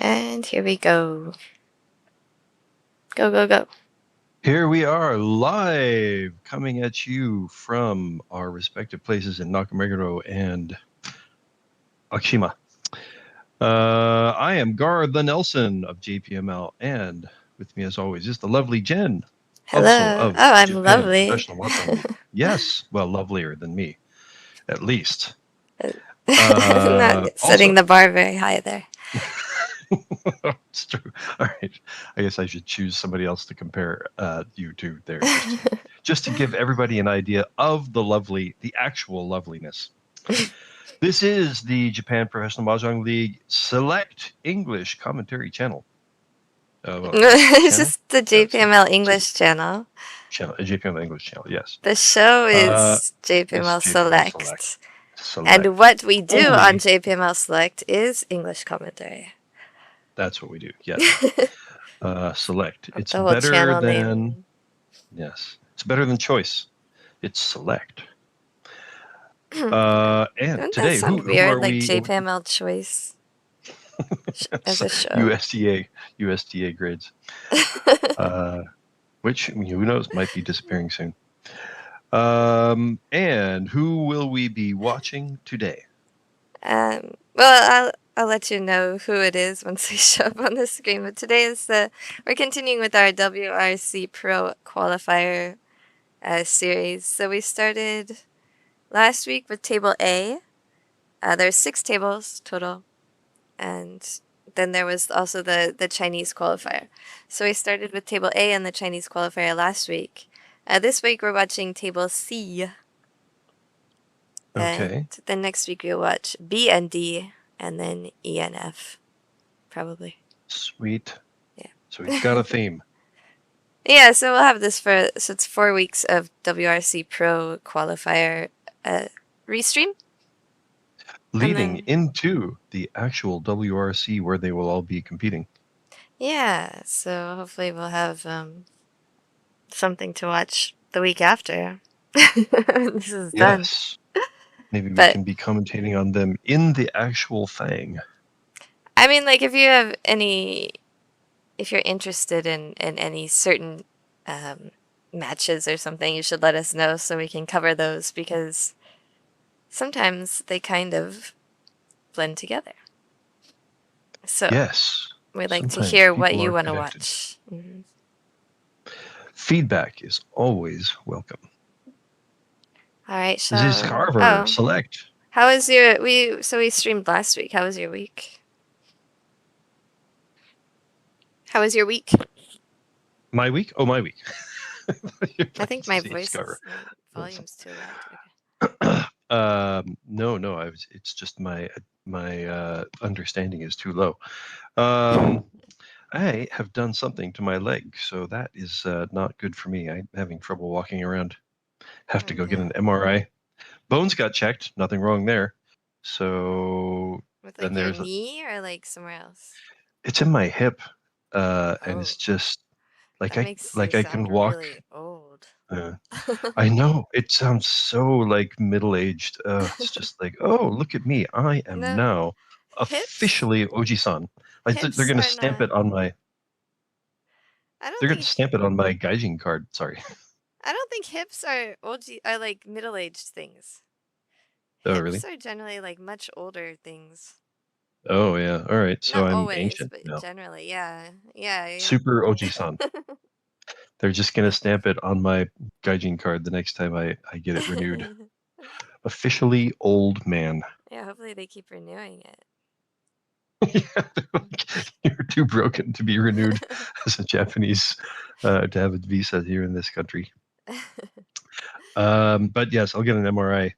And here we go. Go, go, go. Here we are live, coming at you from our respective places in Nakameguro and Akshima. I am Gar the Nelson of JPML, and with me as always is the lovely Jen, also Hello. of Oh, I'm Japan lovely. Professional Mahjong League. Yes, well, lovelier than me, at least. Not setting Also, the bar very high there. it's true. All right, I guess I should choose somebody else to compare you to there, just to give everybody an idea of the actual loveliness. This is the Japan Professional Mahjong League Select English Commentary Channel. It's Channel? just the JPML English channel. Channel, a JPML English channel, yes. The show is It's JPML JPML Select. Select. And Select. what we do on Only, JPML Select is English commentary. that's what we do, yes. Select. It's The whole better channel than, name. yes, it's better than choice. It's select. And Doesn't that today, sound who weird? are Like we? JPML Choice as a show. USDA grades. Which who knows might be disappearing soon. And who will we be watching today? Well, I'll let you know who it is once we show up on the screen. But today is we're continuing with our WRC Pro Qualifier series. So we started last week with Table A. There's 6 tables total, and then there was also the Chinese qualifier. So we started with Table A and the Chinese qualifier last week. This week we're watching Table C. Okay. And then next week we'll watch B and D, and then E and F, probably. Sweet. Yeah. So we've got a theme. Yeah, so we'll have this so it's 4 weeks of WRC Pro Qualifier restream. Leading into the actual WRC where they will all be competing. Yeah, so hopefully we'll have something to watch the week after. This is done. Yes. Maybe we can be commentating on them in the actual thing. I mean, like, if you have if you're interested in any certain matches or something, you should let us know so we can cover those, because sometimes they kind of blend together. So yes, we'd like to sometimes hear what people you are want to connected. watch. Mm-hmm. Feedback is always welcome. All right, so This is Carver Select. How was your we streamed last week. How was your week? How was your week? My week? Oh, my week. I think my volume's too loud. No. It's just my understanding is too low. I have done something to my leg, so that is not good for me. I'm having trouble walking around. Have to go get an MRI. Bones got checked. Nothing wrong there. So with like your knee or like somewhere else? It's in my hip, and it's just like I can walk. Really old. I know it sounds so like middle-aged. It's just like, oh, look at me! I am now officially Oji-san. They're gonna stamp it on my. They're gonna stamp it on my gaijin card. Sorry. I don't think hips are are like middle-aged things. Oh, hips really? are generally like much older things. Oh yeah. All right. So Not I'm always, ancient but now. generally, yeah. Super Oji-san. They're just gonna stamp it on my gaijin card the next time I get it renewed. Officially old man. Yeah, hopefully they keep renewing it. You're too broken to be renewed as a Japanese to have a visa here in this country. But yes, I'll get an MRI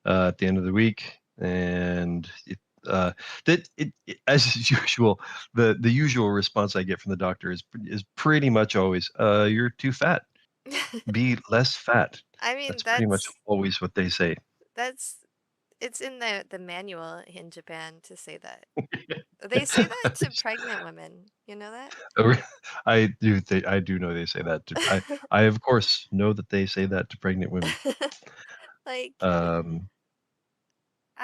at the end of the week, and as usual, the usual response I get from the doctor is pretty much always, "You're too fat. Be less fat." I mean, that's pretty much always what they say. It's in the manual in Japan to say that. They say that to pregnant women. You know that? I do know they say that. I of course know that they say that to pregnant women. Like,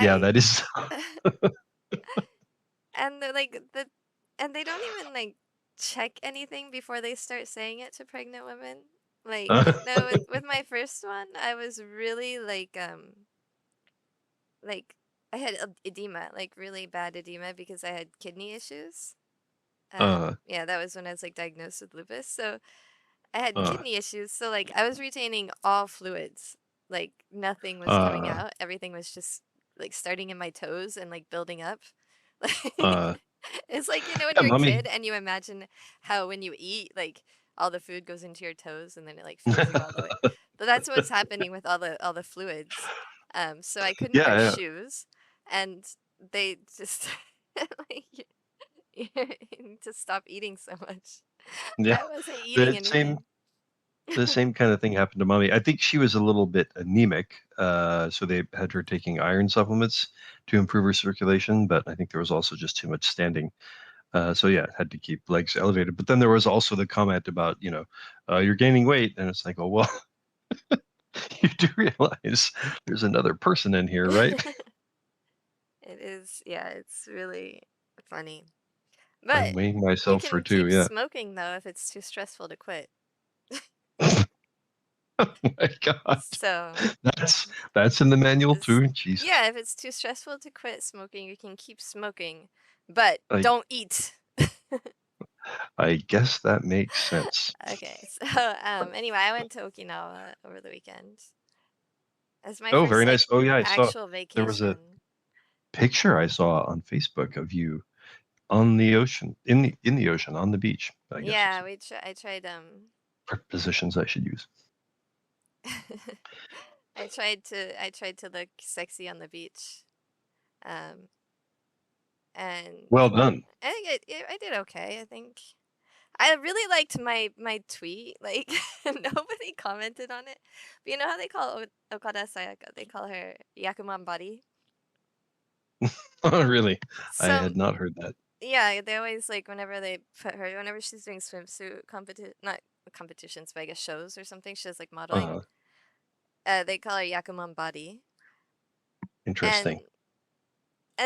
yeah, that is. and like and they don't even like check anything before they start saying it to pregnant women. Like, no, with my first one, I was really like I had edema, like really bad edema because I had kidney issues. uh, Yeah, that was when I was like diagnosed with lupus. So I had uh, kidney issues, so like I was retaining all fluids. Like nothing was coming uh, out. Everything was just like starting in my toes and like building up. uh, Like it's like, you know, when yeah, you're a mommy. kid and you imagine how when you eat, like all the food goes into your toes and then it like fills you all the way. But that's what's happening with all the fluids. So I couldn't wear Yeah, shoes and they just like you need to stop eating so much. yeah. I wasn't eating The same anything. the same kind of thing happened to mommy. I think she was a little bit anemic, so they had her taking iron supplements to improve her circulation. But I think there was also just too much standing. So yeah, had to keep legs elevated. But then there was also the comment about, you're gaining weight, and it's like, oh well, you do realize there's another person in here, right? It is, yeah, it's really funny. I'm But weighing you myself for can two. keep Yeah. smoking though if it's too stressful to quit. Oh my God, So, that's in the manual just, too. Jesus, yeah, if it's too stressful to quit smoking, you can keep smoking, but I don't eat. I guess that makes sense. Okay, so anyway, I went to Okinawa over the weekend as my Oh, first very nice. like Oh yeah, I saw actual there was a vacation. picture I saw on Facebook of you on the ocean, in the ocean, on the beach. I guess is Yeah, I tried prepositions I should use. I tried to look sexy on the beach. Um, and Well done. I think I did okay. I think I really liked my tweet. Like nobody commented on it, but you know how they call Okada Sayaka? They call her Yakuman Body. Oh, really? I So had not heard that. yeah, they always like whenever they put her, whenever she's doing swimsuit not competitions, but I guess shows or something. She does like modeling. Uh, They call her Yakuman Body, and Interesting.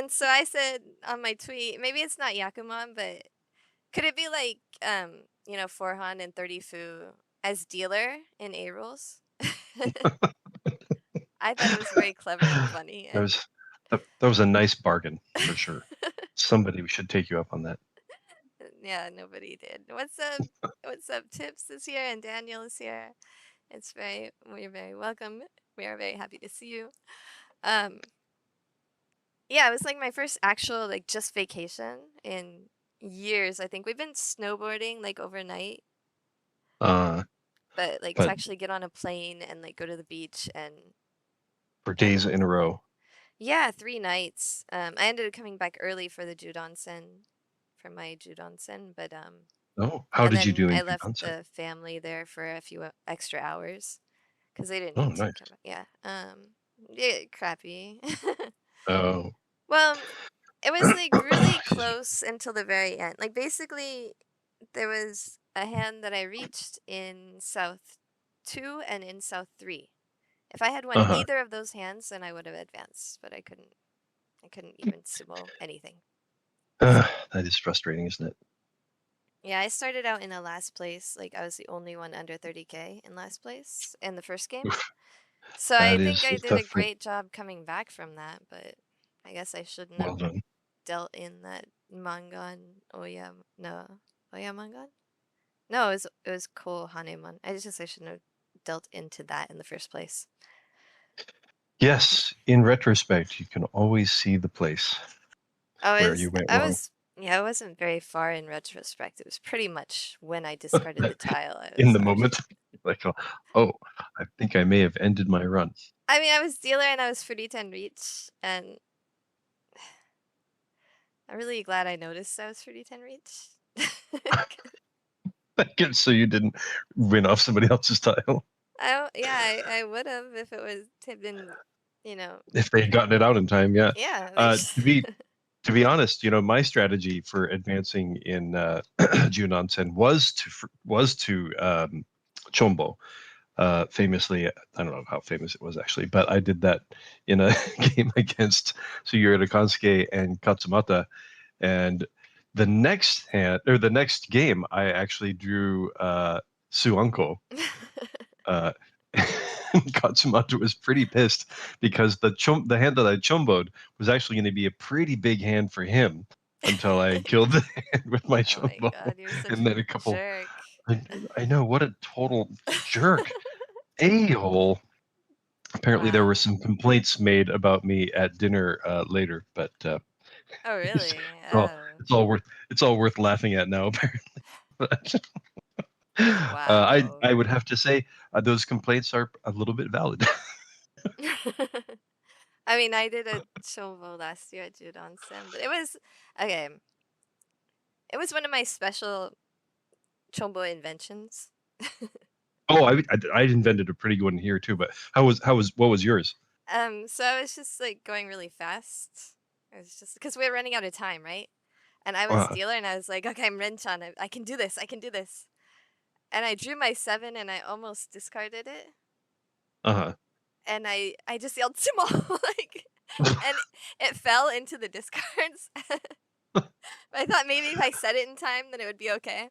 so I said on my tweet, maybe it's not Yakuman, but could it be like, Forhan and 30 Fu as dealer in A rules? I thought it was very clever and funny, That and was that was a nice bargain for sure. Somebody should take you up on that. yeah, nobody did. What's up? What's up? Tips is here and Daniel is here. We're very welcome. We are very happy to see you. Um, yeah, it was like my first actual like just vacation in years. I think we've been snowboarding like overnight, Uh, but like to but actually get on a plane and like go to the beach for and days in a row. yeah, 3 nights. I ended up coming back early for the Judonsen, for my Judonsen, but Oh, how and did you then do in I left Japan? the family there for a few extra hours because they didn't Oh, need to nice. come back. Yeah, yeah, crappy. Oh, Well, it was like really close until the very end. Like basically, there was a hand that I reached in South 2 and in South 3. If I had won uh-huh. either of those hands, then I would have advanced, but I couldn't. I couldn't even sumo anything. So That is frustrating, isn't it? yeah, I started out in a last place. Like I was the only one under 30K in last place in the first game. Oof, So I that think is I a did a tough thing. great job coming back from that, but I guess I shouldn't have Well done. dealt in that mangan Oya no Oya mangan? No, it was Ko Hanemon. I shouldn't have dealt into that in the first place. Yes, in retrospect, you can always see the place where you went I wrong. was yeah, I wasn't very far in retrospect. It was pretty much when I discarded the tile. In the moment, like, oh, I think I may have ended my run. I mean, I was dealer and I was 10 reach, and I'm really glad I noticed I was 10 reach. So you didn't win off somebody else's tile. Yeah, I would have if it was had been, you know, If they had gotten it out in time, yeah. yeah, like Uh, to be to be honest, my strategy for advancing in Junansen was to Chombo. Famously, I don't know how famous it was actually, but I did that in a game against Sugiyori Kansuke and Katsumata, and the next hand or the next game, I actually drew Suanko. Katsumoto was pretty pissed because the hand that I chumboed was actually going to be a pretty big hand for him until I killed the hand with my Oh my chumbo. god, you're such And a then a couple, jerk. I know, what a total jerk. A-hole. Apparently, there were Wow. some complaints made about me at dinner later, but Oh it's, really? it's all Oh. it's all worth laughing at now. Apparently, but, I Wow. would have to say those complaints are a little bit valid. I mean, I did a chovo last year at Judon Sim, but it was okay. It was one of my special chombo inventions. Oh, I invented a pretty good one here too. But what was yours? So I was just like going really fast. It was just because we were running out of time, right? And I was Uh dealer, and I was like, okay, I'm Renchan. I can do this. I can do this. And I drew my 7, and I almost discarded it. huh. And I just yelled sumo, like, and it fell into the discards. But I thought maybe if I said it in time, then it would be okay.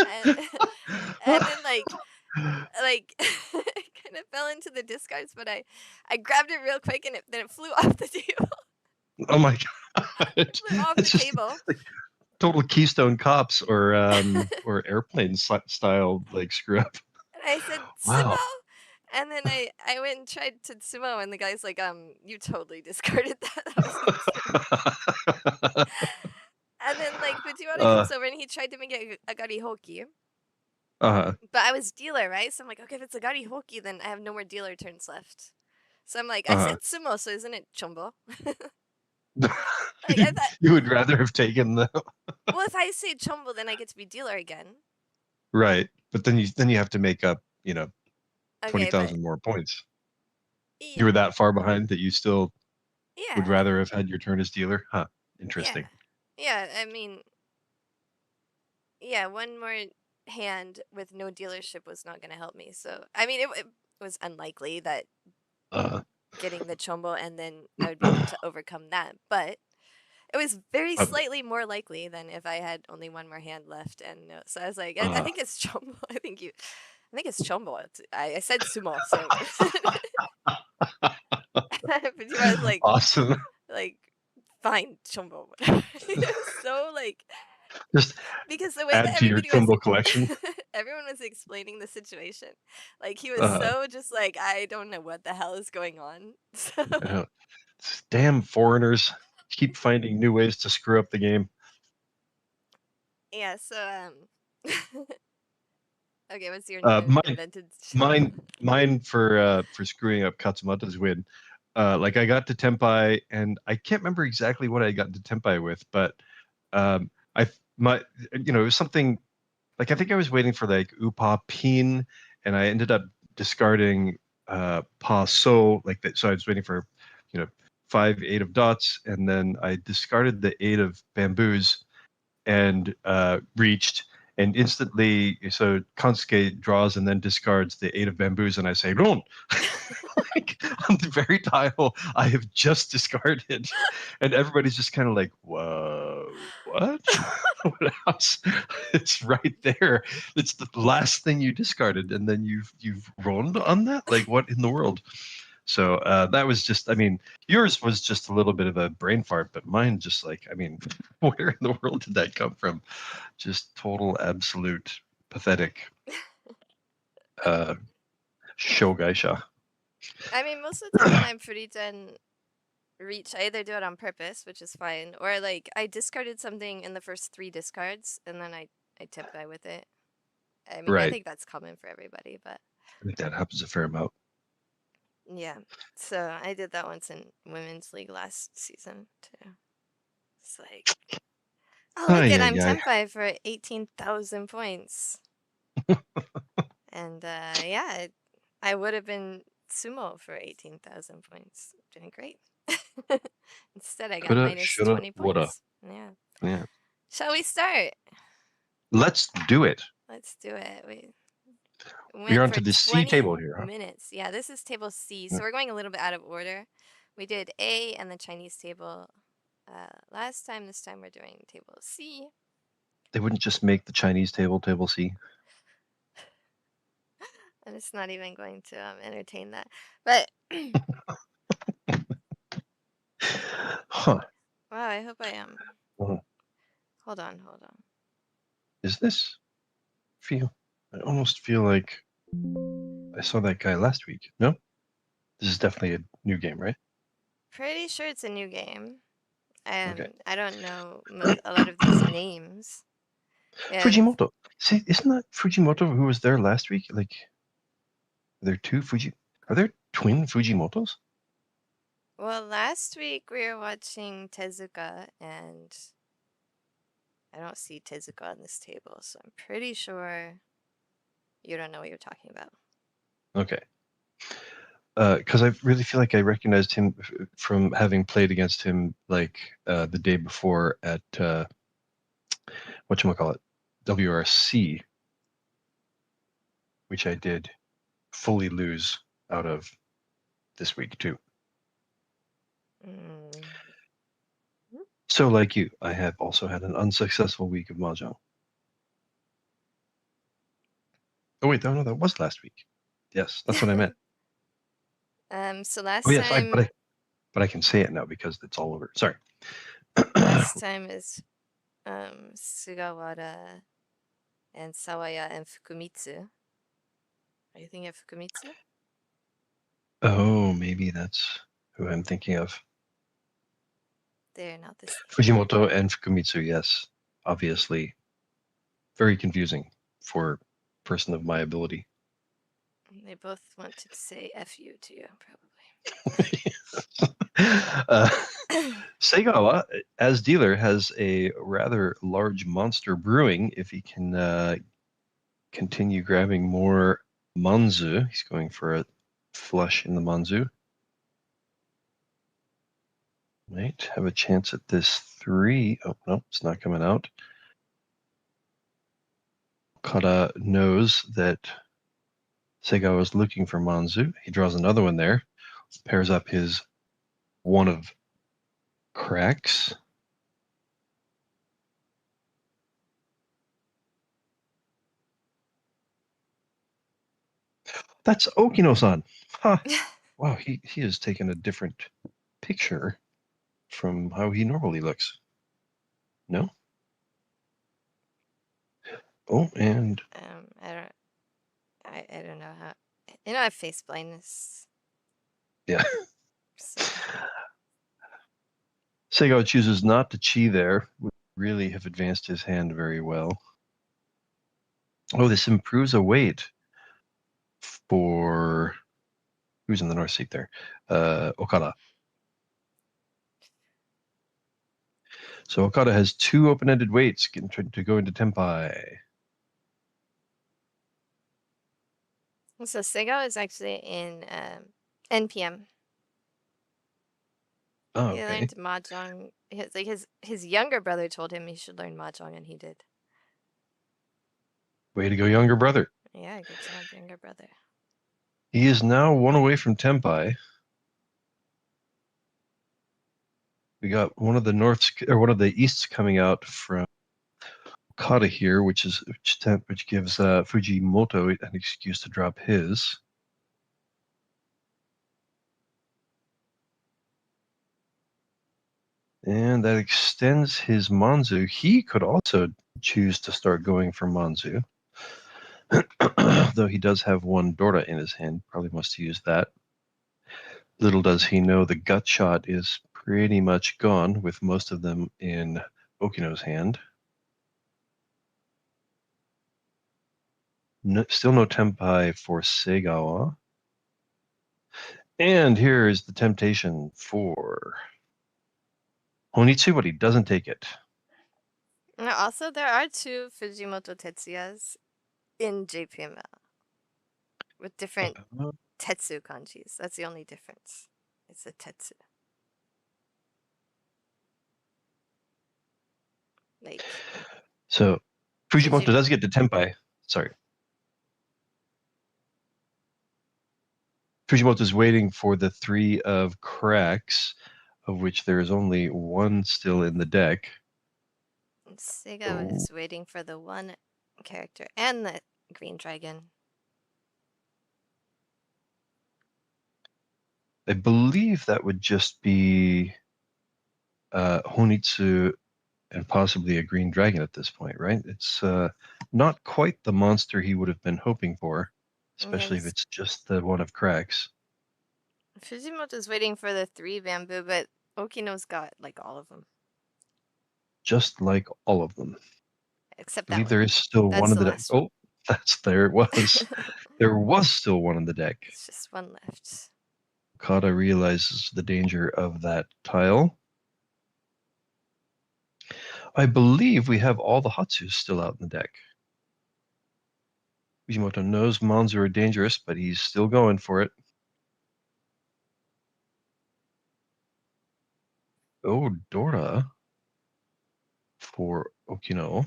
and, and then like it kind of fell into the discards, but I grabbed it real quick, and then it flew off the table. Oh my god! Flew off the It's just table. like total Keystone Cops or airplane style like screw up. And I said Wow. sumo. And then I went and tried to sumo, and the guy's like, you totally discarded that. That was insane. And then like Fujiwara uh comes over, and he tried to make it a gari hoki. uh But I was dealer, right? So I'm like, okay, if it's a gari hoki, then I have no more dealer turns left. So I'm like, I uh. said sumo, so isn't it chombo? Like you, I thought, you would rather have taken the well, if I say chombo, then I get to be dealer again. right, but then you have to make up, twenty Okay, but thousand more points. yeah, You were that far behind that you still would yeah, rather have had your turn as dealer, huh? yeah, Interesting. yeah. I mean, yeah, one more hand with no dealership was not going to help me. So, I mean, it was unlikely that Uh, getting the chombo and then I would be able to overcome that. But it was very uh, slightly more likely than if I had only one more hand left. And so I was like, I uh, think it's chombo. I think it's chombo. I said sumo. So, but you was awesome. like, fine, chombo. So like, Just because the way that add to your everybody was Trumbull collection. everyone was explaining the situation, like he was Uh, so just like, I don't know what the hell is going on. So uh, damn foreigners keep finding new ways to screw up the game. yeah, so okay, what's your Uh, new mine, invented mine, mine for screwing up Katsumoto's win. Like I got to Tempai, and I can't remember exactly what I got to Tempai with, but I my it was something like I think I was waiting for like Upa Pin, and I ended up discarding Pa So like that. So I was waiting for, you know, 5 8 of dots, and then I discarded the 8 of bamboos and reached. And instantly, so Kansuke draws and then discards the 8 of bamboos, and I say, "Run!" Like, on the very tile I have just discarded, and everybody's just kind of like, "Whoa, what?" What else? It's right there. It's the last thing you discarded, and then you've rolled on that. Like, what in the world? So that was just, I mean, yours was just a little bit of a brain fart, but mine just like, I mean, where in the world did that come from? Just total, absolute, pathetic uh, shogaisha. I mean, most of the time when I'm pretty done reach, I either do it on purpose, which is fine, or like I discarded something in the first 3 discards, and then I tip by with it. I mean, I Right. think that's common for everybody, but I think that happens a fair amount. yeah. So I did that once in women's league last season too. It's like, oh, look Ay, it, I'm ay, ay. 10-5 for 18,000 points. And yeah, I would have been sumo for 18,000 points. Doing great. Instead, I got Coulda, minus shoulda, 20 woulda. points. Yeah. Yeah. Shall we start? Let's do it. Let's do it. We We're went for onto the C 20 table here, huh? minutes. Yeah, this is table C. Yeah. So we're going a little bit out of order. We did A and the Chinese table last time. This time we're doing table C. They wouldn't just make the Chinese table C. I'm just not even going to entertain that. But Huh. wow, I hope I am. Well, Hold on. is this feel? I almost feel like I saw that guy last week. No, this is definitely a new game, right? Pretty sure it's a new game. Okay. I don't know a lot of these names. Yeah, Fujimoto. See, isn't that Fujimoto who was there last week? Like, are there two Fuji? Are there twin Fujimotos? well, last week we were watching Tezuka, and I don't see Tezuka on this table, so I'm pretty sure you don't know what you're talking about. Okay. Because I really feel like I recognized him from having played against him like the day before at whatchamacallit, WRC, which I did fully lose out of this week too. Mm. So, like you, I have also had an unsuccessful week of Mahjong. Oh wait, no, that was last week. Yes, that's what I meant. So Oh yes, but I can say it now because it's all over. Sorry. last time is Sugawara and Sawaya and Fukumitsu. Are you thinking of Fukumitsu? Oh, maybe that's who I'm thinking of. They're not the same. Fujimoto and Fukumitsu, yes, obviously. Very confusing for a person of my ability. They both wanted to say F you to you, uh, probably. Segawa, as dealer, has a rather large monster brewing. If he can continue grabbing more Manzu, he's going for a flush in the Manzu. Might have a chance at this 3. Oh, no, it's not coming out. Okada knows that Segawa is looking for Manzu. He draws another one there, pairs up his one of cracks. That's Okino-san. Huh. Wow, he has taken a different picture from how he normally looks. No? Oh, and I don't know how. You know, I have face blindness, yeah. so Segawa chooses not to chi there. Would really have advanced his hand very well. Oh, this improves a weight for who's in the north seat there? Okada. So Okada has 2 open-ended weights to go into Tenpai. Sego is actually in NPM. Oh, He okay. learned mahjong. His younger brother told him he should learn mahjong, and he did. Way to go, younger brother. Yeah, good job, younger brother. He is now 1 away from Tenpai. We got one of the norths or one of the easts coming out from Okada here, which gives Fujimoto an excuse to drop his. And that extends his Manzu. He could also choose to start going for Manzu. Though he does have 1 Dora in his hand, probably must use that. Little does he know the gut shot is pretty much gone with most of them in Okino's hand. No, still no Tenpai for Segawa. And here is the temptation for Honitsu, but he doesn't take it. Also, there are 2 Fujimoto Tetsuyas in JPML with different Tetsu kanjis. That's the only difference. It's a Tetsu. Like So Fujimoto does get to Tenpai. Sorry. Fujimoto's waiting for the 3 of cracks, of which there is only 1 still in the deck. Sega was waiting for the 1 character and the green dragon. I believe that would just be Honitsu and possibly a green dragon at this point, right? It's not quite the monster he would have been hoping for, especially if it's just the 1 of cracks. Fujimoto's waiting for the 3 bamboo, but Okino's got like all of them. Just like all of them. Except I believe that one. there is still That's one in the the deck. last Oh, there it was. There was still 1 in the deck. It's just 1 left. Okada realizes the danger of that tile. I believe we have all the Hatsus still out in the deck. Fujimoto knows Monzu are dangerous, but he's still going for it. Oh, Dora for Okino.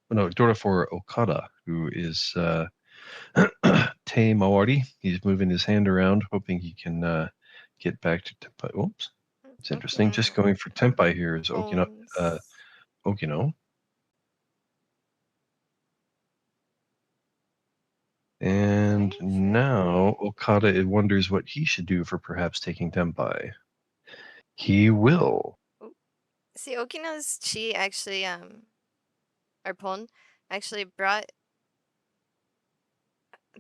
No, Dora for Okada, who is Tei Mawari. He's moving his hand around, hoping he can get back to Tempai. Oops. It's interesting. Just going for Tempai here is Okino. Okino. And now Okada wonders what he should do for perhaps taking Tempai. He will. See, Okino's chi actually, or Pon, actually brought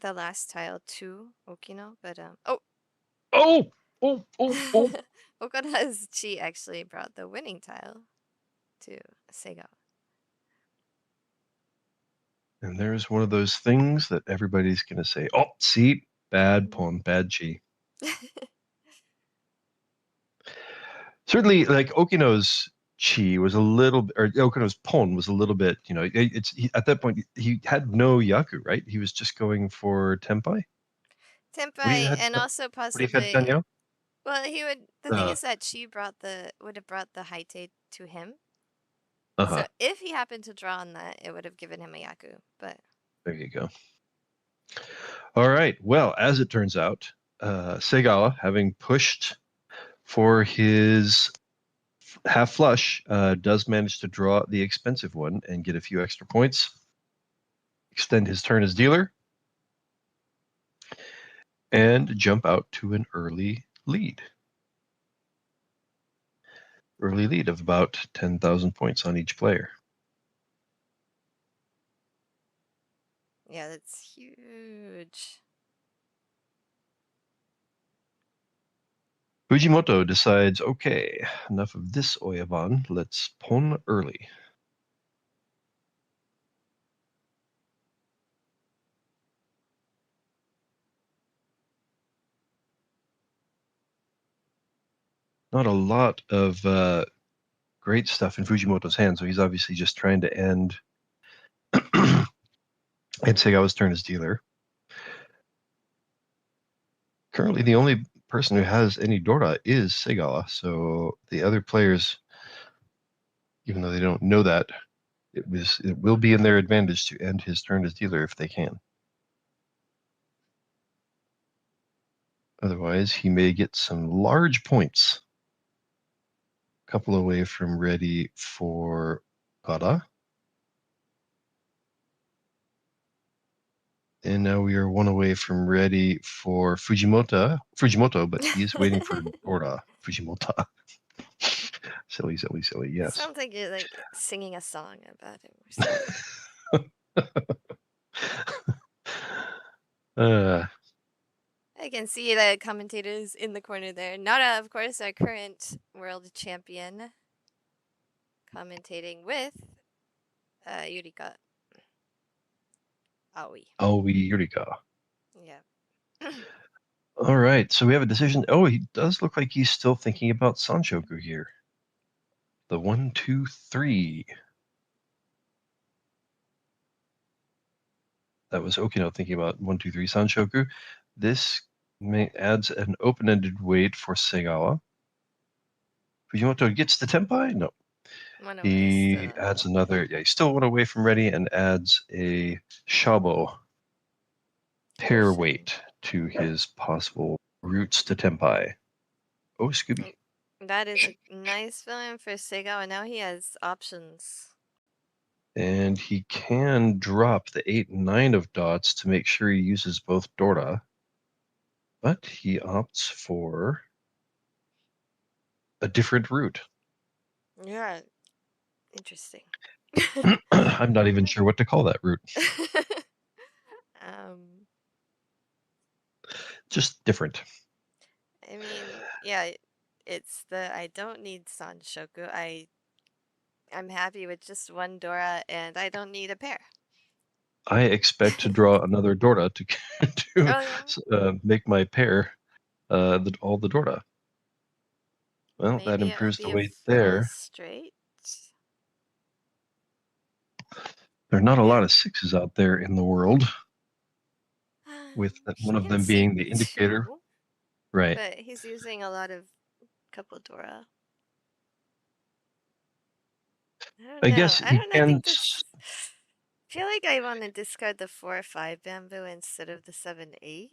the last tile to Okino, but, Oh! Okada's chi actually brought the winning tile to Sega. And there's one of those things that everybody's going to say, oh, see, bad pawn, bad chi. Certainly, like Okino's chi was a little, or Okino's pawn was a little bit, at that point, he had no Yaku, right? He was just going for Tempai. Tempai, and also possibly, well, the thing is that chi would have brought the Haite to him. So if he happened to draw on that, it would have given him a Yaku, but. There you go. All right. Well, as it turns out, Segawa, having pushed for his half flush, does manage to draw the expensive one and get a few extra points, extend his turn as dealer, and jump out to an early lead. Early lead of about 10,000 points on each player. Yeah, that's huge. Fujimoto decides, okay, enough of this Oyaban, let's pawn early. Not a lot of great stuff in Fujimoto's hand, so he's obviously just trying to end Segawa's turn as dealer. Currently, the only person who has any Dora is Segawa, so the other players, even though they don't know that, it will be in their advantage to end his turn as dealer if they can. Otherwise, he may get some large points. A couple away from ready for Kara. And now we are 1 away from ready for Fujimoto, but he's waiting for Dora Fujimoto. Silly, yes. Sounds like you're like singing a song about it or something. I can see the commentators in the corner there. Nara, of course, our current world champion, commentating with Yurika. Aoi Yurika. Yeah. All right, so we have a decision. Oh, he does look like he's still thinking about Sanshoku here. The 1, 2, 3. That was Okino thinking about 1, 2, 3 Sanshoku. This adds an open-ended wait for Segawa. Fujimoto gets the Tempai? No. He adds another. Yeah, he's still 1 away from ready and adds a Shabo pair weight to his possible routes to Tempai. Oh, Scooby. That is a nice fill-in for Seigawa, and now he has options. And he can drop the 8 and 9 of dots to make sure he uses both Dora. But he opts for a different route. Yeah, interesting. I'm not even sure what to call that route. um, Just different. I mean, yeah, it's the I don't need Sanshoku. I'm happy with just one Dora, and I don't need a pair. I expect to draw another Dora to Oh yeah, make my pair all the Dora. Well, that maybe it will improves the be a weight full there. straight. There are not a Yeah. lot of 6s out there in the world, with He one of can them see being the indicator. two, Right. but he's using a lot of couple Dora. I don't I know. guess I he don't know. I think can. this. I feel like I want to discard the 4 or 5 bamboo instead of the 7 8,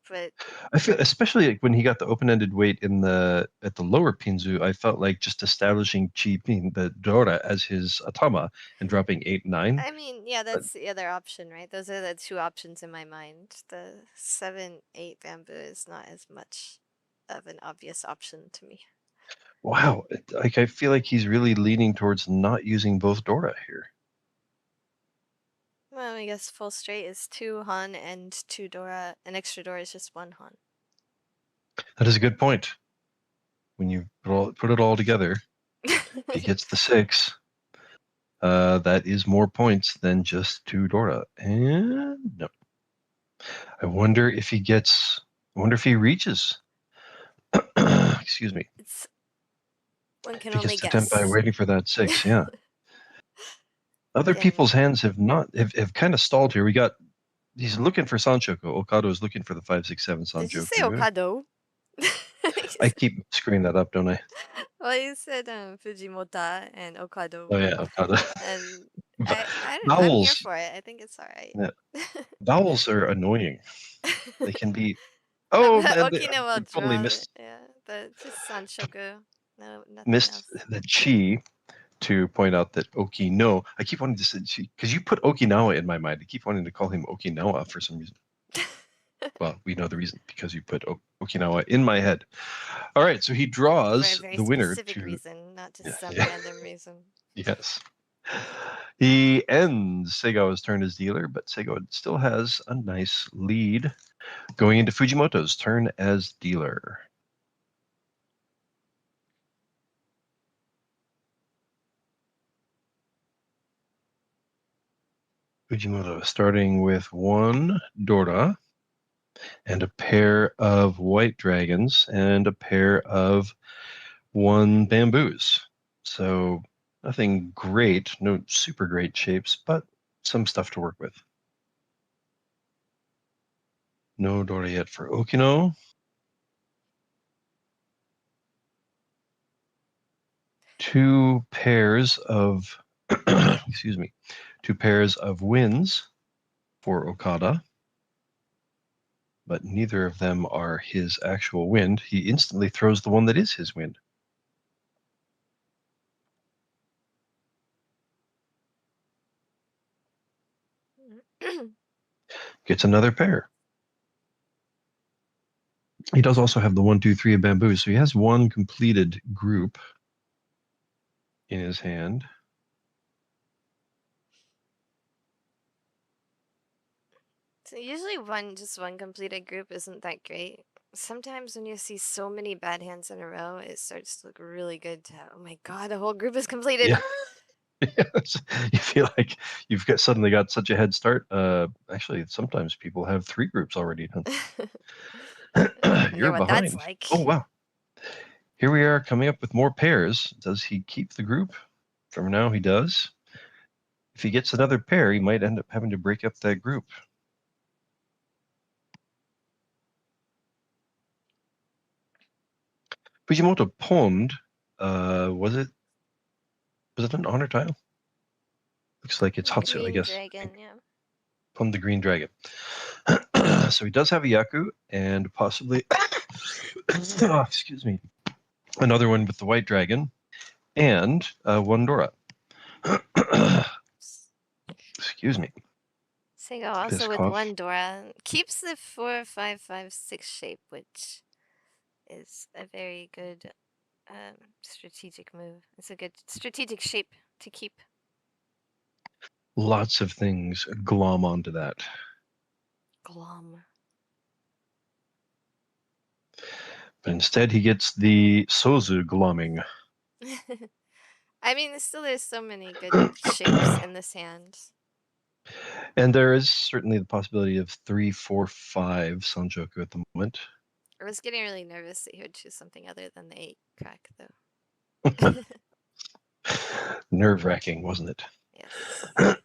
but I feel, especially like when he got the open-ended weight at the lower Pinzu, I felt like just establishing the Dora as his Atama and dropping 8 9. I mean, yeah, But that's the other option, right? Those are the two options in my mind. The 7 8 bamboo is not as much of an obvious option to me. wow, like I feel like he's really leaning towards not using both Dora here. Well, I guess full straight is 2 Han and 2 Dora. An extra Dora is just 1 Han. That is a good point. When you put it all together, if he gets the 6, that is more points than just 2 Dora. And no. I wonder if he gets. I wonder if he reaches. Excuse me. One can If he only gets to Tenpai guess. waiting for that 6, yeah. Other Again, people's hands have kind of stalled here. He's looking for Sanchoku. Okado is looking for the 5 6 7 did you say Sanchoku. Okado? I keep screwing that up, don't I? Well, you said Fujimota and Oh Okado, yeah, Okado. and V- I'm here Vowels. for it. I think it's all right. Yeah, vowels are annoying. They can be. No, Oh, but man, I Okinawa totally draw. Yeah, the just Sanshoku. No, nothing missed else. the chi to point out that Okino. I keep wanting to say because you put Okinawa in my mind. I keep wanting to call him Okinawa for some reason. Well, we know the reason because you put Okinawa in my head. All right, so he For a draws very the winner specific to. reason, not just Yeah, some yeah, random reason. yes. He ends Segawa's turn as dealer, but Segawa still has a nice lead going into Fujimoto's turn as dealer. Fujimoto starting with 1 Dora and a pair of white dragons and a pair of 1 bamboos. So nothing great, no super great shapes, but some stuff to work with. No Dora yet for Okino. 2 pairs of, excuse me, 2 pairs of winds for Okada, but neither of them are his actual wind. He instantly throws the one that is his wind. Gets another pair. He does also have the 1 2 3 of bamboo, so he has 1 completed group in his hand. So usually just one completed group isn't that great. Sometimes when you see so many bad hands in a row, it starts to look really good to have, oh my god, a whole group is completed. Yeah. Yes. You feel like you've suddenly got such a head start. Actually, sometimes people have 3 groups already done. Wonder You're what that's behind. like. Oh, wow. Here we are coming up with more pairs. Does he keep the group? For now, he does. If he gets another pair, he might end up having to break up that group. Fujimoto pawned. Was it an honor tile? Looks like it's Hatsu, I Green guess. dragon, yeah. Pawned the green dragon. So he does have a Yaku and possibly Oh, excuse me. Another one with the white dragon, and one Dora. Excuse me. Sega also This with cough. one Dora keeps the 4-5-5-6 shape, which is a very good strategic move. It's a good strategic shape to keep. Lots of things glom onto that. Glom. But instead, he gets the Sozu glomming. I mean, there's so many good shapes in this hand. And there is certainly the possibility of 3-4-5 Sanjoku at the moment. I was getting really nervous that he would choose something other than the 8 crack, though. Nerve-wracking, wasn't it? Yes. I mean,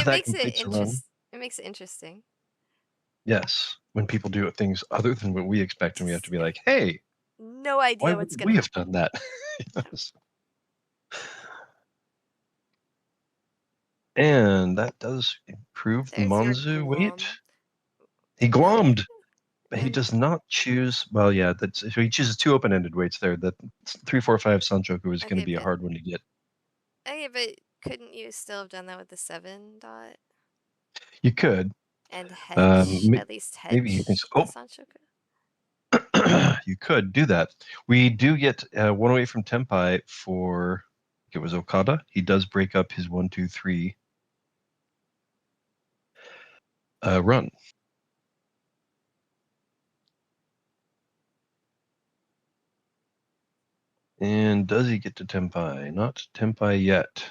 That completes a run. It makes it interesting. Yes, when people do things other than what we expect, and we have to be like, "Hey, No why idea what's wouldn't gonna we have happen. done that?" Yes. And that does improve the There's your Monzu weight. glom. He glommed. But he And does not choose. Well, yeah, that's so he chooses two open-ended weights there. That 3-4-5 Sanchoku is going to okay, be a hard one to get. but couldn't you still have done that with the 7 dot You could, and hedge, um, at least maybe you think. hedge the Oh, Sanchoku? you could do that. We do get one away from Tenpai for. It was Okada. He does break up his 1-2-3 run. And does he get to Tenpai? Not Tenpai yet.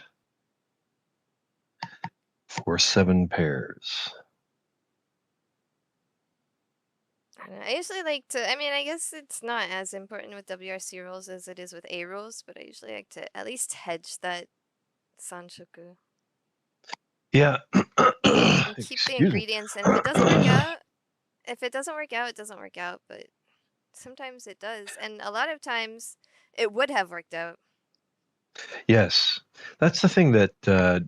For 7 pairs. I usually like to, I mean, I guess it's not as important with WRC rules as it is with A rules, but I usually like to at least hedge that Sanchoku Yeah. and keep the Excuse me. ingredients. And if it doesn't work out, it doesn't work out, but sometimes it does. And a lot of times it would have worked out. Yes, that's the thing that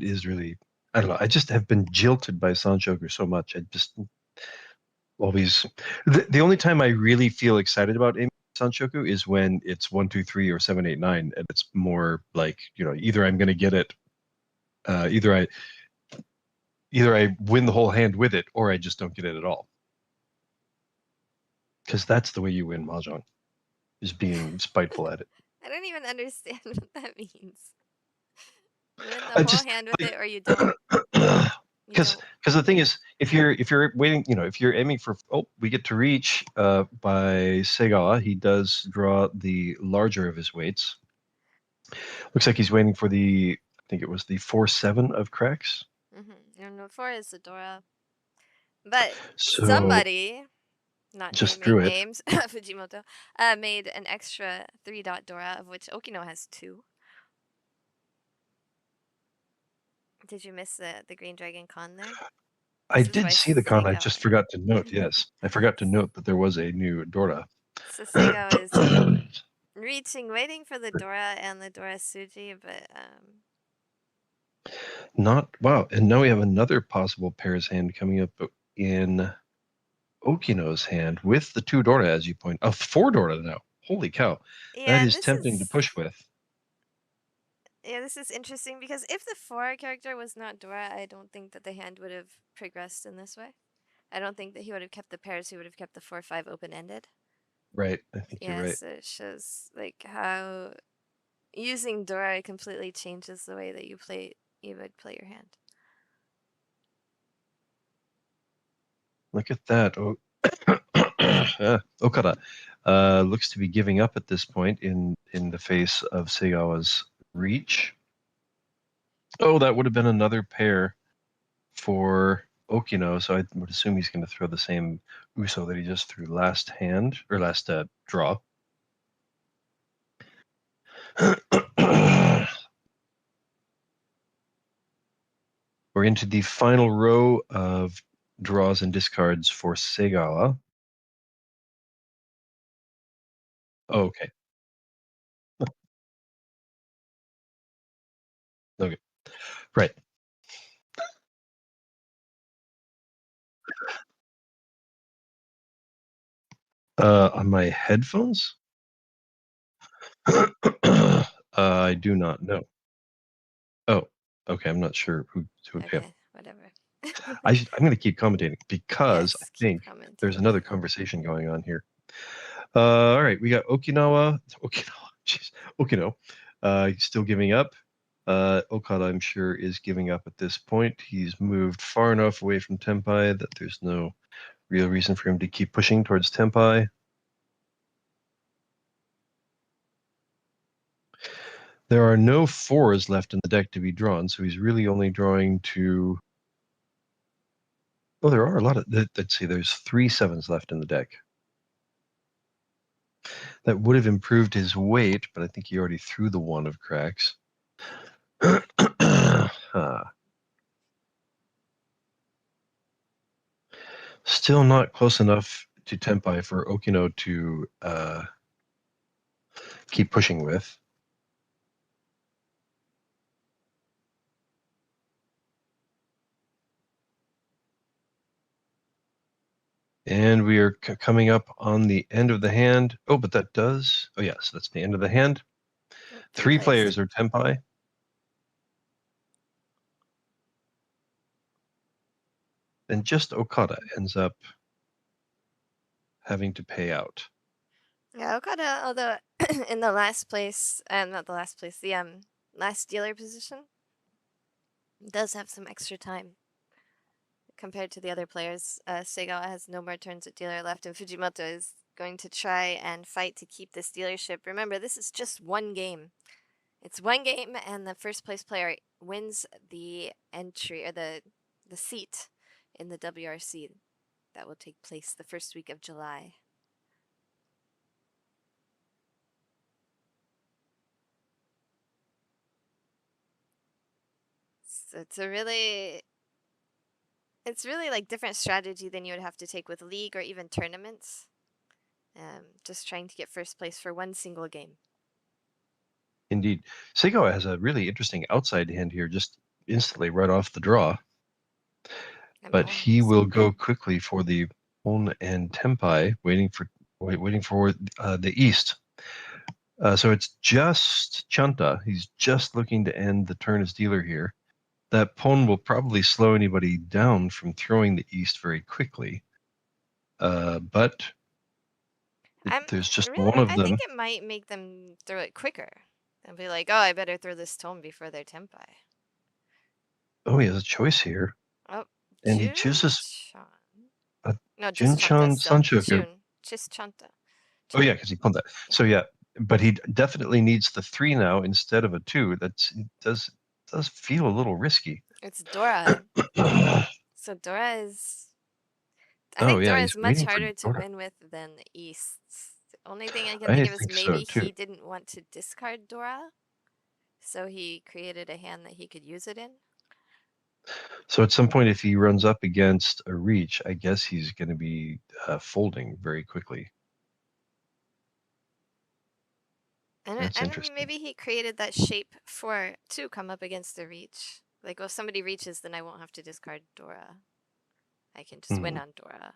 is really. I don't know. I just have been jilted by Sanchoku so much. I just always. The only time I really feel excited about aiming Sanchoku is when it's 1-2-3 or 7-8-9, and it's more like either I'm going to get it, uh, either I either I win the whole hand with it, or I just don't get it at all. Because that's the way you win Mahjong, is being spiteful at it. I don't even understand what that means. You win the I whole just hand with like it, or you don't. You because don't. the thing is, if you're waiting, if you're aiming for, we get to reach by Segawa. He does draw the larger of his weights. Looks like he's waiting for the, I think it was the 4-7 of cracks. And before is Dora. But So somebody, not just drew naming it. names, Fujimoto, made an extra 3 dot Dora, of which Okino has 2. Did you miss the Green Dragon Con there? I This is did by see the con. I Seigawa. just forgot to note. Yes, I forgot to note that there was a new Dora. So Seigawa is waiting for the Dora and the Dora Suji, but Not wow. And now we have another possible pair's hand coming up in Okino's hand with the 2 Dora, as you point. 4 Dora now. Holy cow. That yeah, is tempting to push with. this is interesting because if the 4 character was not Dora, I don't think that the hand would have progressed in this way. I don't think that he would have kept the pairs. He would have kept the 4-5 open ended. Right. I think you're right. Yes, it shows like how using Dora completely changes the way that you would play your hand. Look at that. Oh, Okada looks to be giving up at this point in the face of Seigawa's reach. Oh, that would have been another pair for Okino, so I would assume he's going to throw the same Uso that he just threw last hand, or last draw. We're into the final row of draws and discards for Seigawa. Oh, okay. Okay. Right. On my headphones? I do not know. Oh, okay. I'm not sure who to appeal. Okay, whatever. I'm going to keep commentating because I Yes, keep think there's another commentating. conversation going on here. All right, we got Okinawa, jeez, Okino, still giving up. Okada, I'm sure, is giving up at this point. He's moved far enough away from Tenpai that there's no real reason for him to keep pushing towards Tenpai. There are no fours left in the deck to be drawn, so he's really only drawing to. Oh, there are a lot of. Let's see, there's 3 sevens left in the deck. That would have improved his weight, but I think he already threw the 1 of cracks. Still not close enough to Tenpai for Okino to keep pushing with. And we are coming up on the end of the hand. Oh, but that does. Oh, yes, that's the end of the hand. Oh, 3 plays. players are Tenpai. And just Okada ends up having to pay out. Yeah, Okada, although in the last place, not the last place, the last dealer position, does have some extra time compared to the other players. Segawa has no more turns at dealer left, and Fujimoto is going to try and fight to keep this dealership. Remember, this is just one game. It's one game, and the first place player wins the entry or the seat in the WRC that will take place the first week of July. So it's really like different strategy than you would have to take with league or even tournaments. Just trying to get first place for one single game. Indeed. Segawa has a really interesting outside hand here, just instantly right off the draw. But he will go quickly for the Pon and Tenpai, waiting for the east. So it's just Chanta. He's just looking to end the turn as dealer here. That Pon will probably slow anybody down from throwing the east very quickly. But there's just one of I them. think it might make them throw it quicker and be like, oh, I better throw this tone before their Tenpai. Oh, he has a choice here. Oh, And he chooses No, just Chanta Junchan still. Sanchoku. Just Chanta. Oh yeah, because he pulled that. So yeah, but he definitely needs the 3 now instead of a 2. Does feel a little risky. It's Dora. So Dora is. I Oh think yeah, Dora he's is much waiting for harder to Dora. win with than the East. The only thing I can think I of is think so maybe too. he didn't want to discard Dora, so he created a hand that he could use it in. So at some point, if he runs up against a reach, I guess he's going to be folding very quickly. That's And interesting. maybe he created that shape to come up against the reach. Like, if somebody reaches, then I won't have to discard Dora. I can just win on Dora.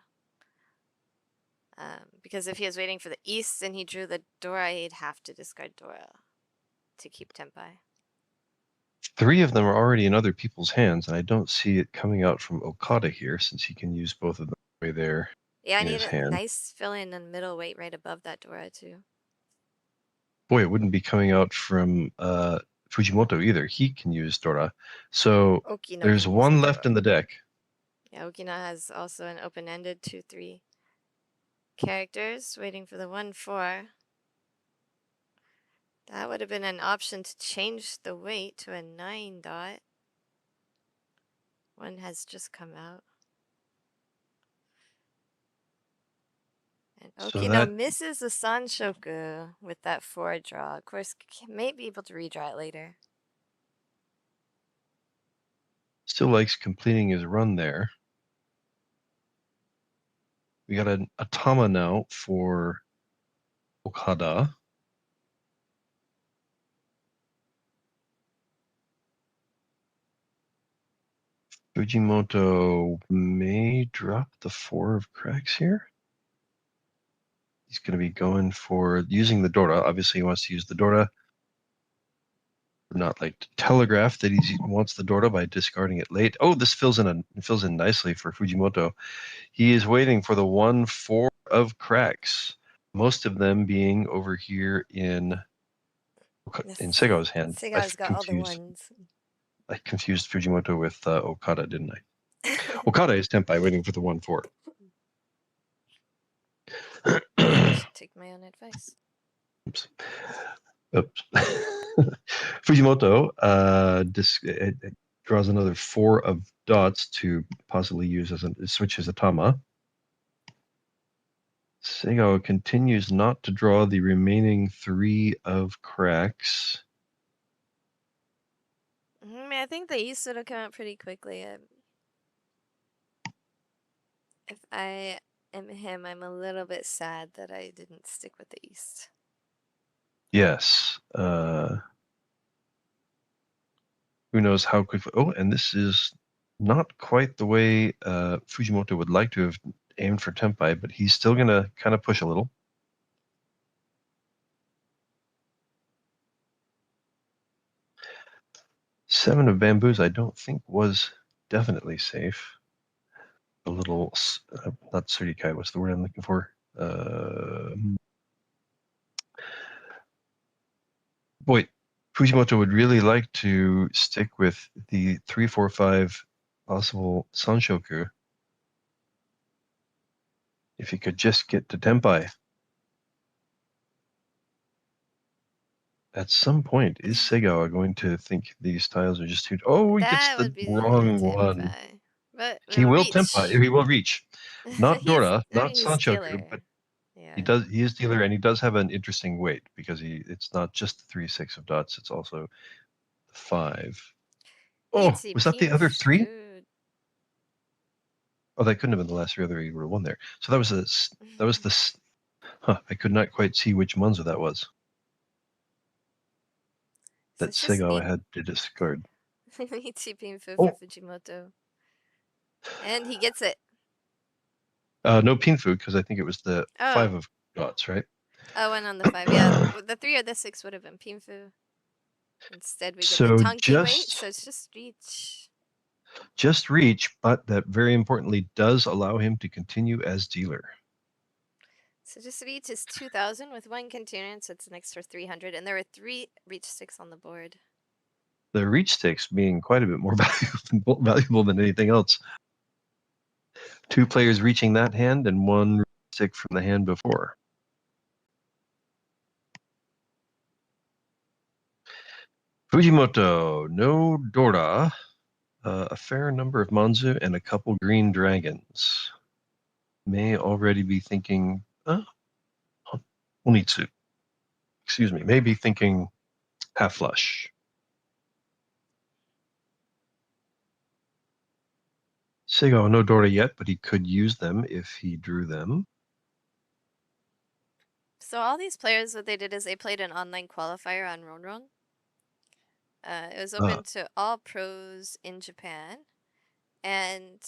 Because if he was waiting for the East and he drew the Dora, he'd have to discard Dora to keep Tenpai. 3 of them are already in other people's hands, and I don't see it coming out from Okada here, since he can use both of them way there. Yeah, I in need his a hand. nice fill-in and middle weight right above that Dora, too. Boy, it wouldn't be coming out from Fujimoto either. He can use Dora. So Okino there's can use one the left Dora. in the deck. Yeah, Okina has also an open-ended 2/3 characters waiting for the 1/4. That would have been an option to change the weight to a 9 dot. One has just come out. And Okino misses the Sanshoku with that 4 draw. Of course, may be able to redraw it later. Still likes completing his run there. We got an Atama now for Okada. Fujimoto may drop the 4 of cracks here. He's going to be going for using the Dora. Obviously, he wants to use the Dora. Not like to telegraph that he wants the Dora by discarding it late. Oh, this fills in nicely for Fujimoto. He is waiting for the 1-4 of cracks. Most of them being over here in Segao's hand. Segao's got all the ones. I confused Fujimoto with Okada, didn't I? Okada is Tenpai waiting for the 1-4. I should take my own advice. Oops. Fujimoto draws another 4 of dots to possibly use as a switch his Atama. Segao continues not to draw the remaining 3 of cracks. I think the East would have come out pretty quickly. If I am him, I'm a little bit sad that I didn't stick with the East. Yes. Who knows how quickly? Oh, and this is not quite the way Fujimoto would like to have aimed for Tenpai, but he's still going to kind of push a little. Seven of bamboos, I don't think was definitely safe. A little, not Surikai, what's the word I'm looking for? Boy, Fujimoto would really like to stick with the 3-4-5 possible Sanshoku. If he could just get to Tenpai. At some point, is Segawa going to think these tiles are just too... Oh, he gets the wrong one. But he will Tenpai. He will reach. Not Dora, not Sanshoku, but yeah. he is dealer, and he does have an interesting weight because it's not just the 3-6 of dots, it's also the 5. Oh, was that the other 3? Oh, that couldn't have been the last 3 other he would have won there. So that was the... Huh, I could not quite see which Monzo that was. That Segawa had to discard. Ichi Pinfu for Fujimoto. And he gets it. No Pinfu, because I think it was the 5 of dots, right? Oh, and on the 5, yeah. The 3 or the 6 would have been Pinfu. Instead, we get the Tonki weight, so it's just reach. Just reach, but that very importantly does allow him to continue as dealer. So just reach is 2,000 with 1 continuance, so it's an extra 300, and there were 3 reach sticks on the board. The reach sticks being quite a bit more valuable than anything else. 2 players reaching that hand and 1 stick from the hand before. Fujimoto, no Dora, a fair number of Manzu, and a couple green dragons. May already be thinking, Onitsu. Excuse me, may be thinking half flush. Sego, no Dora yet, but he could use them if he drew them. So all these players, what they did is they played an online qualifier on Ronron. It was open to all pros in Japan, and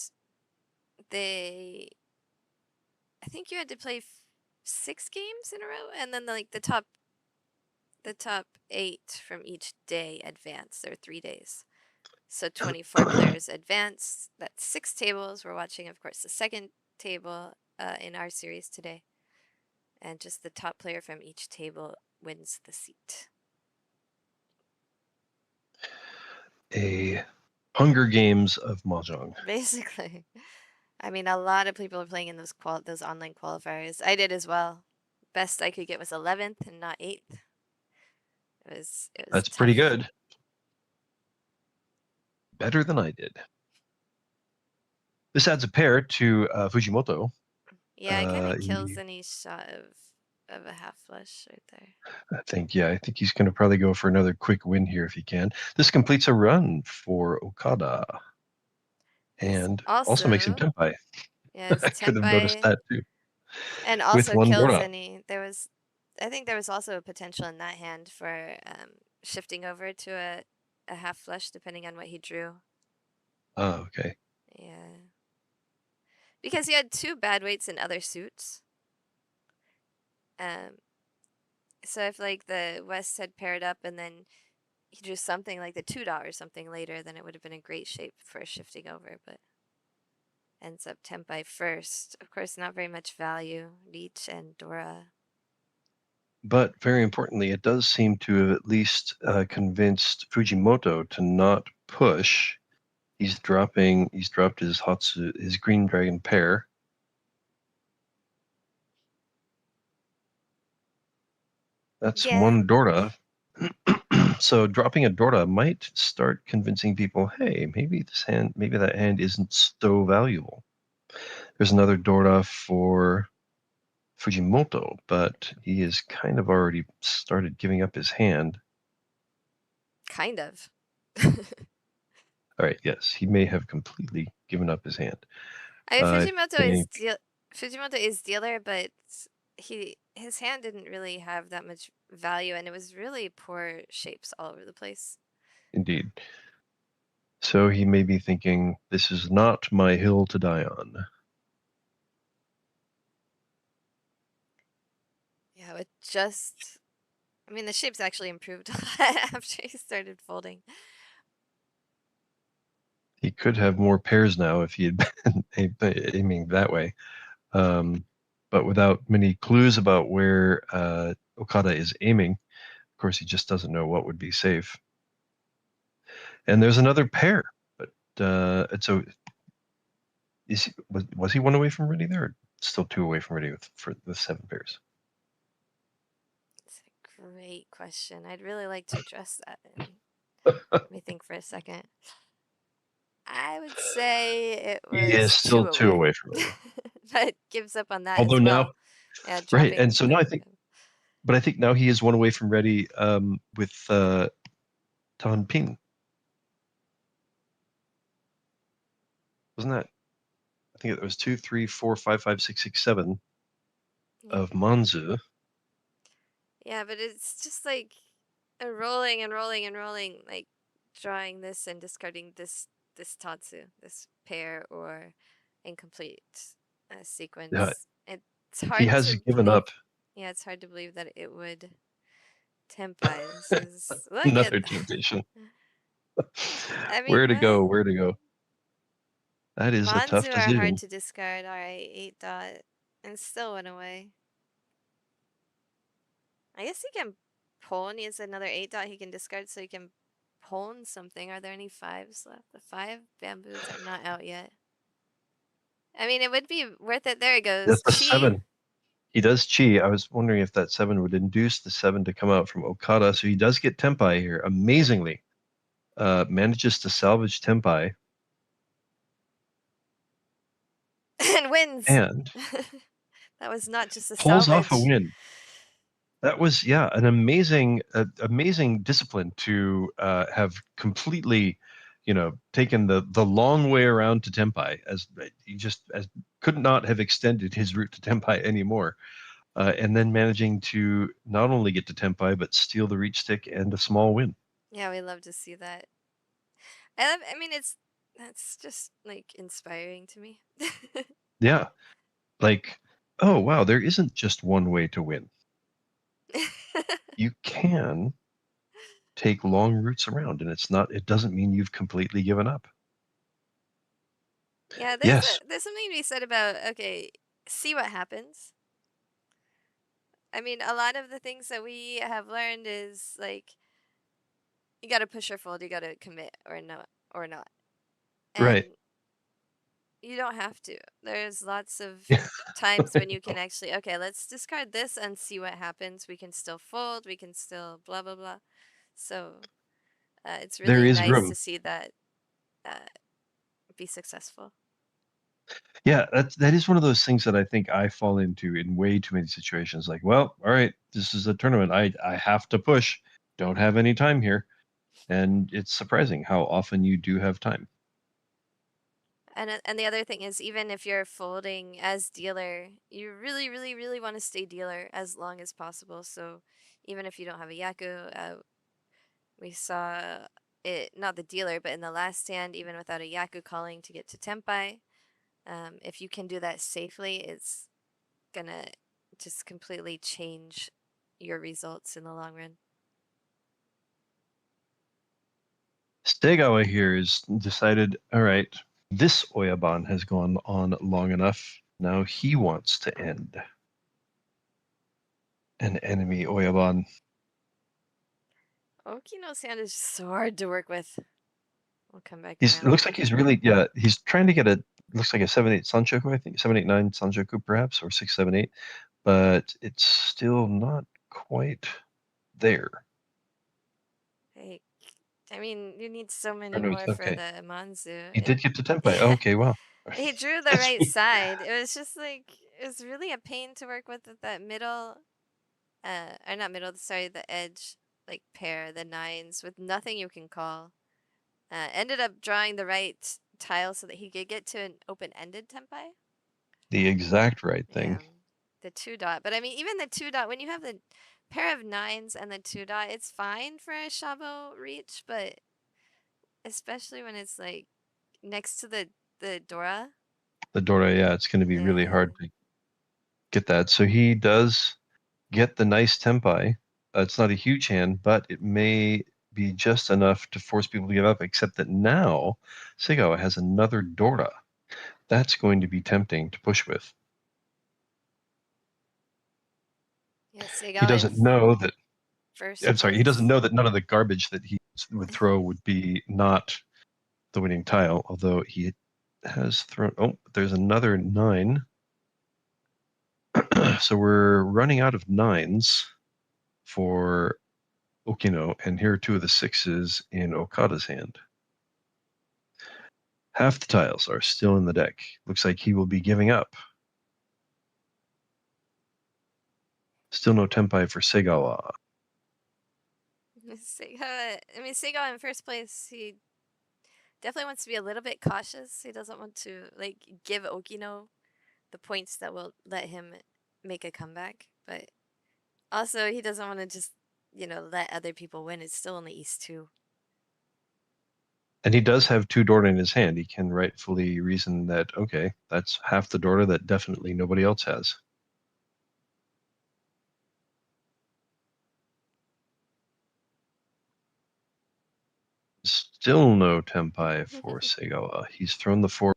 I think you had to play 6 games in a row, and then like the top 8 from each day advance. There are 3 days, so 24 players advance. That's 6 tables. We're watching, of course, the second table in our series today, and just the top player from each table wins the seat. A Hunger Games of Mahjong. Basically. I mean, a lot of people are playing in those online qualifiers. I did as well. Best I could get was 11th and not 8th. It was That's tough. pretty good. Better than I did. This adds a pair to Fujimoto. Yeah, it kind of kills any shot of a half flush right there. I think he's going to probably go for another quick win here if he can. This completes a run for Okada. And also makes him Tenpai. Yeah, I could have noticed that too. And also kills any. I think there was also a potential in that hand for shifting over to a half flush depending on what he drew. Oh, okay. Yeah. Because he had 2 bad weights in other suits. Um, so if like the West had paired up and then he drew something like the 2 dot or something later, then it would have been a great shape for shifting over, but ends up Tempai first. Of course, not very much value. Leech and Dora. But very importantly, it does seem to have at least convinced Fujimoto to not push. He's dropped his green dragon pair. That's Yeah, one Dora. So dropping a Dora might start convincing people, hey, maybe that hand isn't so valuable. There's another Dora for Fujimoto, but he has kind of already started giving up his hand. kind of. All right, yes, he may have completely given up his hand. I mean, I think Fujimoto is dealer, but his hand didn't really have that much value, and it was really poor shapes all over the place. indeed. So he may be thinking, this is not my hill to die on. Yeah, it just. I mean, the shapes actually improved a lot after he started folding. He could have more pairs now if he had been aiming that way. But without many clues about where Okada is aiming, of course, he just doesn't know what would be safe. And there's another pair, but so was he one away from ready there, or still two away from ready for the 7 pairs? It's a great question. I'd really like to address that. Let me think for a second. I would say it He is was still two two away. away from ready. But gives up on that Although as now, well. Yeah, right, and dropping so now the. I think now he is one away from ready with Tan Ping. Wasn't that? I think it was 2, 3, 4, 5, 5, 6, 6, 7 Yeah. of Manzu. Yeah, but it's just like rolling and rolling and rolling, like drawing this and discarding this Tatsu, this pair or incomplete sequence. It's He hard has to given believe. up. Yeah, it's hard to believe that it would tempai. This is look at. Another temptation. I Where mean, to go? what? Where to go? That is a tough Manzu are hard decision. to discard. All right, 8 dot, and still went away. I guess he can pawn. He has another 8 dot he can discard, so he can pawn something. Are there any 5s left? The 5 bamboos are not out yet. I mean, it would be worth it. There it goes. That's a Chi. 7. He does chi. I was wondering if that 7 would induce the 7 to come out from Okada. So he does get Tempai here. Amazingly, manages to salvage Tempai And wins. and That was not just a pulls off a salvage. win. That was, yeah, an amazing discipline to have completely, taken the long way around to Tempai, as he just could not have extended his route to Tempai anymore, and then managing to not only get to Tempai but steal the reach stick and a small win. Yeah, we love to see that. I mean, that's just like inspiring to me. Yeah, like, oh wow, there isn't just one way to win. You can take long routes around, and it doesn't mean you've completely given up. Yeah, Yes, there's something to be said about okay, see what happens. I mean, a lot of the things that we have learned is like you got to push or fold, you got to commit or not. right. And you don't have to. There's lots of times when you can actually okay, let's discard this and see what happens. We can still fold, we can still blah blah blah. So, it's There really is nice to room. see that uh, be successful. Yeah, that is one of those things that I think I fall into in way too many situations. Like, well, all right, this is a tournament. I have to push. Don't have any time here. And it's surprising how often you do have time. And the other thing is, even if you're folding as dealer, you really, really, really want to stay dealer as long as possible. So even if you don't have a Yaku, we saw it, not the dealer, but in the last stand, even without a Yaku calling to get to Tempai, if you can do that safely, it's gonna just completely change your results in the long run. Stegawa here has decided, all right, this Oyaban has gone on long enough. Now he wants to end an enemy Oyaban. Okino's hand is so hard to work with. We'll come back It around. looks like he's really, yeah, he's trying to get looks like a 7-8 Sanchoku, I think, 7-8-9 Sanchoku perhaps, or 6-7-8, but it's still not quite there. Like, I mean, you need so Or many no, it's more for okay. the Manzu. He did get to Tempai. Oh, okay, wow. He drew the That's right side. It was just like, it was really a pain to work with that middle, or not middle, sorry, the edge, like pair, the nines, with nothing you can call. Ended up drawing the right tile so that he could get to an open-ended Tempai. the exact right Yeah, thing. the 2 dot. But I mean, even the 2 dot, when you have the pair of nines and the 2 dot, it's fine for a Shabo reach, but especially when it's like next to the Dora. The Dora, yeah, it's going to be really Yeah. hard to get that. So he does get the nice Tempai. It's not a huge hand, but it may be just enough to force people to give up, except that now Segawa has another Dora. That's going to be tempting to push with. Yeah, He Seigawa in doesn't know that, first I'm sorry, he doesn't place. know that none of the garbage that he would throw would be not the winning tile, although he has thrown, oh, there's another 9. So we're running out of 9s for Okino, and here are 2 of the 6s in Okada's hand. Half the tiles are still in the deck. Looks like he will be giving up. Still no Tempai for Segawa. Seigawa, I mean, Seigawa in first place, he definitely wants to be a little bit cautious. He doesn't want to, like, give Okino the points that will let him make a comeback. But also, he doesn't want to just, let other people win. It's still only East 2. And he does have 2 Dora in his hand. He can rightfully reason that, okay, that's half the Dora that definitely nobody else has. Still no Tempai for Segawa. He's thrown the 4.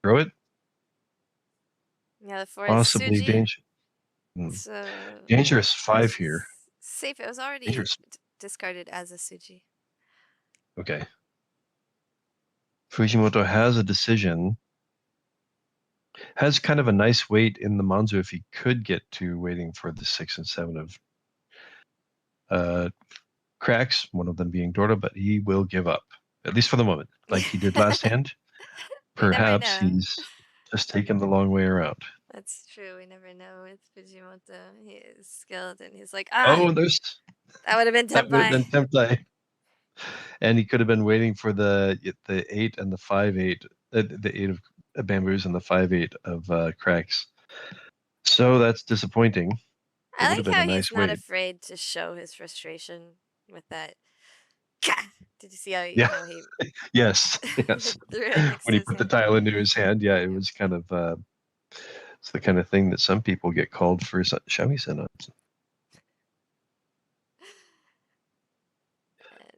Throw it? Yeah, the 4 is Possibly Suji. danger. So Dangerous 5 it's here. safe. It was already Dangerous. discarded as a Suji. Okay. Fujimoto has a decision. Has kind of a nice weight in the Manzu if he could get to waiting for the 6 and 7 of cracks, one of them being Dora, but he will give up, at least for the moment, like he did last hand. We never Perhaps know. he's just taken the long way around. That's true. We never know with Fujimoto. He is skilled, and he's like, Oh, that would have been that would have been Tempai. Temptai. And he could have been waiting for the 8 and the 5-8, the 8 of bamboos and the 5-8 of cracks. So that's disappointing. It I would like have been a how he's nice not wait. afraid to show his frustration with that. Did you see Yeah. how he Yes. Yes. threw it next When to he his put the hand? tile into his hand, yeah, it Yep. was kind of it's the kind of thing that some people get called for shamisen on.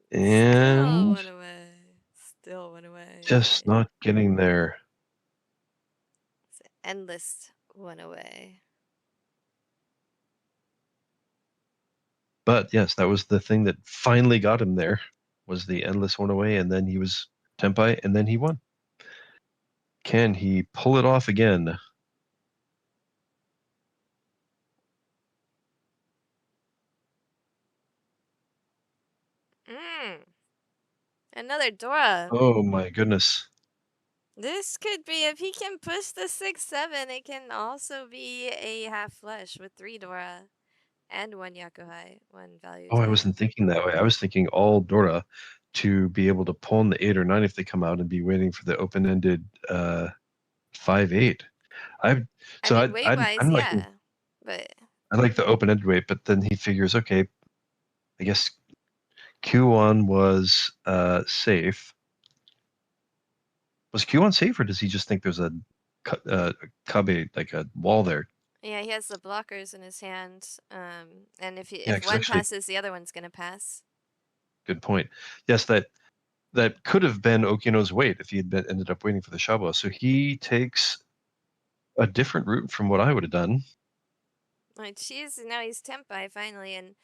Still And went away. Still went just away. not getting there. It's an endless went away. But yes, that was the thing that finally got him there, was the endless one away, and then he was Tempai, and then he won. Can he pull it off again? Another Dora. Oh my goodness. This could be, if he can push the 6-7, it can also be a half flush with 3 Dora and 1 Yakuhai, 1 value Oh, I tile. wasn't thinking that way. I was thinking all Dora to be able to pull in the 8 or 9 if they come out and be waiting for the open-ended 5-8. I I so mean, weight wise, I'm like yeah, but I like the open-ended weight, but then he figures, okay, I guess Q1 was safe. Was Q1 safe, or does he just think there's a Kabe, like a wall there? Yeah, he has the blockers in his hand, and Yeah, if because one actually, passes, the other one's gonna pass. good point. Yes, that could have been Okino's weight if he had ended up waiting for the Shabo. So he takes a different route from what I would have done. Like, geez, now he's Tempai finally, and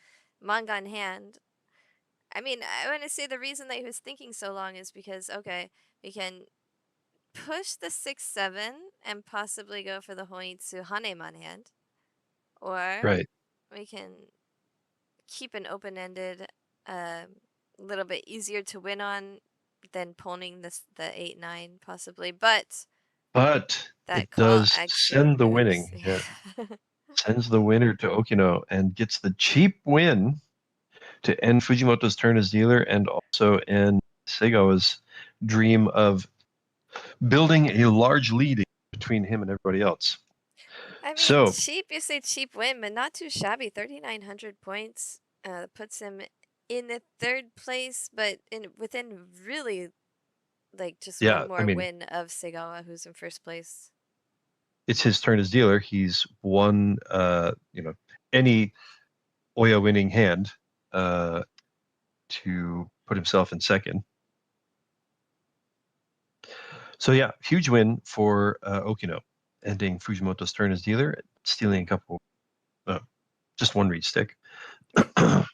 manga in hand. I mean, I want to say the reason that he was thinking so long is because, okay, we can push the 6-7 and possibly go for the Hoitsu Hanemon hand, or Right. we can keep an open-ended, a little bit easier to win on than pulling the 8-9 possibly, but But that it call does actually send the moves. winning. Yeah. Yeah. Sends the winner to Okino and gets the cheap win to end Fujimoto's turn as dealer and also end Segawa's dream of building a large lead between him and everybody else. I mean, So, cheap, you say cheap win, but not too shabby. 3,900 points puts him in the third place, but within really like just one yeah, I more mean, win of Segawa, who's in first place. it's his turn as dealer. He's won, any Oya winning hand uh, to put himself in second. So yeah, huge win for Okino, ending Fujimoto's turn as dealer, stealing a couple, just one read stick, Did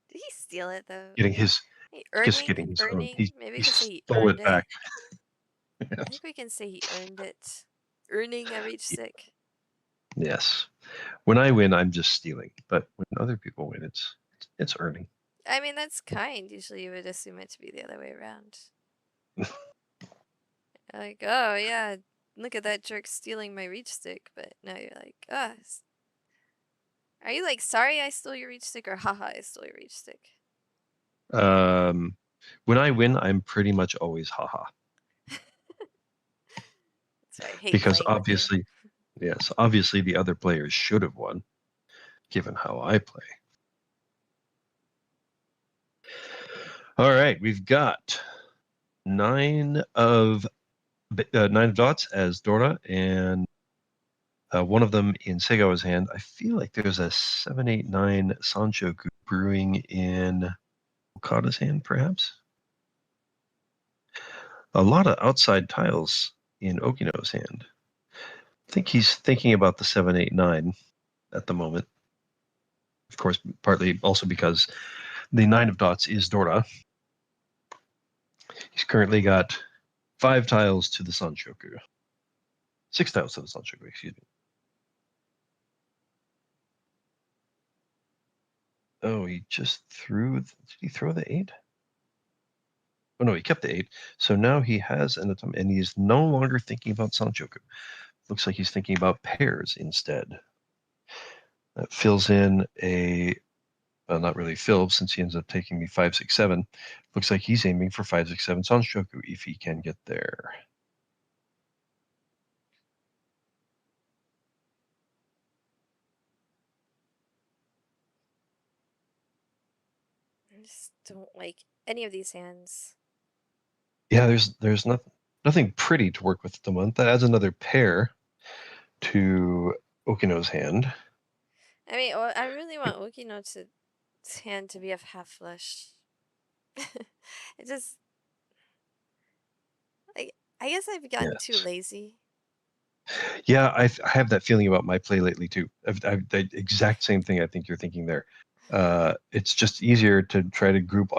he steal it though? getting his, He just earning, getting his own. earning. Maybe we He could say he stole earned it it. back. I think we can say he earned it. Earning a reach stick. Yes. When I win, I'm just stealing, but when other people win, it's earning. I mean, that's kind. Usually you would assume it to be the other way around. Like, oh yeah, look at that jerk stealing my reach stick. But now you're like, ah, are you like sorry I stole your reach stick or haha I stole your reach stick? Um, when I win, I'm pretty much always haha, So I hate because playing with you. obviously the other players should have won, given how I play. All right, we've got nine of dots as Dora, and one of them in Segawa's hand. I feel like there's a 7-8-9 Sanchoku brewing in Okada's hand, perhaps. A lot of outside tiles in Okino's hand. I think he's thinking about the 7-8-9 at the moment. Of course, partly also because the 9 of dots is Dora. He's currently got 5 tiles to the Sanshoku. 6 tiles to the Sanshoku, excuse me. Oh, he just threw. Did he throw the 8? Oh no, he kept the 8. So now he has an attempt, and he's no longer thinking about Sanshoku. Looks like he's thinking about pairs instead. That fills in a not really filled, since he ends up taking the 5-6-7. Looks like he's aiming for 5-6-7 Sanshoku if he can get there. I just don't like any of these hands. Yeah, there's nothing pretty to work with at the moment. That adds another pair to Okino's hand. I mean, I really want Okino's hand to be a half flush. It just like I guess I've gotten too Yes. lazy. Yeah, I have that feeling about my play lately too. I've the exact same thing I think you're thinking there. It's just easier to try to group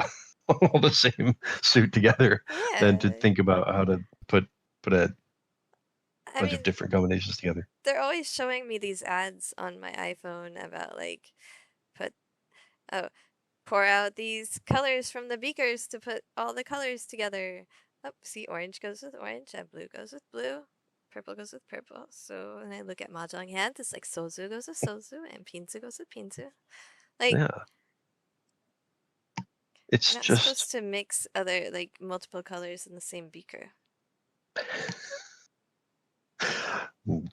all the same suit together than to Yeah. think about how to put a I bunch of mean, different combinations together. they're always showing me these ads on my iPhone about like put oh pour out these colors from the beakers to put all the colors together. Oh, see, orange goes with orange and blue goes with blue. Purple goes with purple. So when I look at Mahjong hands, it's like Sozu goes with Sozu and Pinzu goes with Pinzu. Like, Yeah, you're it's not supposed just to mix other, like, multiple colors in the same beaker.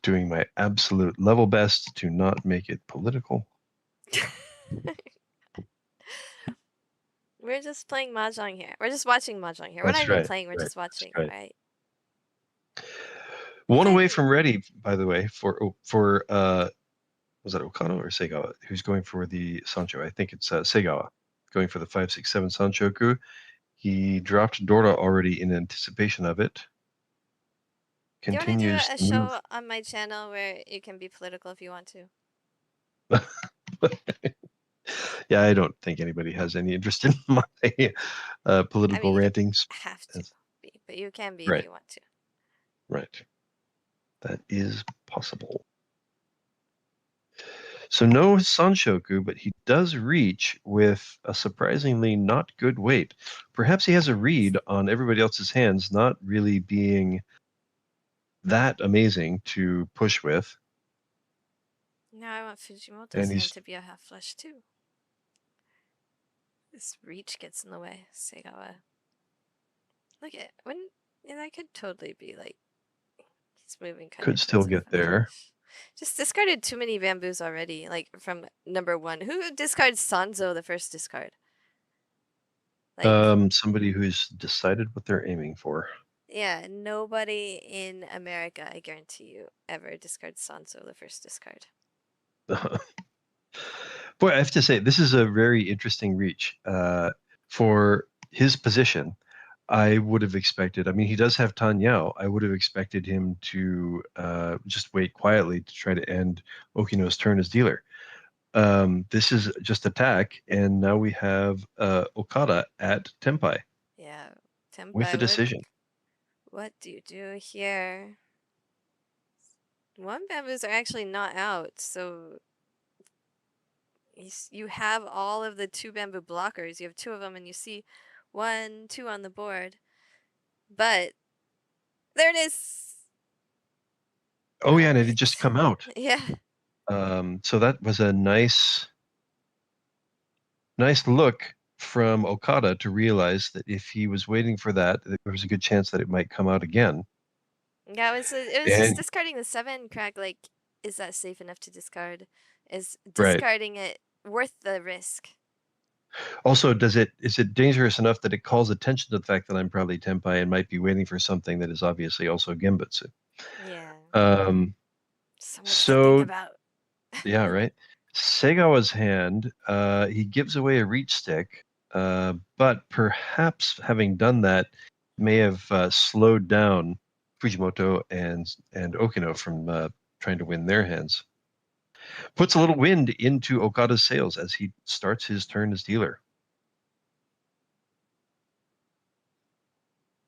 doing my absolute level best to not make it political. We're just playing Mahjong here. We're just watching Mahjong here. We're not That's even right. playing, we're Right. just That's watching, right. right? One away Even from ready, by the way, for Was that Okada or Seigawa? Who's going for the Sancho? I think it's Seigawa going for the 5-6-7 Sanchoku. He dropped Dora already in anticipation of it. Do you want to do Continues a the move. show on my channel where you can be political if you want to? Yeah, I don't think anybody has any interest in my I political mean, you rantings. don't have to be, but you can be if Right, you want to. right. That is possible. So no Sanshoku, but he does reach with a surprisingly not good weight. Perhaps he has a read on everybody else's hands not really being that amazing to push with. Now I want Fujimoto's And hand he's to be a half flush too. This reach gets in the way, Seigawa. Look at when that could totally be like he's moving kind could of still towards a get front there. flush. Just discarded too many bamboos already, like from number one. Who discards Sanzo the first discard? Like, Somebody who's decided what they're aiming for. yeah, nobody in America, I guarantee you, ever discards Sanzo the first discard. Boy, I have to say, this is a very interesting reach. For his position, I would have expected, I mean, he does have Tan Yao. I would have expected him to just wait quietly to try to end Okino's turn as dealer. This is just attack, and now we have Okada at Tempai Yeah, with the Tempai, decision. what do you do here? One bamboos are actually not out, so you have all of the two bamboo blockers. You have two of them, and you see 1, 2 on the board. But there it is. Oh yeah, and it had just It. come out. Yeah. So that was a nice look from Okada to realize that if he was waiting for that, there was a good chance that it might come out again. Yeah, it was just And discarding the 7 crack. Like, is that safe enough to discard? Is right. discarding it worth the risk? Also, is it dangerous enough that it calls attention to the fact that I'm probably Tenpai and might be waiting for something that is obviously also Genbutsu? Yeah. Um, So much to think so about. yeah, right. Segawa's hand, he gives away a reach stick, but perhaps having done that may have slowed down Fujimoto and Okino from trying to win their hands. Puts a little wind into Okada's sails as he starts his turn as dealer.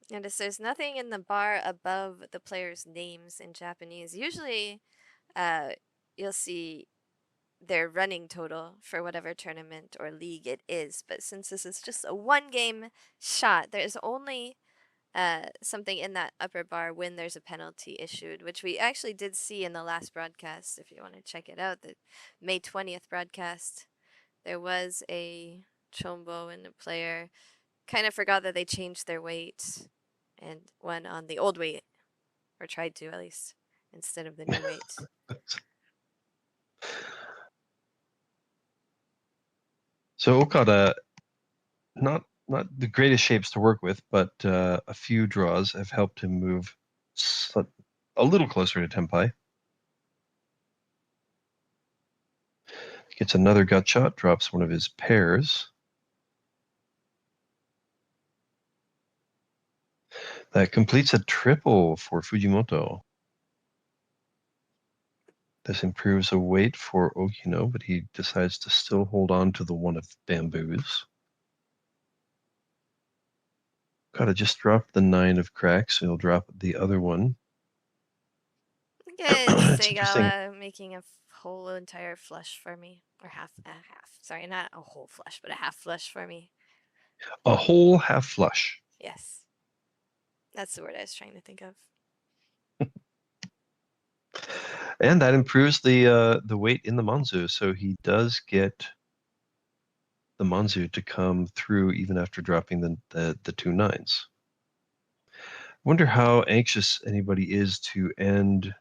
Notice there's nothing in the bar above the players' names in Japanese. Usually, uh, you'll see their running total for whatever tournament or league it is. But since this is just a one game shot, there's only something in that upper bar when there's a penalty issued, which we actually did see in the last broadcast. If you want to check it out, the May 20th broadcast, there was a Chombo and a player kind of forgot that they changed their weight and went on the old weight, or tried to at least, instead of the new weight. So Okada, not the greatest shapes to work with, but a few draws have helped him move a little closer to Tenpai. Gets another gut shot, drops one of his pairs. That completes a triple for Fujimoto. This improves a weight for Okino, but he decides to still hold on to the one of bamboos. Gotta just drop the 9 of cracks, so he'll drop the other one. Look at It's interesting. Segawa making a whole entire flush for me. Or half. Sorry, not a whole flush, but a half flush for me. A whole half flush. Yes. That's the word I was trying to think of. And that improves the weight in the Manzu, so he does get the Manzu to come through even after dropping the 2 9s. Wonder how anxious anybody is to end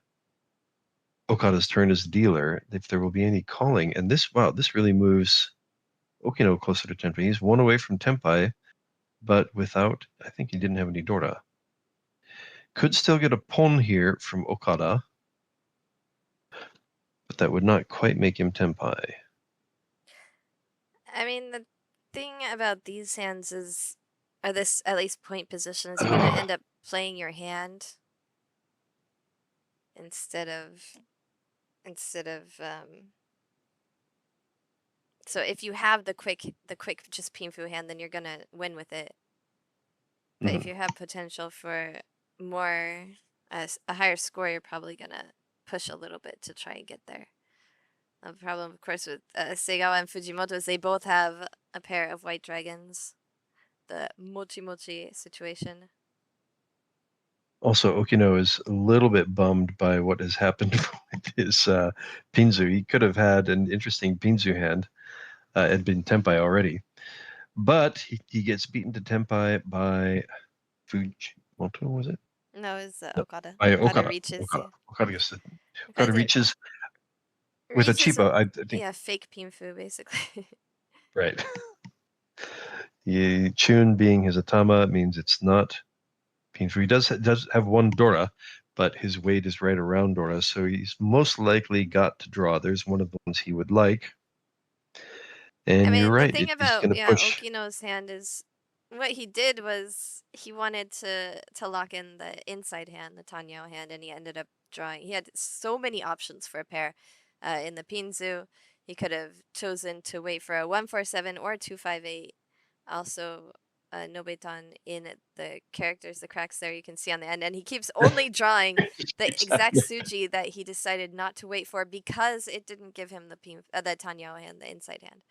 Okada's turn as dealer, if there will be any calling. And this really moves Okino closer to Tenpai. He's one away from Tenpai, but without, I think he didn't have any Dora. Could still get a pon here from Okada. But that would not quite make him tenpai. I mean, the thing about these hands is, or this at least point position, is you're gonna end up playing your hand instead of so if you have the quick just pinfu hand, then you're gonna win with it. But if you have potential for more a higher score, you're probably gonna push a little bit to try and get there. The problem, of course, with Seigawa and Fujimoto is they both have a pair of white dragons. The mochi mochi situation. Also, Okino is a little bit bummed by what has happened with his Pinzu. He could have had an interesting Pinzu hand. Had been Tenpai already. But he gets beaten to Tenpai by Fujimoto, was it? No, it's No, Okada. by Okada Okada. reaches, Okada. yeah. Okada reaches with a Reaches, cheapo, I think. yeah, fake pinfu, basically. Right. Chun being his Atama means it's not Pinfu. He does have one Dora, but his weight is right around Dora, so he's most likely got to draw. There's one of the ones he would like. And I you're mean, the right. thing He's about, going to yeah, push. Okino's hand is what he did was he wanted to lock in the inside hand, the Tanyao hand, and he ended up drawing. He had so many options for a pair. In the Pinzu, he could have chosen to wait for a 147 or 258. Also, Nobetan in the characters, the cracks there you can see on the end, and he keeps only drawing the exact Suji that he decided not to wait for because it didn't give him the Tanyao hand, the inside hand.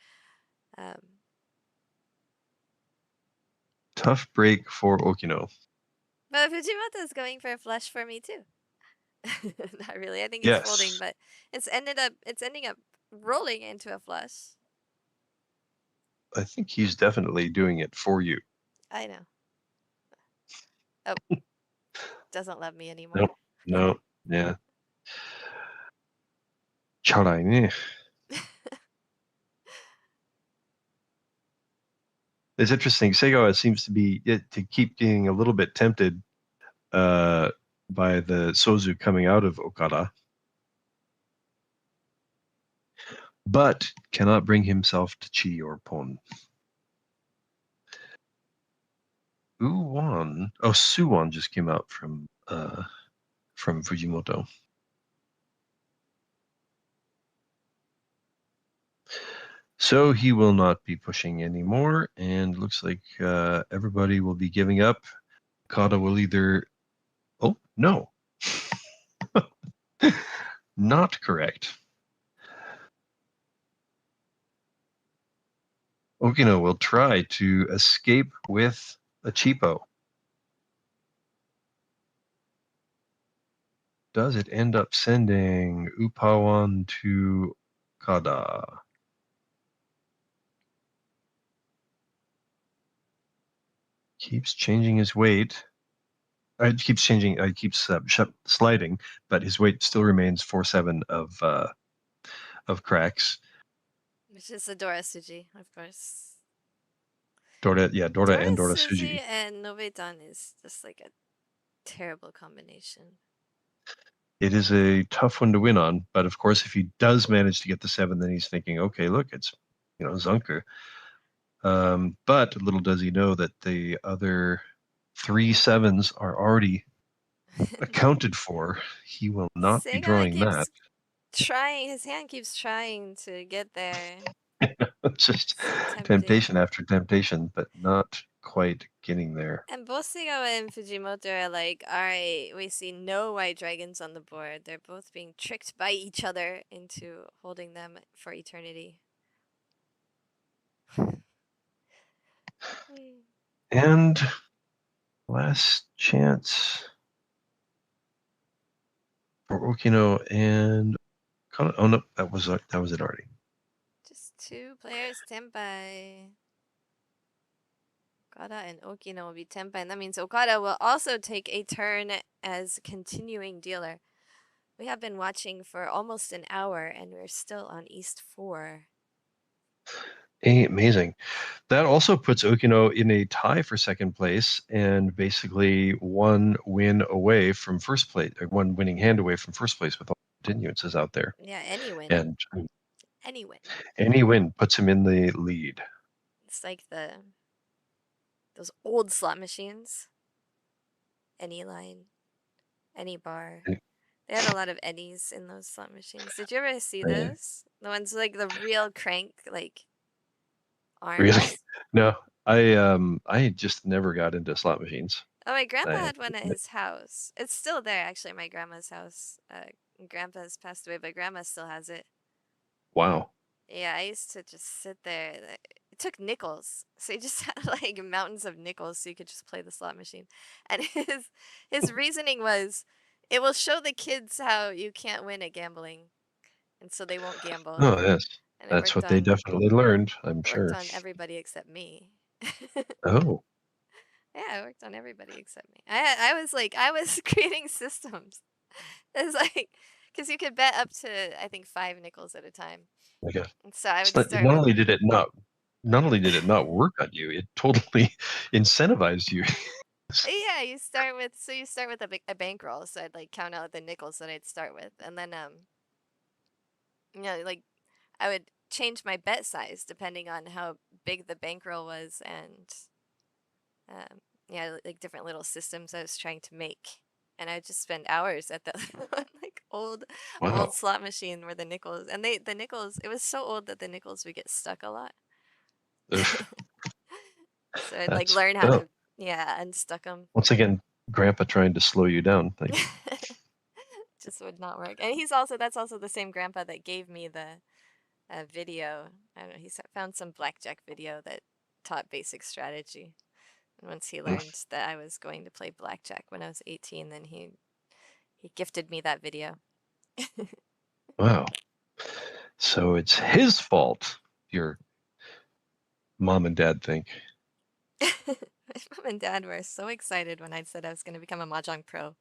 Tough break for Okino. But Fujimoto is going for a flush for me too. Not really. I think he's folding, Yes. but it's ending up rolling into a flush. I think he's definitely doing it for you. I know. Oh, doesn't love me anymore. No. Yeah. チャラいね. It's interesting. Seigawa seems to be to keep getting a little bit tempted by the Sozu coming out of Okada, but cannot bring himself to Chi or Pon. Uwan, Suwon just came out from Fujimoto. So he will not be pushing anymore, and looks like everybody will be giving up. Okada will either. Oh no, not correct. Okino will try to escape with a cheapo. Does it end up sending Upawan to Kada? Keeps changing his weight. It keeps changing. It keeps sliding, but his weight still remains 4-7 of cracks. Which is Dora Suji, of course. Dora Dora and Dora Suji Suji. and Nobetan is just like a terrible combination. It is a tough one to win on, but of course, if he does manage to get the 7, then he's thinking, okay, look, it's Zunker. But little does he know that the other 3 7s are already accounted for. He will not be Seigawa drawing keeps that. trying, his hand keeps trying to get there. It's just So tempting. temptation after temptation, but not quite getting there. And both Seigawa and Fujimoto are like, alright, we see no white dragons on the board. They're both being tricked by each other into holding them for eternity. And last chance for Okino and oh no, that was it already. Just 2 players tenpai. Okada and Okino will be tenpai, and that means Okada will also take a turn as continuing dealer. We have been watching for almost an hour, and we're still on East 4. Amazing. That also puts Okino in a tie for second place and basically one win away from first place, one winning hand away from first place with all continuances out there. Yeah, any win. And Any win. any win puts him in the lead. It's like those old slot machines. Any line, any bar. And They had a lot of eddies in those slot machines. Did you ever see I those? The ones like the real crank, like really, arms? no, I just never got into slot machines. Oh, my grandpa I have had to one at admit. his house. It's still there, actually, at my grandma's house. Grandpa's passed away, but grandma still has it. Wow. Yeah, I used to just sit there. It took nickels, so he just had like mountains of nickels, so you could just play the slot machine. And his reasoning was, it will show the kids how you can't win at gambling, and so they won't gamble. Oh, yes. And That's what they definitely learned, I'm it worked sure. on everybody except me. Oh, Yeah, it worked on everybody except me. I was creating systems. It's like, because you could bet up to I think 5 nickels at a time, my God. and so I It's would not, start with. not only did it not work on you, it totally incentivized you. Yeah, you start with a bankroll, so I'd like count out the nickels that I'd start with, and then like I would change my bet size depending on how big the bankroll was, and yeah, like different little systems I was trying to make, and I'd just spend hours at the like old Wow. slot machine where the nickels, and the nickels, it was so old that the nickels would get stuck a lot. Ugh, So I'd like that's learn how oh, to, yeah, unstuck them. once again, Grandpa trying to slow you down. Like, Just would not work. And that's also the same grandpa that gave me the video. I don't know, found some blackjack video that taught basic strategy. And once he mm, learned that I was going to play blackjack when I was 18, then he gifted me that video. wow. So it's his fault, your mom and dad think. My mom and dad were so excited when I said I was going to become a Mahjong pro.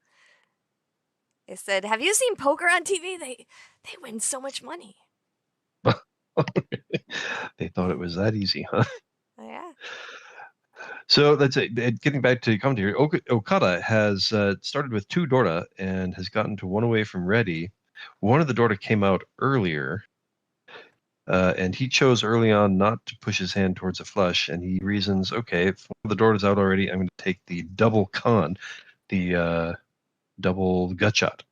They said, "Have you seen poker on TV? They win so much money." They thought it was that easy, huh? Oh, yeah. So that's it. Getting back to commentary, Okada has started with 2 Dora and has gotten to 1 away from ready. One of the Dora came out earlier, and he chose early on not to push his hand towards a flush. And he reasons, okay, if one of the Dora's out already, I'm going to take the double con, the double gut shot.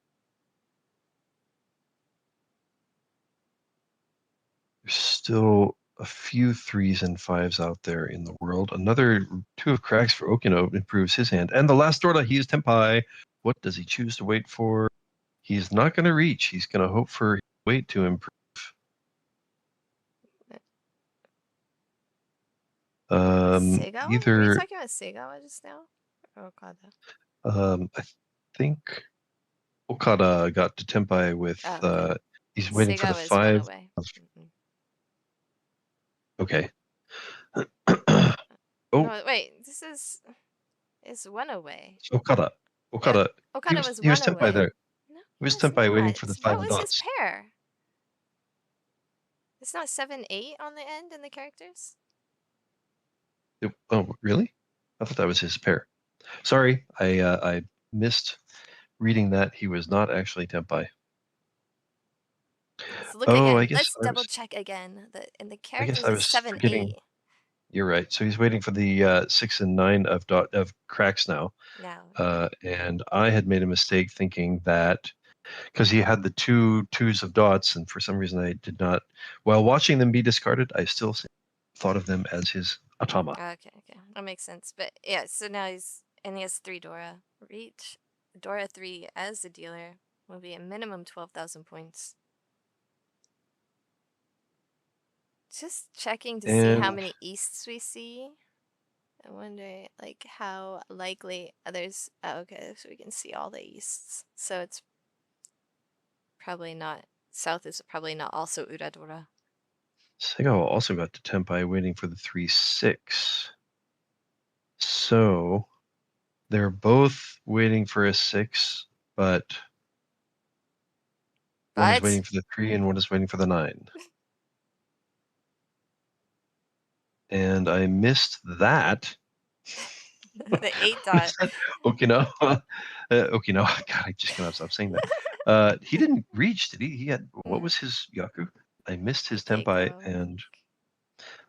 There's still a few 3s and 5s out there in the world. Another 2 of cracks for Okino improves his hand. And the last Dora, he is Tempai. What does he choose to wait for? He's not going to reach. He's going to hope for wait to improve. Segawa? Were you Either talking about Segawa just now? Or Okada? I think Okada got to Tempai with Oh, okay. he's waiting for the Segawa is 1 5. away. Mm-mm. Okay. Oh, No, wait. Is 1 away. Okada. Yeah, Okada. Okada was He was 1 Tempai away. there. No, He it was was Tempai waiting not. for the What 5 of was his dots. pair? It's not 7-8 on the end in the characters? Oh, really? I thought that was his pair. Sorry, I missed reading that he was not actually Tempai. Let's look Oh, again. Let's double check again. In the I guess characters I is was 7-8 forgetting. You're right. So he's waiting for the 6 and 9 of cracks now. now. And I had made a mistake thinking that because he had the 2 2s of dots, and for some reason I did not. While watching them be discarded, I still thought of them as his Atama. Okay, that makes sense. But yeah, so now he has 3 Dora. Reach Dora 3 as a dealer will be a minimum 12,000 points. Just checking to see how And many easts we see. I wonder, like, how likely others. Oh, okay, so we can see all the easts. So it's probably not. South is probably not also Uradora. Segawa also got to Tempai waiting for the 3 6. So they're both waiting for a 6, but one is But waiting for the 3 and one is waiting for the 9. And I missed that. the 8 dot. Okinawa. Okinawa. God, I just cannot stop saying that. He didn't reach, did he? He had, what was his Yaku? I missed his Tenpai, Ipeiko, I and think.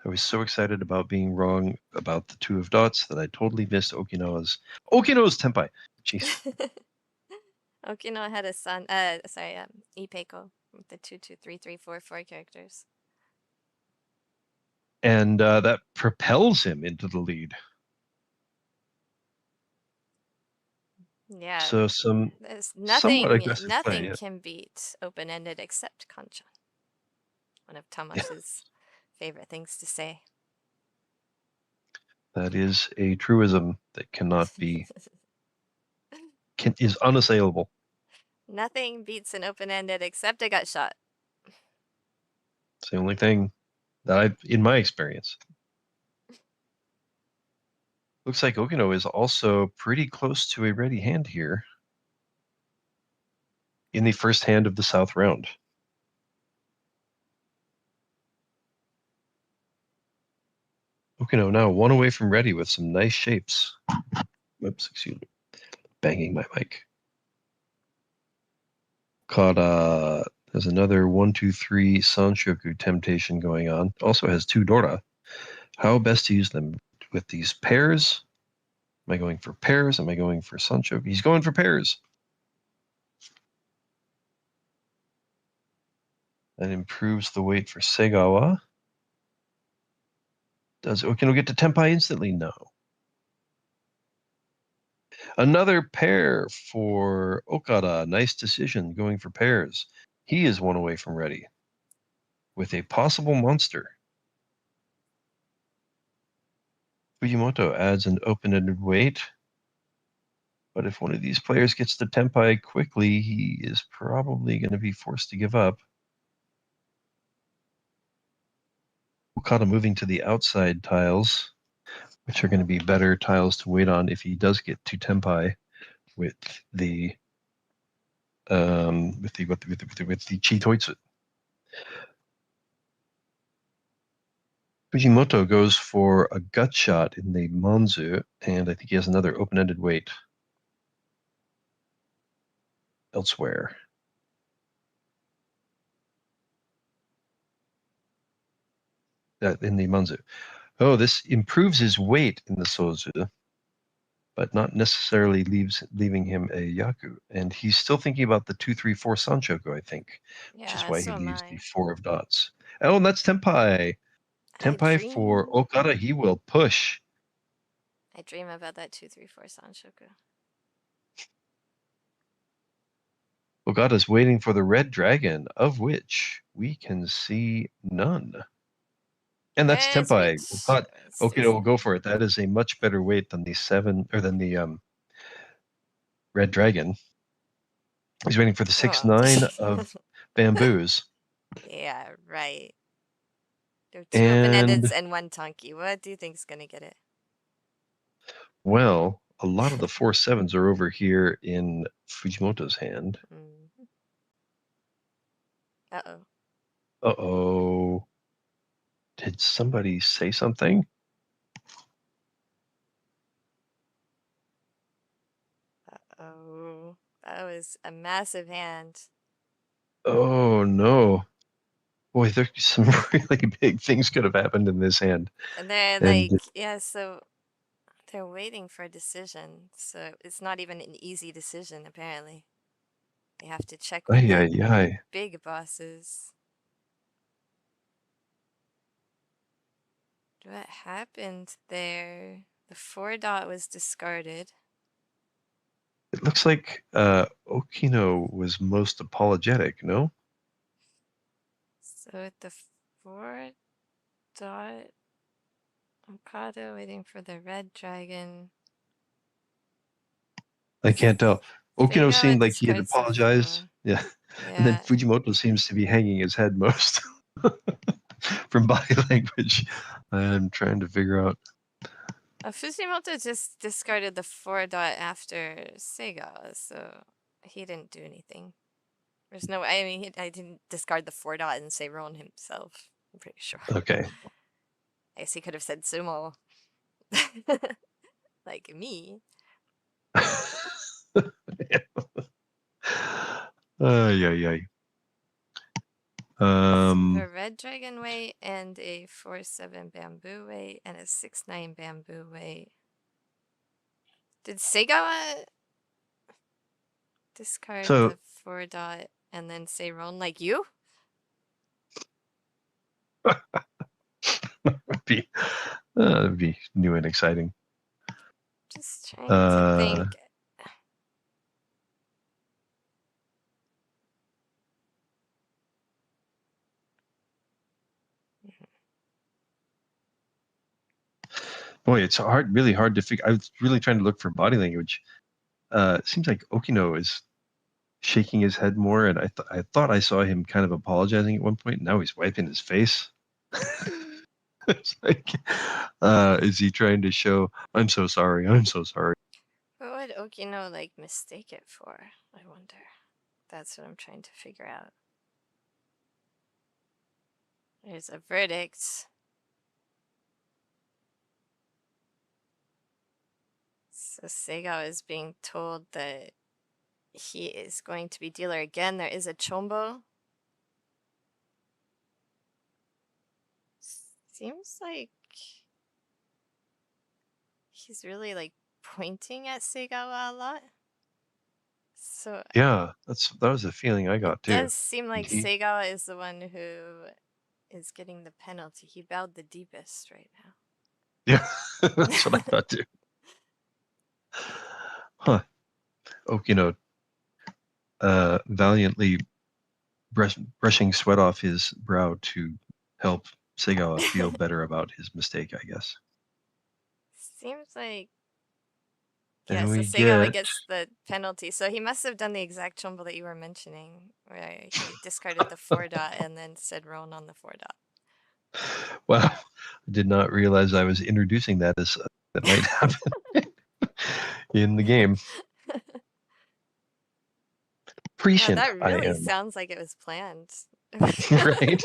I was so excited about being wrong about the two of dots that I totally missed Okinawa's Tenpai. Jeez. Okino had a son, sorry, Ipeiko with the 2, 2, 3, 3, 4 characters. And that propels him into the lead. Yeah, So some there's somewhat nothing, aggressive play. nothing Yeah. can beat open-ended except Kanchan. One of Yeah, Tamash's favorite things to say. that is a truism that cannot be is unassailable. Nothing beats an open-ended except a gut shot. It's the only thing that I've, in my experience. Looks like Okino is also pretty close to a ready hand here in the first hand of the South round. Okino now one away from ready with some nice shapes. Whoops, excuse me. Banging my mic. Kata has another 1, 2, 3 Sanshoku temptation going on. Also has two Dora. How best to use them with these pairs? Am I going for pairs? Am I going for Sanshoku? He's going for pairs. That improves the weight for Segawa. Does Okino get to Tenpai instantly? No. Another pair for Okada. Nice decision going for pairs. He is one away from ready with a possible monster. Fujimoto adds an open-ended weight. But if one of these players gets to Tenpai quickly, he is probably going to be forced to give up. Okada moving to the outside tiles, which are going to be better tiles to wait on if he does get to Tenpai with the Chitoitsu. Fujimoto goes for a gut shot in the Monzu, and I think he has another open-ended weight elsewhere. In the Monzu. Oh, this improves his weight in the Sozu, but not necessarily leaving him a Yaku. And he's still thinking about the 2, 3, 4 Sanchoku, I think, which is Yeah, why he so am leaves the I. 4 of dots. Oh, and that's Tenpai. I Tenpai for dream. Okada, he will push. I dream about that 2, 3, 4 Sanshoku. Okada's waiting for the red dragon, of which we can see none. And that's Yes, Tenpai. reach. Okay, we'll go for it. That is a much better weight than the 7 or than the red dragon. He's waiting for the 6, 9 of bamboos. Yeah, right. There are two open-endeds And and one Tonki. What do you think's gonna get it? well, a lot of the 4, 7s are over here in Fujimoto's hand. Mm. Uh-oh. Uh-oh. Did somebody say something? Uh-oh. That was a massive hand. Oh no. Boy, there's some really big things could have happened in this hand. And they're And like, yeah, so they're waiting for a decision. So it's not even an easy decision, apparently. They have to check with ay the ay ay. big bosses. What happened there? The 4 dot was discarded. It looks like Okino was most apologetic, no? So at the 4 dot, Okada waiting for the red dragon. I can't tell. Okino Seigawa seemed like he had discards the apologized. 4. Yeah. And then Yeah. Fujimoto seems to be hanging his head most from body language. I'm trying to figure out. Fujimoto just discarded the 4 dot after Seigawa, so he didn't do anything. There's no, I mean, I didn't discard the 4 dot and say Ron himself. I'm pretty sure. Okay. I guess he could have said sumo. Like me. Yeah, yeah. A red dragon way and a 4-7 bamboo way and a 6-9 bamboo way. Did Seigawa discard So the 4 dot and then say roll like you? it'd be new and exciting. Just trying to think. Boy, it's really hard to figure. I was really trying to look for body language. It seems like Okino is shaking his head more, and I thought I saw him kind of apologizing at one point. Now he's wiping his face. It's like, is he trying to show, I'm so sorry, I'm so sorry? What would Okino like mistake it for? I wonder. That's what I'm trying to figure out. There's a verdict. So Seigawa is being told that he is going to be dealer again. There is a chombo. Seems like he's really like pointing at Seigawa a lot. So Yeah, that was the feeling I got it too. does seem like Seigawa is the one who is getting the penalty. He bowed the deepest right now. Yeah, that's what I thought too. Huh. Okino valiantly brushing sweat off his brow to help Seigawa feel better about his mistake, I guess. Seems like And so we Seigawa get gets the penalty. So he must have done the exact chombo that you were mentioning, where he discarded the 4 dot and then said roan on the 4 dot. wow. I did not realize I was introducing that as that might happen in the game. Yeah, Prescient that I really am. sounds like it was planned. Right?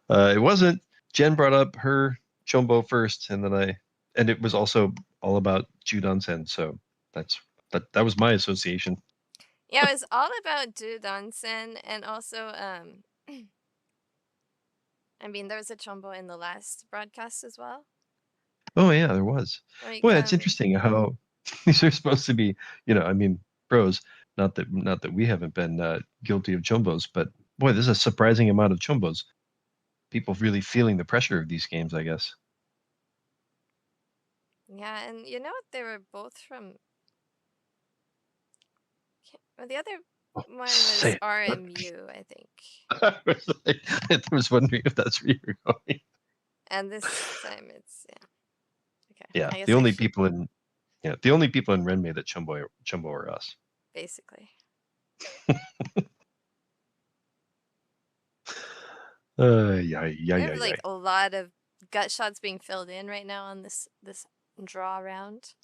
It wasn't. Jen brought up her Chombo first, and it was also all about Judansen. So that was my association. Yeah, it was all about Judansen, and also, I mean, there was a chombo in the last broadcast as well. Oh yeah, there was. Like, Boy, it's interesting how these are supposed to be. I mean, pros. Not that we haven't been guilty of Chombos, but boy, there's a surprising amount of Chombos. People really feeling the pressure of these games, I guess. yeah, and you know what? They were both from. Well, the other one was Say RMU, I think. I was wondering if that's where you're going. And this time it's okay. Yeah, I guess the I only should people in the only people in Renmei that Chumbo are us. basically. Yeah, yeah, We yeah, have yeah. like a lot of gut shots being filled in right now on this draw round.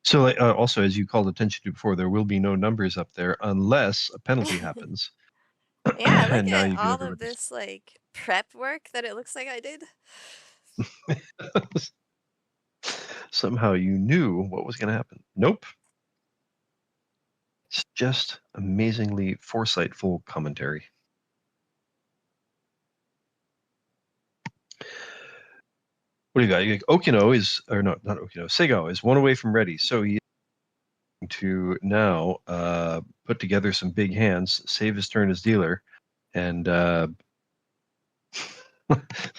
So, also, as you called attention to before, there will be no numbers up there unless a penalty happens. Yeah, look And now at you get all of everybody's. this like prep work that it looks like I did. Somehow you knew what was going to happen. Nope. It's just amazingly foresightful commentary. What do you got? Okino is, or no, not Okino. Sego is one away from ready, so he is going to now put together some big hands, save his turn as dealer, and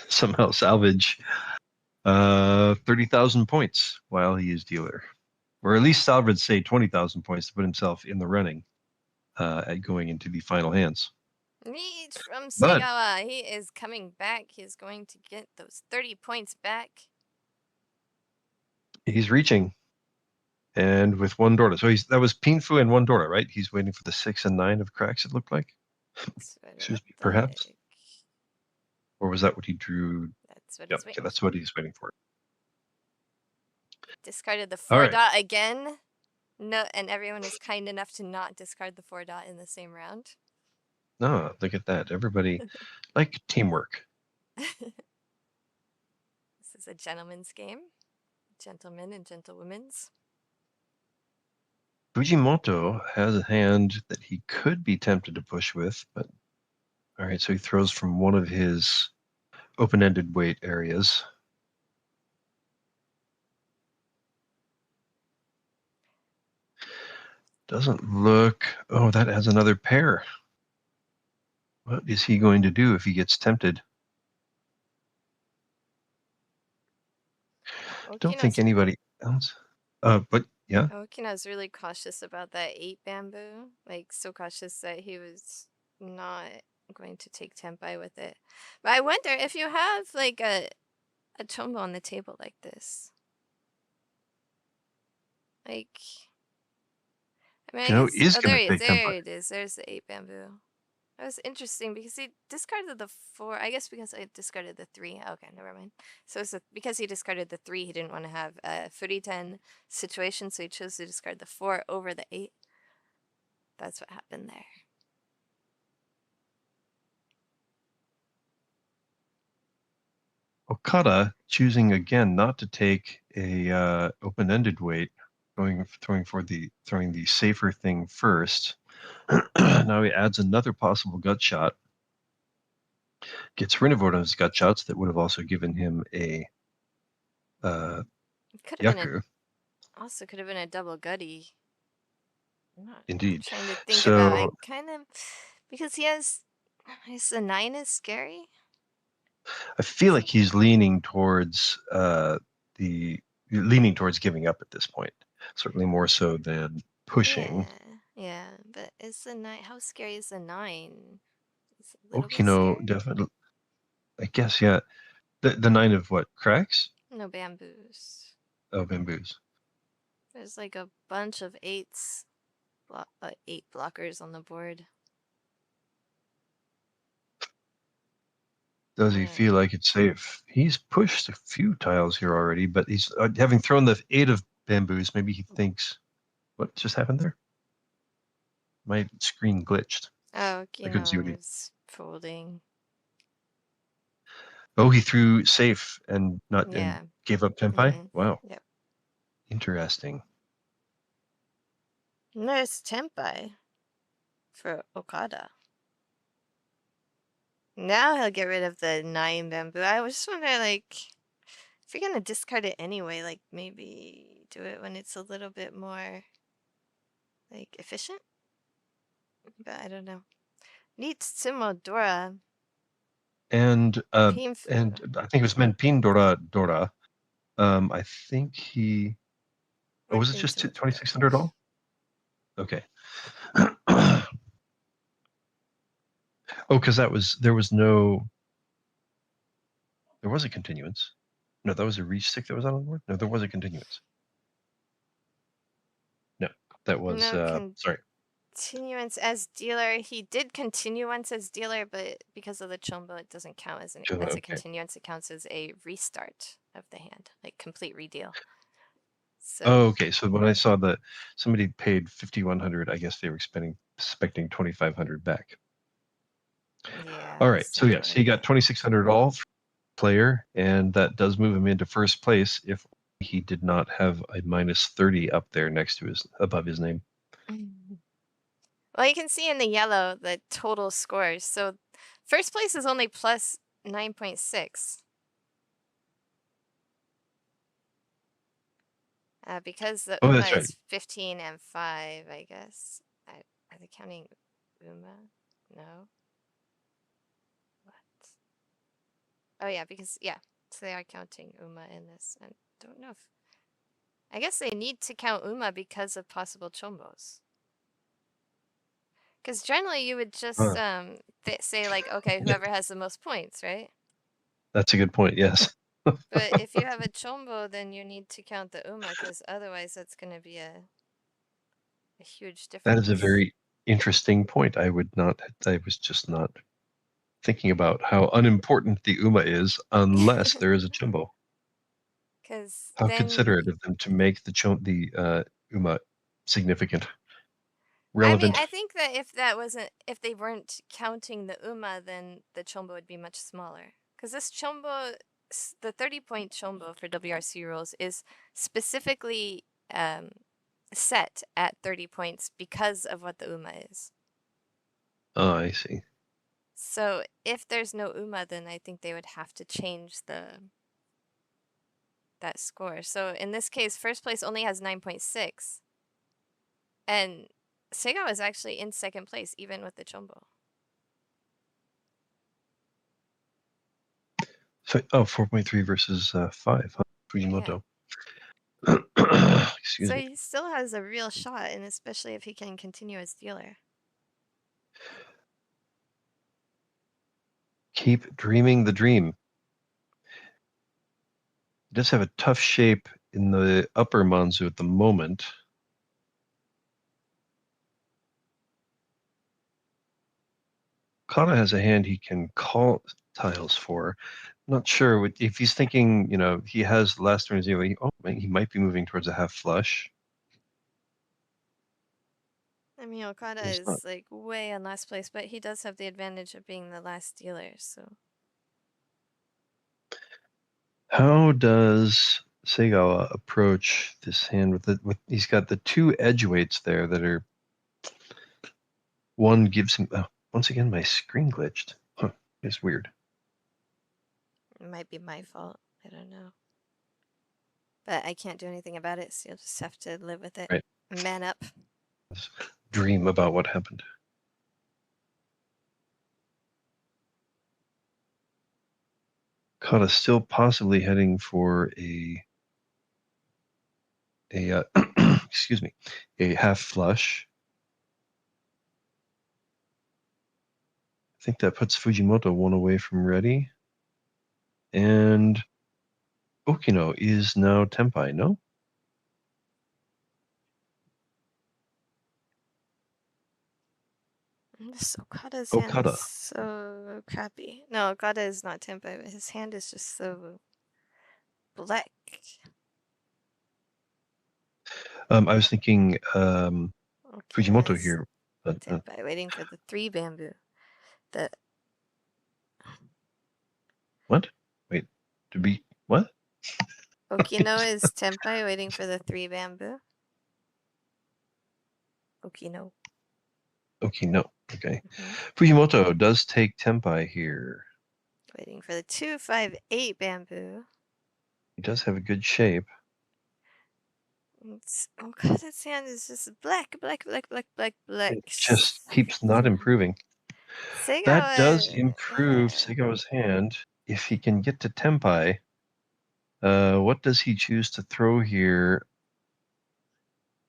somehow salvage 30,000 points while he is dealer, or at least salvage say 20,000 points to put himself in the running at going into the final hands. Neat from But Seigawa. He is coming back. He's going to get those 30 points back. he's reaching, and with one Dorda. So that was Pinfu and one Dorda, right? He's waiting for the 6 and 9 of cracks, it looked like. That's what it Excuse me, looked perhaps. like. Or was that what he drew? That's what Yep, he's okay, waiting that's for. what he's waiting for. Discarded the All 4 right. dot again. No, and everyone is kind enough to not discard the 4 dot in the same round. No, look at that. Everybody like teamwork. This is a gentleman's game. gentlemen and gentlewomen's. Fujimoto has a hand that he could be tempted to push with, but all right, so he throws from one of his open-ended weight areas. Doesn't look... Oh, that has another pair. What is he going to do if he gets tempted? Don't think anybody else. But yeah. Okina's really cautious about that 8 bamboo. Like, so cautious that he was not going to take tempai with it. But I wonder if you have, like, a chombo on the table like this. Like, I mean, I Kano guess... is Oh, going there to he is. take tempo. There it is. There's the 8 bamboo. That was interesting because he discarded the 4. I guess because I discarded the 3. Okay, never mind. So it's because he discarded the 3, he didn't want to have a 30-10 situation, so he chose to discard the 4 over the 8. That's what happened there. Okada choosing again not to take a open-ended weight, throwing the safer thing first. Now he adds another possible gut shot. Gets rid of one of his gut shots that would have also given him a Could have been yaku. Also could have been a double gutty. Indeed. Trying to think about. I So kind of, because he has the 9 is scary. I feel like he's leaning towards giving up at this point. Certainly more so than pushing. Yeah. But is the 9? How scary is the 9? It's a little bit Okino scary. definitely. I guess yeah. The 9 of what? Cracks? No bamboos. Oh, bamboos. There's like a bunch of 8s, 8 blockers on the board. Does he feel like it's safe? He's pushed a few tiles here already, but he's having thrown the 8 of bamboos. Maybe he thinks, what just happened there? My screen glitched. Oh, I couldn't see what he... was folding. Oh, he threw safe and gave up tempai? Mm-hmm. Wow. Yep. Interesting. There's tempai for Okada. Now he'll get rid of the 9 bamboo. I was just wondering, like, if you're gonna discard it anyway, like, maybe do it when it's a little bit more, like, efficient? But I don't know. Neat Tsumodora. And I Pimfu. think it was Menpin Dora. I think he... Oh, was it just 2,600 all? Okay. Oh, because there was a continuance. No, that was a reach stick that was on the board. No, there was a continuance. No, that was sorry. Continuance as dealer. He did continuance as dealer, but because of the chombo, it doesn't count as a continuance. It counts as a restart of the hand, like complete redeal. So. Oh, okay. So when I saw that somebody paid 5,100, I guess they were expecting 2,500 back. Yeah. All right. So yes, he got 2,600 all player, and that does move him into first place if he did not have a minus 30 up there next to above his name. Well, you can see in the yellow the total scores. So first place is only plus 9.6. Because the UMA is 15 and 5, I guess. Are they counting UMA? No. What? Oh, yeah, because, so they are counting UMA in this. I don't know if... I guess they need to count UMA because of possible chombos. Because generally you would just say, like, okay, whoever has the most points, right? That's a good point, yes. But if you have a chombo, then you need to count the UMA, because otherwise that's going to be a huge difference. That is a very interesting point. I was just not thinking about how unimportant the UMA is unless there is a chombo. How considerate of them to make the UMA significant. Relevant. I mean, I think that if they weren't counting the UMA, then the chombo would be much smaller. Because this chombo the 30-point chombo for WRC rules is specifically set at 30 points because of what the UMA is. Oh, I see. So if there's no UMA, then I think they would have to change that score. So in this case, first place only has 9.6. And Sega is actually in second place, even with the chombo. So, 4.3 versus 5. Huh? Fujimoto. Excuse So me. he still has a real shot, and especially if he can continue as dealer. Keep dreaming the dream. He does have a tough shape in the upper Manzu at the moment. Kata has a hand he can call tiles for. Not sure if he's thinking, he has last turn zero. He might be moving towards a half flush. I mean, Okada He's not. is like way in last place, but he does have the advantage of being the last dealer, so. How does Segawa approach this hand with he's got the two edge weights there that are one gives him once again my screen glitched. Huh, it's weird. It might be my fault. I don't know. But I can't do anything about it, so you'll just have to live with it. Right. Man up. Dream about what happened. Kata still possibly heading for a excuse me, a half flush. I think that puts Fujimoto one away from ready. And Okino is now Tenpai, no? Okada's hand Okada. is so crappy. No, Okada is not Tenpai, but his hand is just so black. I was thinking Fujimoto Okina's here. Tenpai, waiting for the 3 bamboo. The What? Wait, to be what? Okino is Tenpai, waiting for the 3 bamboo. Okino. Okino. Okay. Mhm. Fujimoto does take Tenpai here. Waiting for the 2, 5, 8 bamboo. He does have a good shape. Okada's hand is just black, black, black, black, black, black. It just keeps not improving. That does improve Segawa's hand if he can get to Tenpai. What does he choose to throw here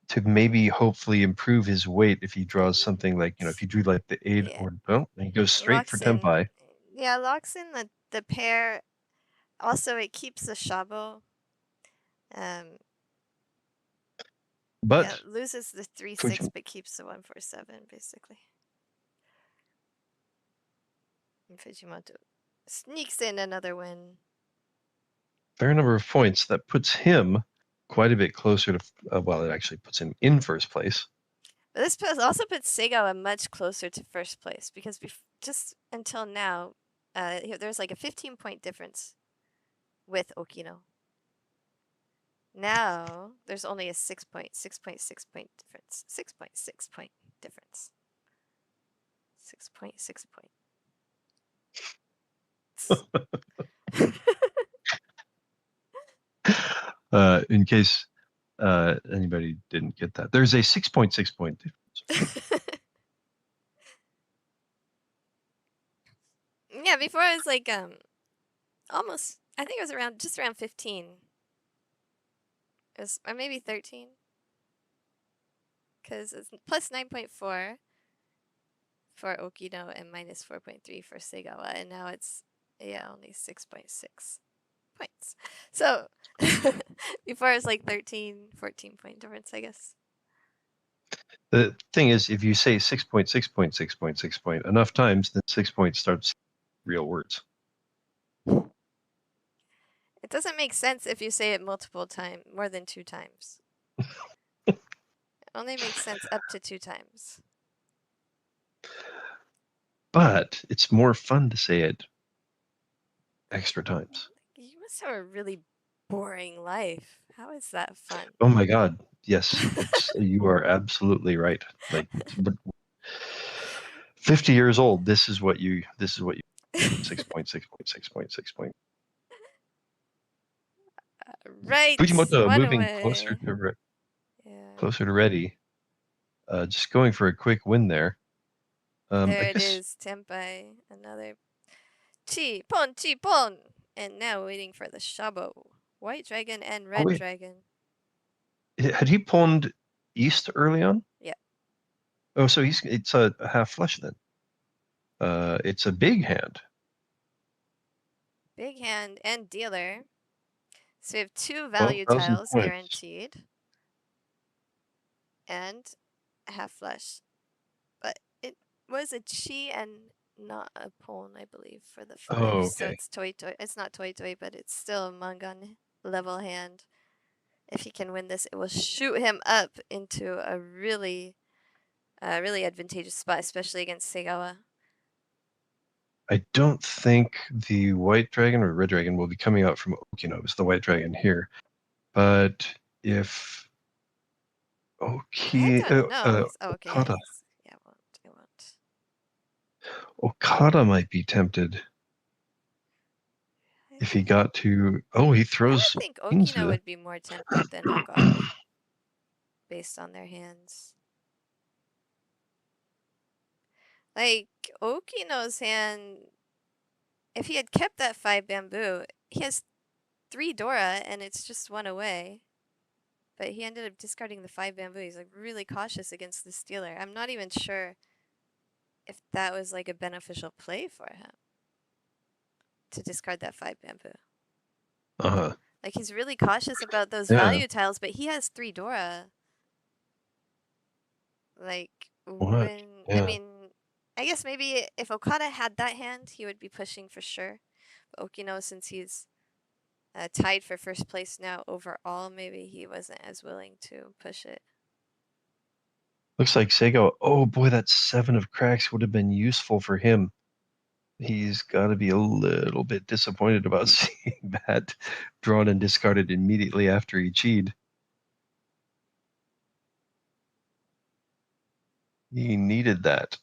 to maybe hopefully improve his weight if he draws something like, if you drew like the 8 or well, he goes straight for Tenpai. Yeah, locks in the pair. Also, it keeps the shabo. But yeah, loses the 3-6, but keeps the 1-4-7, basically. And Fujimoto sneaks in another win. fair number of points. That puts him quite a bit closer to, well, it actually puts him in first place. But this also puts Segawa much closer to first place because just until now, there's like a 15-point difference with Okino. Now there's only a 6.6 point difference. 6.6 point difference. 6.6 point. In case anybody didn't get that, there's a 6.6 point difference. Yeah, before I was like almost. I think it was just around 15. It was, or maybe 13. Because it's plus 9.4 for Okino and minus 4.3 for Segawa, and now it's only 6.6 points. So before it was like 13, 14 point difference, I guess. The thing is, if you say 6.6.6.6 point enough times, then 6 points starts real words. It doesn't make sense if you say it multiple times, more than 2 times. It only makes sense up to 2 times. But it's more fun to say it extra times. must have a really boring life. How is that fun? Oh my God. Yes, you are absolutely right. Like, but 50 years old, this is what you 6.6.6.6. Right, Fujimoto one moving away. Yeah. closer to ready. Just going for a quick win there. I There it guess is, Tenpai. Another chi pon. And now waiting for the shabo. White dragon and oh red wait, dragon. had he pawned east early on? Yeah. Oh, so it's a half flush then. It's a big hand. Big hand and dealer. So we have 2 value 12,000 tiles points. guaranteed. And a half flush. But it was a chi and not a pawn, I believe, for the 5. Oh, So okay. it's toy. It's not toy, but it's still a Mangan level hand. If he can win this, it will shoot him up into a really advantageous spot, especially against Segawa. I don't think the white dragon or red dragon will be coming out from Okino. It's the white dragon here. But if I don't know. Oh, okay, yeah, Okada yeah, it won't. Okada might be tempted I if he think got to. Oh, he I would throws think Okino Ginza. would be more tempted than Okada, based on their hands. Like Okino's hand, if he had kept that 5 bamboo, he has 3 Dora and it's just 1 away. But he ended up discarding the 5 bamboo. He's like really cautious against the stealer. I'm not even sure if that was like a beneficial play for him to discard that 5 bamboo. Uh-huh. Like he's really cautious about those Yeah. value tiles, but he has 3 Dora. Like What? when I Yeah. mean, I guess maybe if Okada had that hand, he would be pushing for sure. But Okino, since he's tied for first place now overall, maybe he wasn't as willing to push it. Looks like Sego. Oh boy, that 7 of cracks would have been useful for him. He's got to be a little bit disappointed about seeing that drawn and discarded immediately after he cheated. He needed that.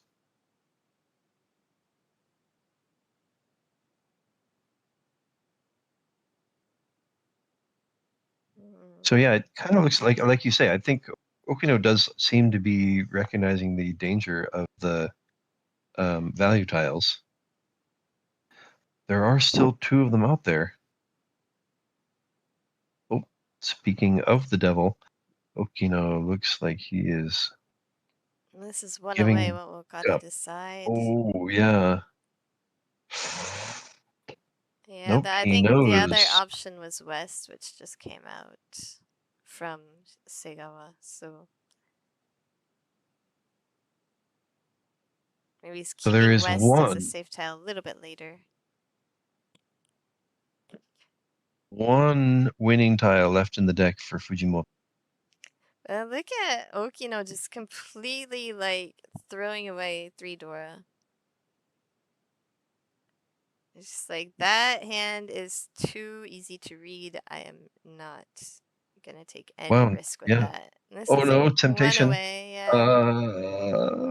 So yeah, it kind of looks like you say. I think Okino does seem to be recognizing the danger of the value tiles. There are still 2 of them out there. Oh, speaking of the devil, Okino looks like he is This is 1 away. giving What will Okada up. decide? Oh yeah. Yeah, Nope, I he think the other knows. option was West, which just came out from Segawa. So maybe he's So there keeping is West as a one safe tile a little bit later. winning tile left in the deck for Fujimoto. Look at Okino just completely like throwing away 3 Dora. It's just like that hand is too easy to read. I am not gonna take any Wow. risk with Yeah. that. And this Oh is a no, 1 temptation. away, yeah.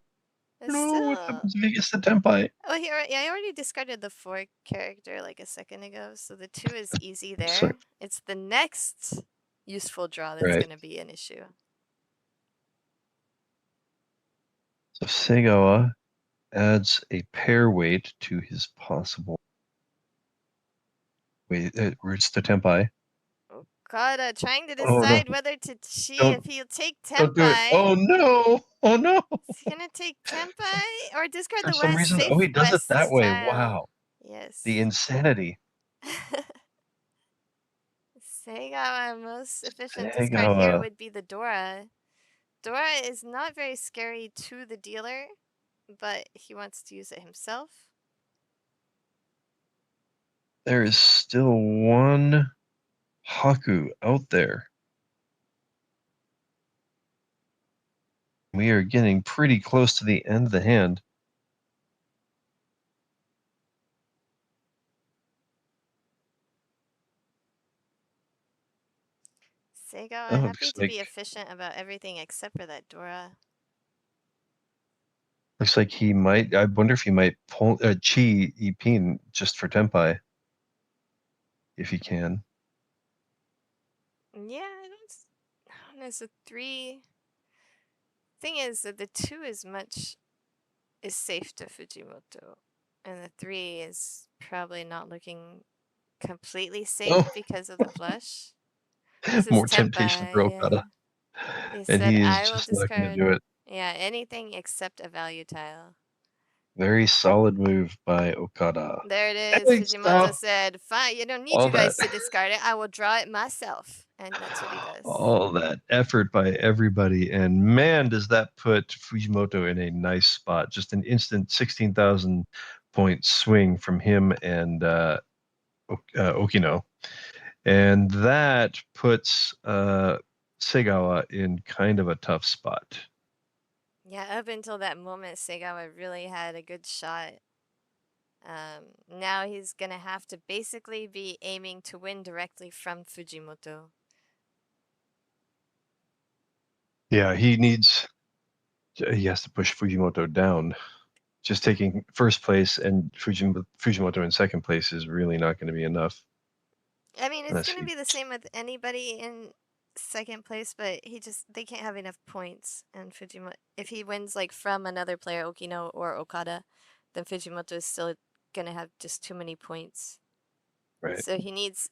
It's No, what still. happens if he gets the tempai? Oh, yeah, I already discarded the 4 character like a second ago, so the 2 is easy So, there. It's the next useful draw that's right. gonna be an issue. So Segawa adds a pair weight to his possible weight roots to tempai. God, trying to Oh no. decide whether to chi Don't if he'll take don't do it. Tenpai. Oh no. Oh no. Is he gonna take Tenpai or discard For the some West? reason, Safe oh, he does it that West way. tile. Wow. The Yes. insanity. Seigawa, most efficient discard here Segawa. would be the Dora. Dora is not very scary to the dealer, but he wants to use it himself. There is still one Haku out there. We are getting pretty close to the end of the hand. Seigawa Oh, happy to be efficient about everything except for that Dora. looks like he might. I wonder if he might pull Chi Ipin just for Tenpai, if he can. Yeah, I don't know. It's a 3. Thing is that the 2 is safe to Fujimoto, and the 3 is probably not looking completely safe Oh, because of the flush. This is more temptation for Tenpai. Okada, He and said, he is I will just not going to discard, do it. yeah, anything except a value tile. Very solid move by Okada. There it is. Hey, Fujimoto stop said, fine, you don't need all you that. guys to discard it. I will draw it myself. And that's what he does. All that effort by everybody, and man, does that put Fujimoto in a nice spot. Just an instant 16,000 point swing from him and Okino, and that puts Segawa in kind of a tough spot. Yeah, up until that moment, Segawa really had a good shot. Now he's going to have to basically be aiming to win directly from Fujimoto. Yeah, he has to push Fujimoto down. Just taking first place and Fujimoto in second place is really not going to be enough. I mean, it's Let's going to see. be the same with anybody in second place, but they can't have enough points. And Fujimoto, if he wins like from another player, Okino or Okada, then Fujimoto is still going to have just too many points. Right. So he needs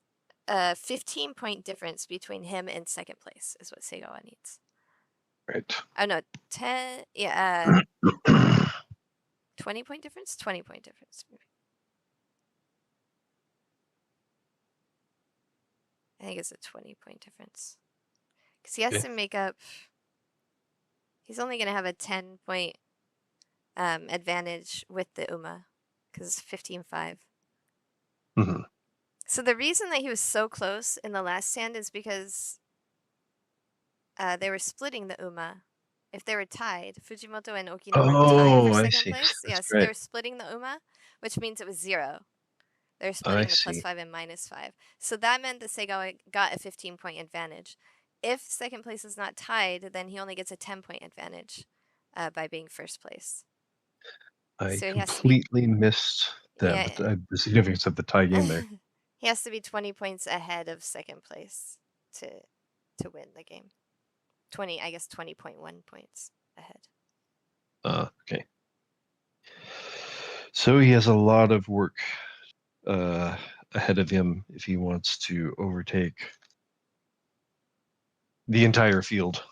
a 15-point difference between him and second place is what Segawa needs. Right. Oh no, 10, 20-point difference? 20-point difference, maybe. I think it's a 20-point difference. Because he has Okay. to make up, he's only going to have a 10-point advantage with the Uma, because it's 15-5. Mhm. So the reason that he was so close in the last stand is because they were splitting the Uma. If they were tied, Fujimoto and Okino were tied for Oh, I second see. place. That's Yeah, so they right. were splitting the Uma, which means it was 0. They're I splitting the see. +5 and -5. So that meant that Segawa got a 15-point advantage. If second place is not tied, then he only gets a 10-point advantage by being first place. I So he has to be, completely missed yeah, the significance of the tie game there. he has to be 20 points ahead of second place to win the game. 20, I guess 20.1 points ahead. Okay. So he has a lot of work ahead of him if he wants to overtake the entire field.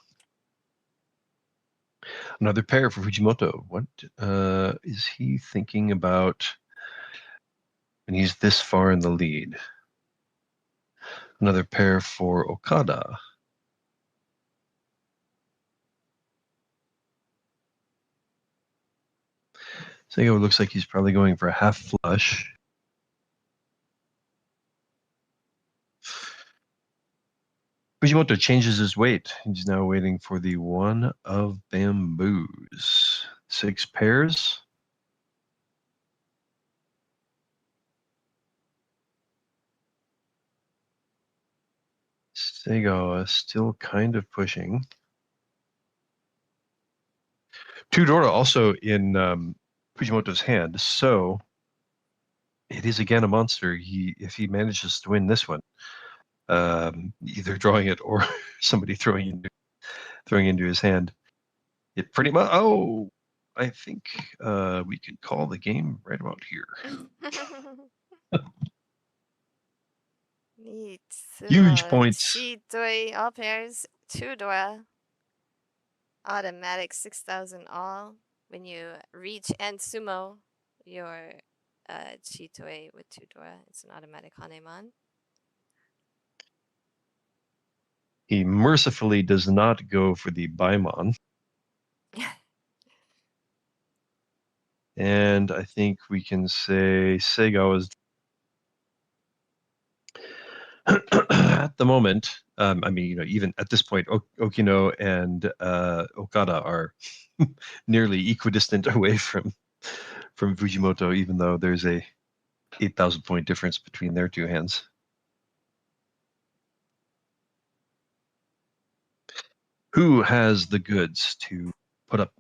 Another pair for Fujimoto. What is he thinking about when he's this far in the lead? Another pair for Okada. So it looks like he's probably going for a half flush. Fujimoto changes his weight. He's now waiting for the one of bamboos. 6 pairs. Sego still kind of pushing. Two Dora also in Fujimoto's hand, so it is again a monster. If he manages to win this one, either drawing it or somebody throwing into his hand, it pretty much. Oh, I think we could call the game right about here. Huge Mitsumo, points. Chitoi, all pairs, 2 Dora. Automatic 6,000 all. When you reach and sumo your Chitoi with 2 Dora, it's an automatic Hanemon. He mercifully does not go for the Baimon. And I think we can say Sego is at the moment. I mean, even at this point, Okino and Okada are nearly equidistant away from Fujimoto, even though there's a 8,000 point difference between their two hands. Who has the goods to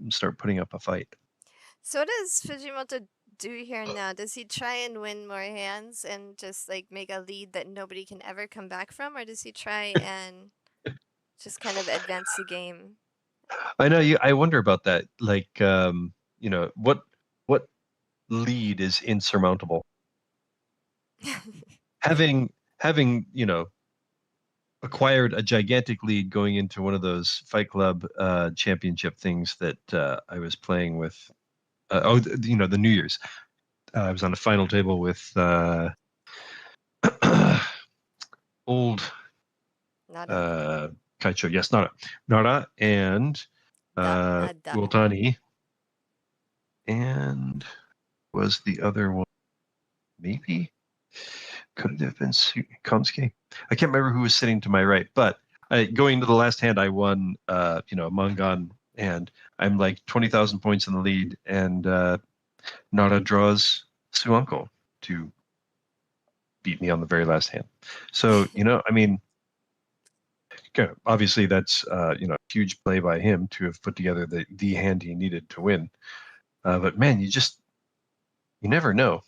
start putting up a fight? So what does Fujimoto do here now? Does he try and win more hands and just like make a lead that nobody can ever come back from, or does he try and just kind of advance the game? I know you. I wonder about that. Like, what lead is insurmountable? Having acquired a gigantic lead going into one of those Fight Club championship things that I was playing with. The New Year's. I was on a final table with old Nada. Kaicho. Yes, Nara and Nada. Ultani, and was the other one maybe? Could it have been Komsky? I can't remember who was sitting to my right, but going to the last hand, I won, Mangan, and I'm like 20,000 points in the lead, and Nara draws Suunko to beat me on the very last hand. So, I mean, obviously that's, a huge play by him to have put together the hand he needed to win. But man, you never know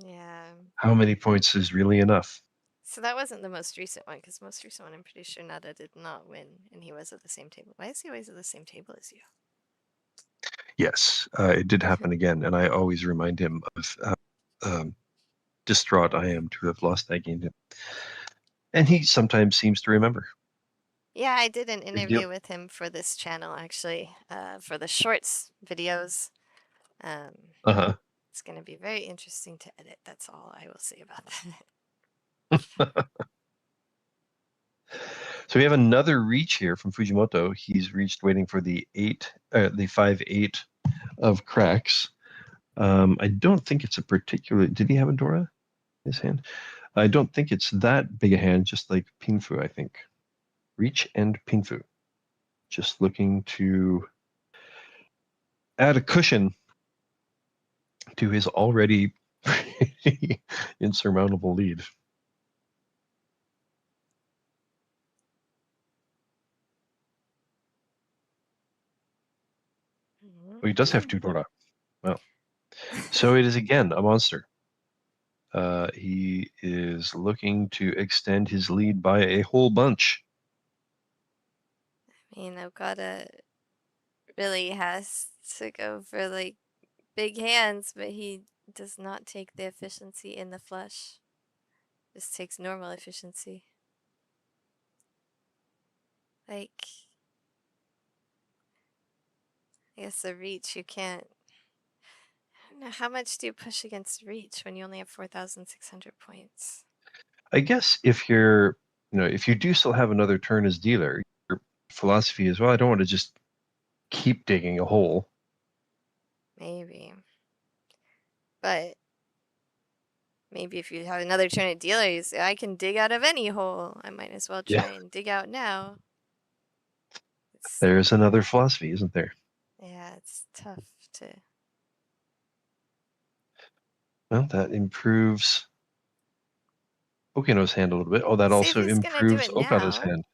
Yeah. how many points is really enough. So that wasn't the most recent one, because the most recent one I'm pretty sure Nada did not win, and he was at the same table. Why is he always at the same table as you? Yes, it did happen again, and I always remind him of how distraught I am to have lost that game to him. And he sometimes seems to remember. Yeah, I did an Big deal. interview with him for this channel, actually, for the shorts videos. Uh-huh. It's going to be very interesting to edit. That's all I will say about that. So we have another reach here from Fujimoto. He's reached waiting for the 5-8 of cracks. I don't think it's a particular. Did he have a Dora in his hand? I don't think it's that big a hand, just like Pinfu, I think. Reach and Pinfu. Just looking to add a cushion to his already insurmountable lead. Oh, he does have two Dora. Well, so it is again a monster. He is looking to extend his lead by a whole bunch. I mean, Okada really has to go for like big hands, but he does not take the efficiency in the flush. Just takes normal efficiency. Like, I guess the reach, you can't. I don't know, how much do you push against reach when you only have 4,600 points? I guess if if you do still have another turn as dealer, your philosophy is, well, I don't want to just keep digging a hole. Maybe. But maybe if you have another turn at dealer, you say, I can dig out of any hole. I might as well try and dig out now. There's another philosophy, isn't there? Yeah, it's tough to. Well, that improves Okino's hand a little bit. Oh, that See if also he's gonna do improves it Okada's now. hand.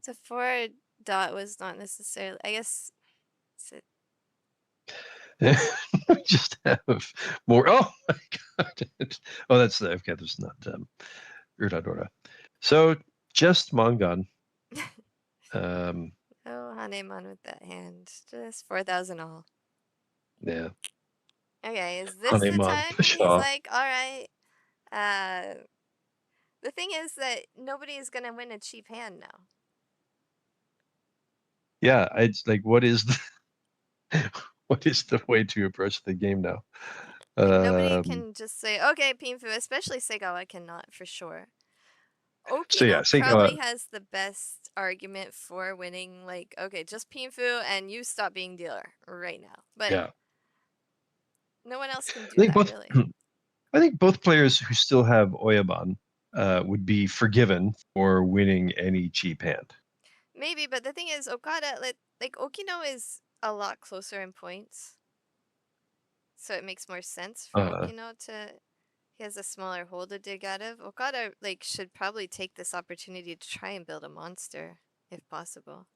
The 4 dot was not necessarily. I guess. We just have more. Oh my god! Oh, that's okay. There's not Urtadora. So just Mangan. Oh, Hanemon with that hand. Just 4,000 all. Yeah. Okay, is this the Hanemon time when he's Pshaw. like, alright, the thing is that nobody is gonna win a cheap hand now. Yeah, it's like what is what is the way to approach the game now? Like, nobody can just say, okay, Pinfu, especially Segawa cannot for sure. so yeah, Okino Segawa. probably has the best argument for winning, like, okay, just Pinfu and you stop being dealer right now. But Yeah, no one else can I do think that, both. really. I think both players who still have Oyaban would be forgiven for winning any cheap hand. Maybe, but the thing is, Okada, like Okino is a lot closer in points. So it makes more sense for Uh, Okino to He has a smaller hole to dig out of. Okada like should probably take this opportunity to try and build a monster if possible.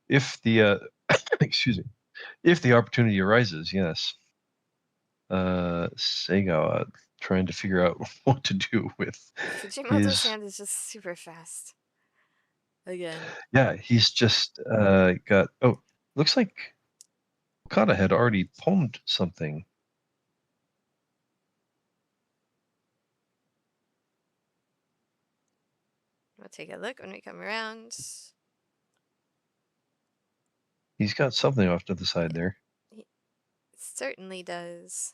If the excuse me, if the opportunity arises, yes. Sega trying to figure out what to do with Fujimoto's his. hand is just super fast. Again. Yeah, he's just got. Oh, looks like Okada had already palmed something. We'll take a look when we come around. He's got something off to the side there. He certainly does.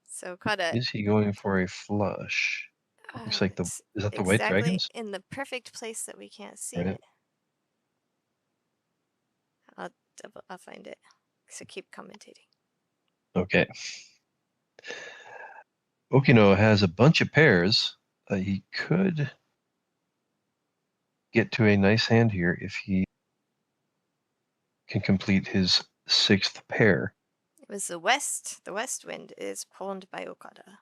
So Okada, Is he going for a flush? Looks like the. it's Is that the white exactly dragons? in the perfect place that we can't see Right. it. I'll find it. So keep commentating. Okay. Okino has a bunch of pairs. He could get to a nice hand here if he can complete his sixth pair. It was the west. The west wind is pawned by Okada.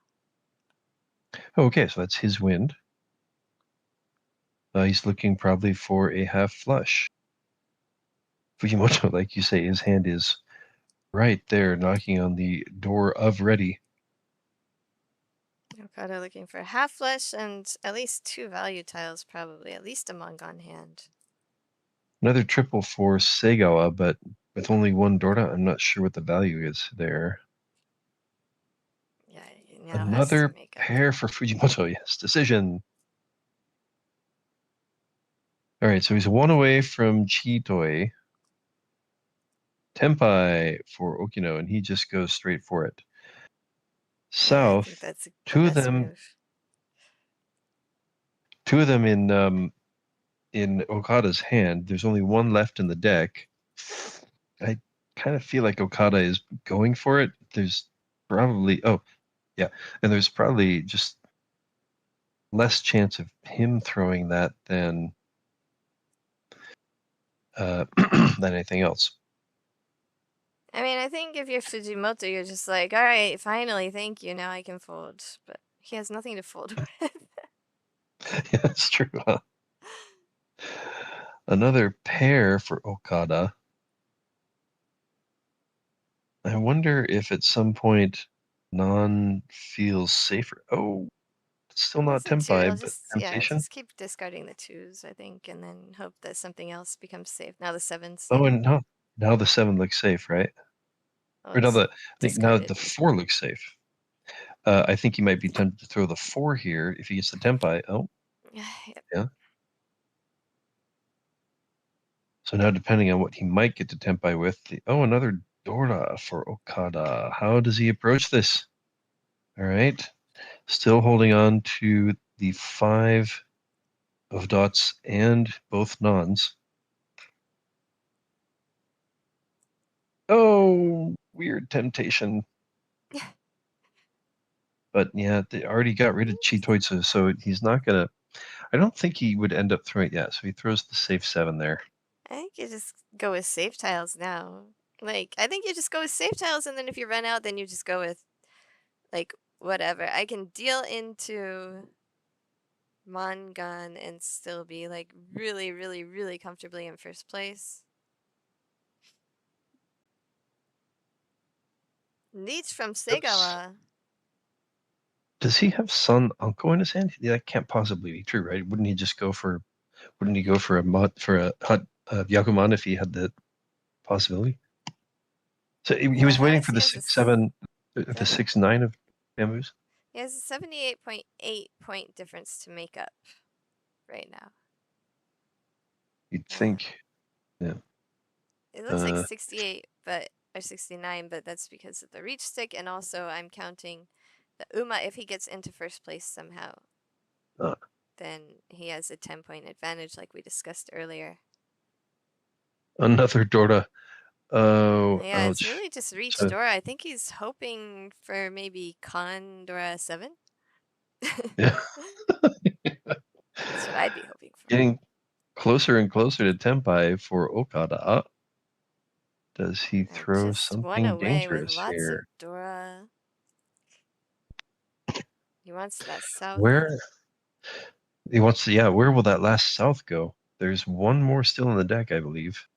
Okay, so that's his wind. He's looking probably for a half flush. Fujimoto, like you say, his hand is right there knocking on the door of ready. Okada looking for a half flush and at least 2 value tiles, probably. At least a Mongon hand. Another triple for Segawa, but with only one Dorda, I'm not sure what the value is there. Yeah, he now has to Another make up. pair for Fujimoto, yes, decision. All right, so he's one away from Chitoi. Tenpai for Okino, and he just goes straight for it. Yeah, I think South, that's the two of best them, move. two of them in Okada's hand. There's only one left in the deck. I kind of feel like Okada is going for it. There's probably and there's probably just less chance of him throwing that than than anything else. I mean, I think if you're Fujimoto, you're just like, all right, finally, thank you. Now I can fold. But he has nothing to fold with. Yeah, that's true. Huh? Another pair for Okada. I wonder if at some point Non feels safer. Oh, it's still not It's a 2. I'll Tenpai, but just, yeah, Temptation. just keep discarding the 2s, I think, and then hope that something else becomes safe. Now the 7's Oh, safe. and now the 7 looks safe, right? Oh, Or now it's I think now discarded. the 4 looks safe. I think he might be tempted to throw the 4 here if he gets the Tenpai. Oh, Yep. yeah. So now, depending on what he might get to Tenpai with, another Dora for Okada. How does he approach this? All right. Still holding on to the 5 of dots and both nons. Oh, weird temptation. But yeah, they already got rid of Chitoitsu, so he's not gonna. I don't think he would end up throwing. Yeah, so he throws the safe 7 there. I think you just go with safe tiles now. Like, I think you just go with safe tiles, and then if you run out, then you just go with, like, whatever. I can deal into Mongon and still be, like, really, really, really comfortably in first place. Needs from Segawa. Does he have Sun Uncle in his hand? Yeah, that can't possibly be true, right? Wouldn't he just go for? Wouldn't he go for a mod for a hot Yakuman if he had the possibility? So he was waiting Yes, for he the has a 6-7, the 7. 6-9 of bamboos. He has a 78.8 point difference to make up right now. You'd Uh, think, yeah. it looks like Uh, 68, or 69, but that's because of the reach stick, and also I'm counting the Uma. If he gets into first place somehow, uh, then he has a 10-point advantage, like we discussed earlier. another Dora. Oh, Yeah, it's ouch. really just reach So Dora. I think he's hoping for maybe Con Dora 7. yeah, That's what I'd be hoping for. getting closer and closer to Tenpai for Okada. Does he And throw just one something away with dangerous lots of here? Dora. He wants that south. Where he wants to, yeah, where will that last south go? There's one more still in the deck, I believe.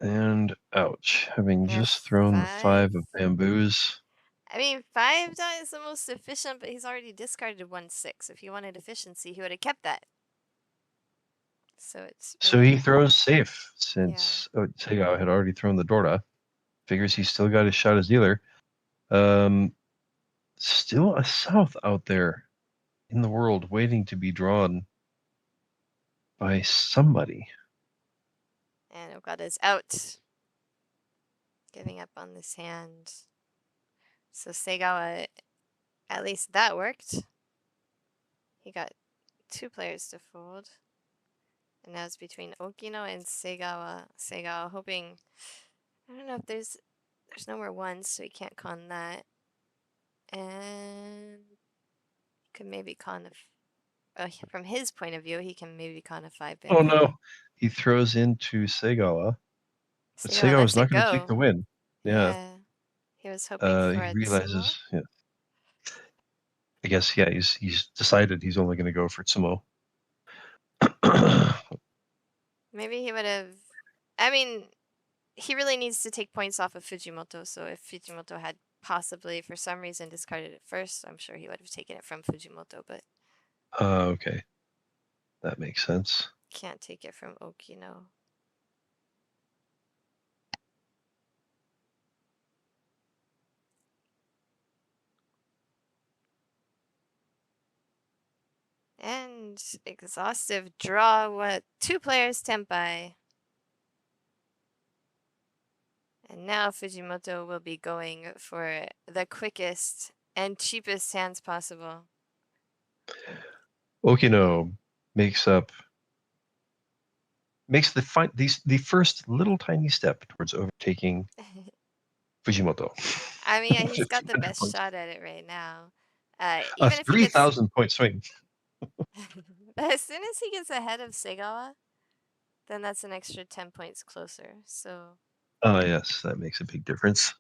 And ouch, having Yeah, just thrown the 5 5. of bamboos. I mean, 5 dot is the most efficient, but he's already discarded 1/6. If he wanted efficiency, he would have kept that. So it's So he really, throws safe yeah. since Seigo had already thrown the Dora. Figures he's still got his shot as dealer. Still a south out there in the world waiting to be drawn by somebody. And Okada's out. Giving up on this hand. So Seigawa, at least that worked. He got 2 players to fold. And now it's between Okino and Seigawa. Seigawa hoping, I don't know if there's no more ones, so he can't con that. And could maybe con from his point of view, he can maybe con a 5 Oh bamboo. no, he throws into Seigawa, but Seigawa Seigawa's lets not it going to take go. the win. Yeah, Yeah. He was hoping for he a Tsumo. realizes. Yeah, I guess yeah, he's decided he's only going to go for Tsumo. Maybe he would have. I mean, he really needs to take points off of Fujimoto. So if Fujimoto had possibly, for some reason, discarded it first, I'm sure he would have taken it from Fujimoto, but Okay, that makes sense. can't take it from Okino. And exhaustive draw. What? 2 players Tenpai. And now Fujimoto will be going for the quickest and cheapest hands possible. Okino makes the first little tiny step towards overtaking Fujimoto. I mean, yeah, he's got the 1,500 best points. shot at it right now. A Even if he gets, 3,000 point swing. as soon as he gets ahead of Seigawa, then that's an extra 10 points closer. Oh yes, that makes a big difference.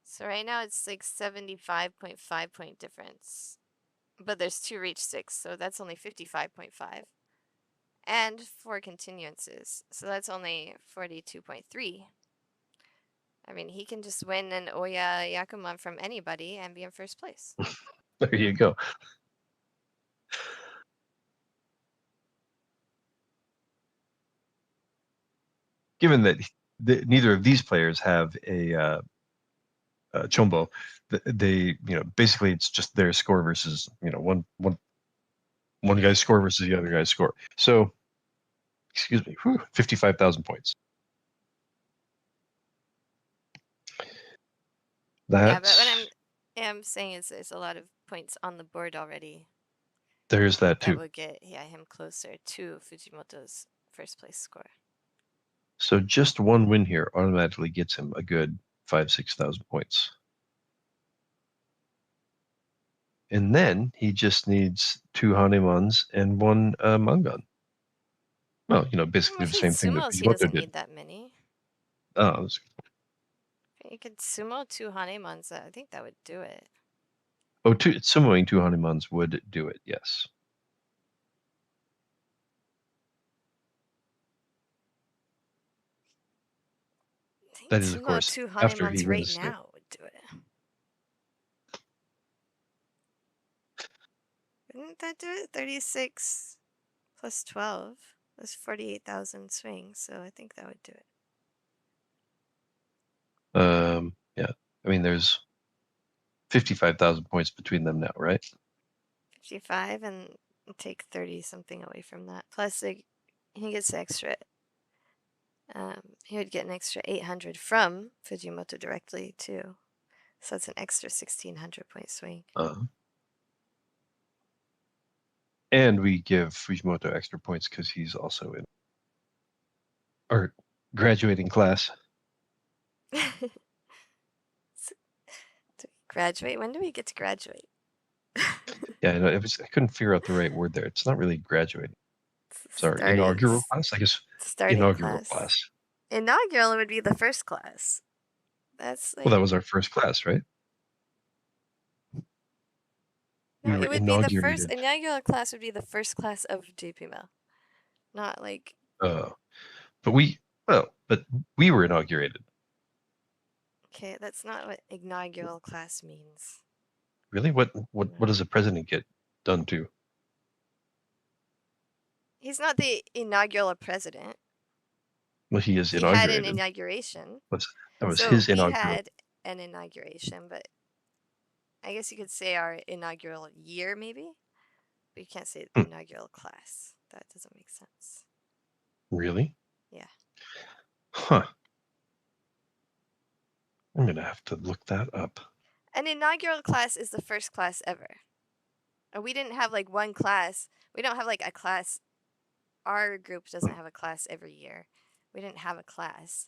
So right now it's like 75.5 point difference. But there's 2 reach 6, so that's only 55.5. And 4 continuances, so that's only 42.3. I mean, he can just win an Oya Yakuman from anybody and be in first place. There you go. Given that neither of these players have a chombo, they basically it's just their score versus one guy's score versus the other guy's score. So, excuse me, 55,000 points. Yeah, but what That's I'm saying is there's a lot of points on the board already there's that that too. would get him closer to Fujimoto's first place score. So just one win here automatically gets him a good 5,000-6,000 points. And then he just needs 2 Hanemans and 1 Mangan. Well, Well, basically if the he same thing that sumos, he Fujimoto doesn't did. need that many. Oh, If he could sumo 2 Hanemans, I think that would do it. sumoing 2 Hanemans would do it, yes. I think That is, of sumo course, 2 after he Hanemans right wins. now would do it. Wouldn't that do it? 36 plus 12. That's 48,000 swings, so I think that would do it. Yeah. I mean, there's 55,000 points between them now, right? 55 and take 30 something away from that. Plus, like, he gets extra. He would get an extra 800 from Fujimoto directly, too. So that's an extra 1,600 point swing. And we give Fujimoto extra points because he's also in our graduating class. Graduate? When do we get to graduate? Yeah, no, I couldn't figure out the right word there. It's not really graduating. It's our inaugural class, I guess. Starting Inaugural class. class. Inaugural would be the first class. That's Well, like, that was our first class, right? no, We were it would be the first, inaugurated. inaugural class would be the first class of JPML. Not like, Uh, but we were inaugurated. okay, that's not what inaugural class means. Really? What No. does a president get done to? He's not the inaugural president. Well, he is He had an inaugurated. inauguration. That was So his we inaugural. had an inauguration, but I guess you could say our inaugural year, maybe? But you can't say Hmm, inaugural class. That doesn't make sense. really? Yeah. Huh. I'm gonna have to look that up. An inaugural class is the first class ever. And we didn't have like one class. We don't have like a class. Our group doesn't have a class every year. We didn't have a class.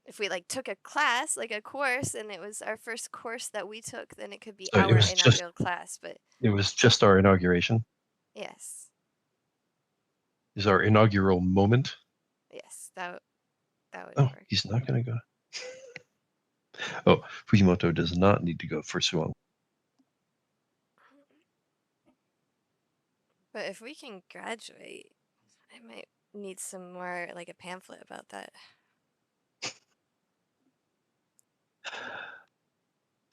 If we like took a class, like a course, and it was our first course that we took, then it could be So our inaugural class. But it was just our inauguration. yes, Is our inaugural moment. yes, that would Oh, work. he's not gonna go. Oh, Fujimoto does not need to go for Suwon. But if we can graduate, I might need some more, like a pamphlet about that.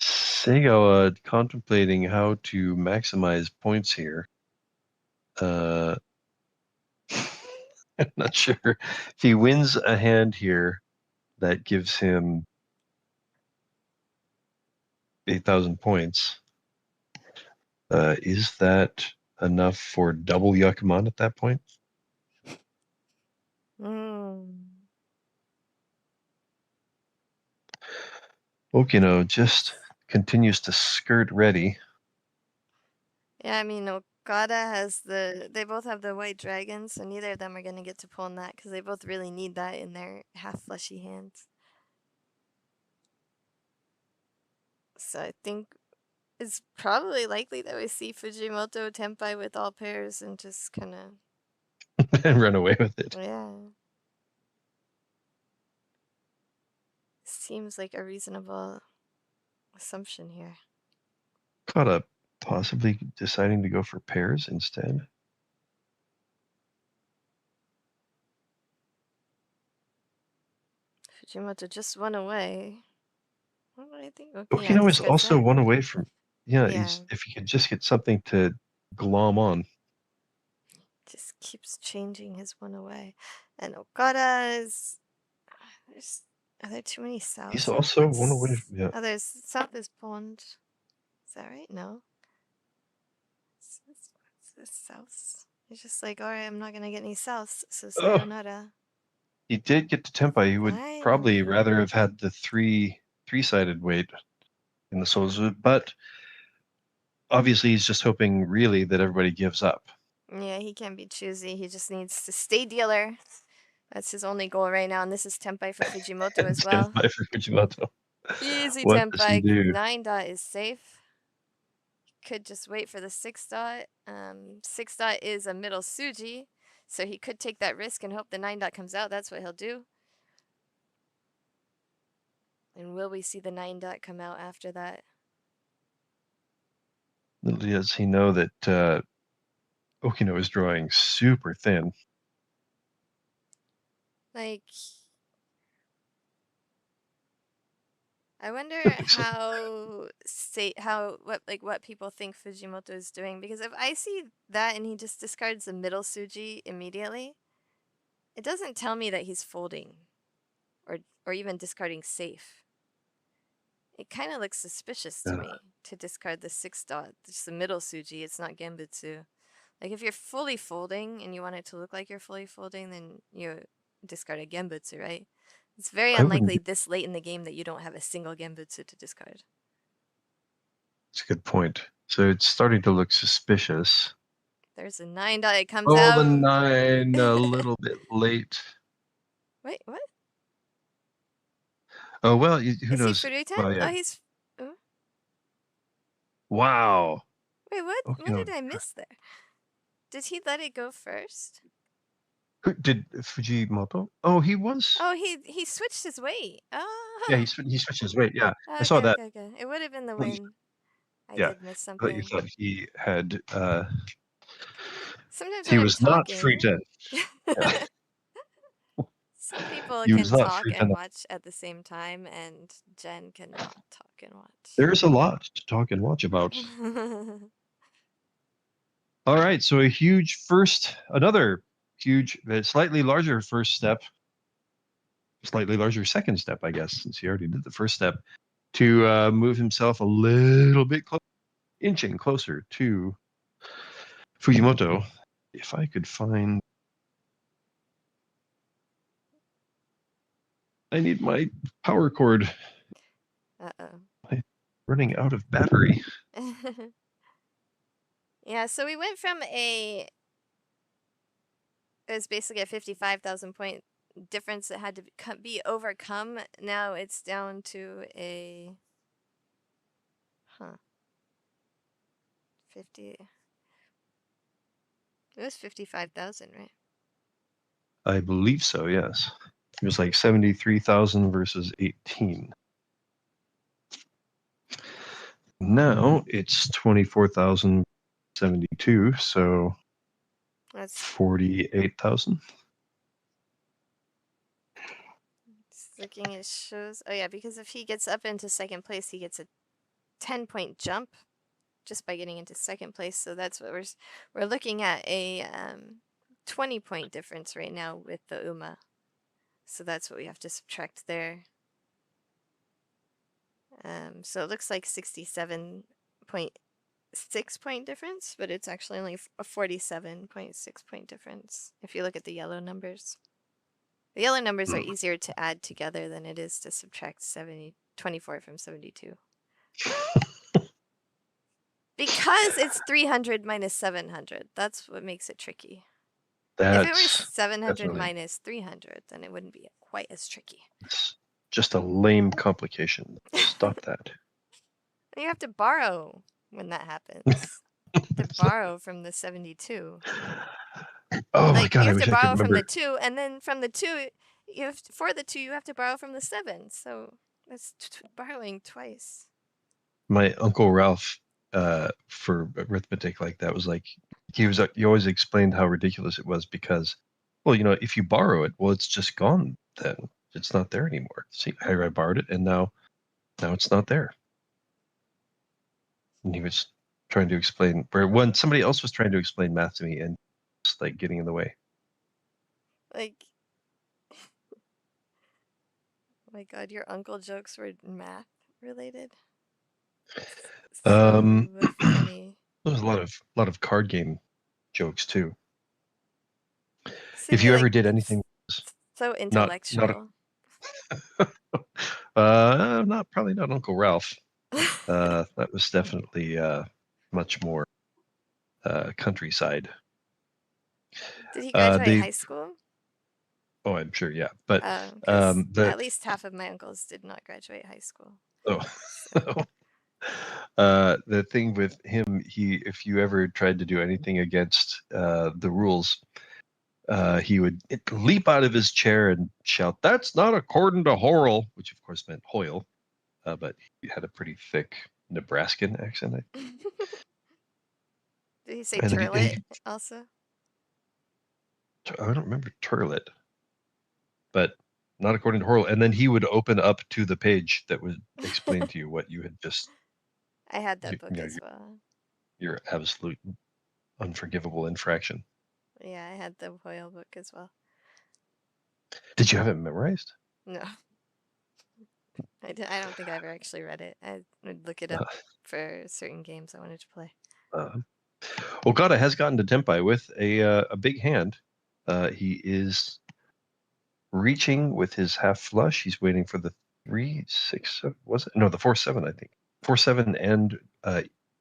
Seigawa contemplating how to maximize points here. I'm not sure if he wins a hand here that gives him 8,000 points. Is that enough for double Yakuman at that point? Mm. Okino just continues to skirt ready. Yeah, I mean, Okada has they both have the white dragons, so neither of them are going to get to pull on that because they both really need that in their half fleshy hands. So I think it's probably likely that we see Fujimoto Tenpai with all pairs and just kind of, and run away with it. yeah. Seems like a reasonable assumption here. Kata possibly deciding to go for pairs instead. Fujimoto just went away. What do I think? Okay, yeah, Okino is discards also that. one away from, yeah, Yeah, if he could just get something to glom on. just keeps changing his one away. And Okada is. There's, are there too many He's souths? also one away from, yeah. Oh, there's south is pond. Is that right? No. It's souths. He's just like, alright, I'm not gonna get any souths, so Oh, sayonara. he did get to Tempai. He would probably Finally. rather have had the three-sided weight in the Sozu, but obviously he's just hoping really that everybody gives up. Yeah, he can't be choosy. He just needs to stay dealer. That's his only goal right now, and this is Tenpai for Fujimoto as well. Tenpai for Fujimoto. Easy What does he Tenpai. do? 9 dot is safe. Could just wait for the 6 dot. 6 dot is a middle Suji, so he could take that risk and hope the 9 dot comes out. That's what he'll do. And will we see the 9 dot come out after that? Little does he know that Okino is drawing super thin. Like, I wonder So, what people think Fujimoto is doing, because if I see that and he just discards the middle Suji immediately, it doesn't tell me that he's folding or even discarding safe. It kind of looks suspicious to me to discard the 6 dot, just the middle Suji. It's not Genbutsu. Like, if you're fully folding and you want it to look like you're fully folding, then you discard a Genbutsu, right? It's very I wouldn't. unlikely this late in the game that you don't have a single Genbutsu to discard. That's a good point. So it's starting to look suspicious. There's a 9 dot. It comes Oh, the out. 9, a little bit late. Wait, what? Oh, well, who Is he knows? Furuiten? Well, yeah, Oh, he's. Oh. Wow. Wait, what? Okay. What did I miss there? Did he let it go first? Who did Fujimoto? Oh, he was. Oh, he switched his weight. Yeah, Oh, he switched his weight. Yeah, I saw okay, that. okay, okay. It would have been the Well, win. I yeah, did miss I thought you something. thought he had. Sometimes He when I'm was not free talking, to. Yeah, some people he can was not talk free and to. watch at the same time, and Jen cannot talk and watch. There's a lot to talk and watch about. All right, so a huge first, another huge, slightly larger first step, slightly larger second step, I guess, since he already did the first step, to move himself a little bit closer, inching closer to Fujimoto. If I could find, I need my power cord. Uh-oh. I'm running out of battery. Yeah, so we went from it was basically a 55,000 point difference that had to be overcome. Now it's down to a, 50, it was 55,000, right? I believe so, yes. It was like 73,000 versus 18. Now it's 24,072, so That's 48,000. just looking at shows. Oh yeah, because if he gets up into second place, he gets a 10-point jump just by getting into second place. So that's what we're looking at, a 20-point difference right now with the UMA. So that's what we have to subtract there. So it looks like 67.6-point difference, but it's actually only a 47.6-point difference if you look at the yellow numbers. The yellow numbers are easier to add together than it is to subtract 24 from 72. Because it's 300 minus 700. That's what makes it tricky. If it were That's 700 definitely minus 300, then it wouldn't be quite as tricky. it's just a lame complication. Stop that. You have to borrow when that happens. To borrow from the 72. Oh my Like god, you I have to wish I could borrow from the remember. 2, and then from the 2, for the 2 you have to borrow from the 7. So that's borrowing twice. My Uncle Ralph, for arithmetic like that, was like he always explained how ridiculous it was because, well, if you borrow it, well, it's just gone then. It's not there anymore. See, I borrowed it and now it's not there. And he was trying to explain where when somebody else was trying to explain math to me and just like getting in the way. Like, oh my god, your uncle jokes were math related. Um, So funny. There's a lot of card game jokes too. If See, you like ever did anything so not intellectual. not probably not Uncle Ralph. That was definitely much more countryside. Did he graduate They high school? Oh, I'm sure, yeah, but Because the at least half of my uncles did not graduate high school. oh. So. The thing with him, if you ever tried to do anything against the rules, he would leap out of his chair and shout, "That's not according to Horrell," which of course meant Hoyle, but he had a pretty thick Nebraskan accent. Did he say And turlet also? I don't remember Turlet, but not according to Horrell. And then he would open up to the page that would explain to you what you had just, I had you, that book you know, as well. your absolute unforgivable infraction. Yeah, I had the Hoyle book as well. Did you have it memorized? No, I don't think I ever actually read it. I would look it Uh, up for certain games I wanted to play. uh, Okada has gotten to Tempai with a big hand. He is reaching with his half flush. He's waiting for the 3-6. Was it? No, the 4-7. I think 4-7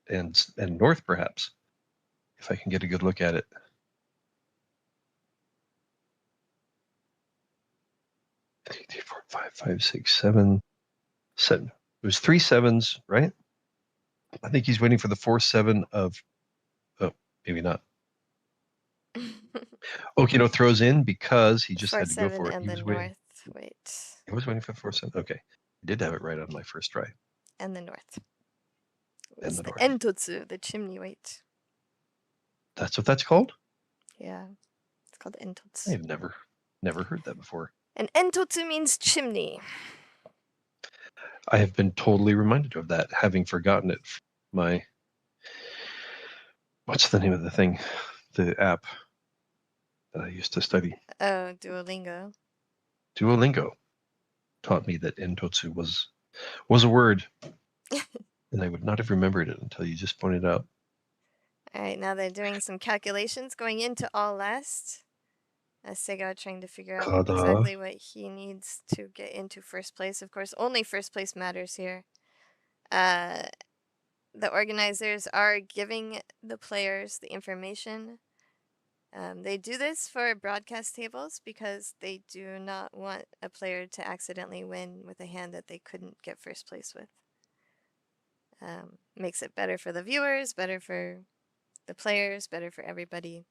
and north perhaps. If I can get a good look at it. 3, 4, 5, 5, 6, 7, 7. It was 3 sevens, right? I think he's waiting for the 4-7 of. Oh, maybe not. Okino throws in because he just had to go 4-7 for it. and He the was waiting. north. Wait. He was waiting for 4-7. Okay, I did have it right on my first try. And the north. It And was the the north. entotsu, the chimney weight. That's what that's called? Yeah. It's called entotsu. I've never heard that before. And entotsu means chimney. I have been totally reminded of that, having forgotten it. My what's the name of the thing? The app that I used to study. Oh, Duolingo. Duolingo taught me that entotsu was a word, and I would not have remembered it until you just pointed out. All right, now they're doing some calculations going into all last. Sega trying to figure out Kada. exactly what he needs to get into first place. Of course, only first place matters here. The organizers are giving the players the information. They do this for broadcast tables because they do not want a player to accidentally win with a hand that they couldn't get first place with. Makes it better for the viewers, better for the players, better for everybody.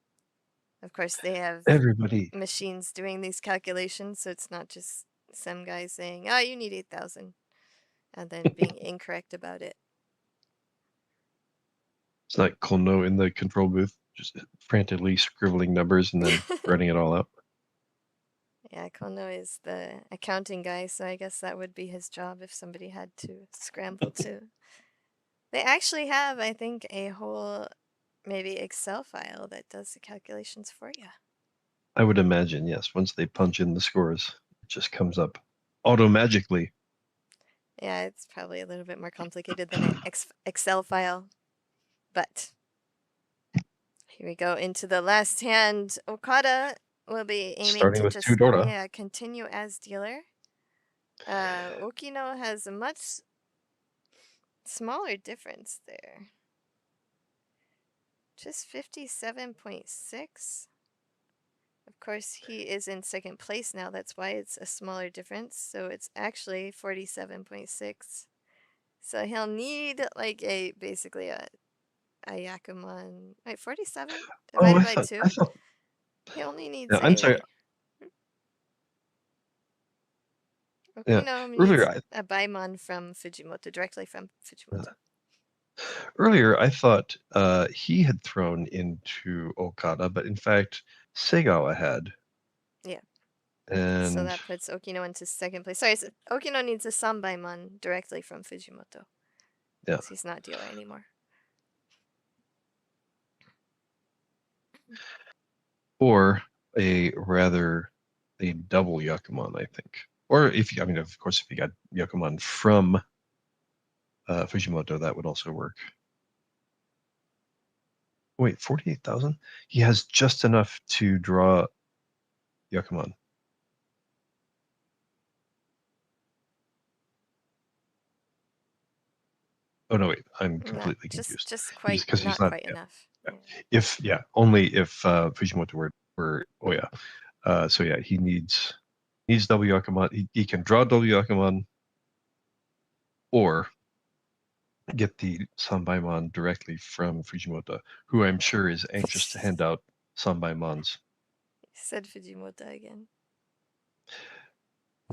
Of course, they have Everybody. machines doing these calculations, so it's not just some guy saying, "Oh, you need 8,000," and then being incorrect about it. It's not Kono in the control booth, just frantically scribbling numbers and then running it all out. Yeah, Kono is the accounting guy, so I guess that would be his job if somebody had to scramble to. They actually have, I think, a whole maybe Excel file that does the calculations for you. I would imagine, yes. Once they punch in the scores, it just comes up auto-magically. Yeah, it's probably a little bit more complicated than an Excel file. But here we go into the last hand. Okada will be aiming Starting to with just 2 Dora. continue as dealer. Okino has a much smaller difference there. Just 57.6. Of course, he is in second place now. That's why it's a smaller difference. So it's actually 47.6. So he'll need like basically a Yakuman. Wait, 47 Oh, divided by 2? I thought. He only needs Yeah, I'm sorry. Yeah, Okino needs earlier, a Baimon from Fujimoto, directly from Fujimoto. I thought he had thrown into Okada, but in fact, Segawa had. Yeah. And So that puts Okino into second place. Sorry, so Okino needs a Sanbaimon directly from Fujimoto. yeah, Because he's not dealer anymore. or a double Yakuman, I think. Or if you, I mean, of course, if you got Yakuman from Fujimoto, that would also work. Wait, 48,000? He has just enough to draw Yakuman. Oh no, wait, I'm completely confused. Just quite, Because he's not not. quite Yeah, enough. yeah. Only if Fujimoto were oh yeah. So yeah, he needs W Yakuman. He can draw W Yakuman or get the Sanbaimon directly from Fujimoto, who I'm sure is anxious to hand out Sanbaimons. He said Fujimoto again.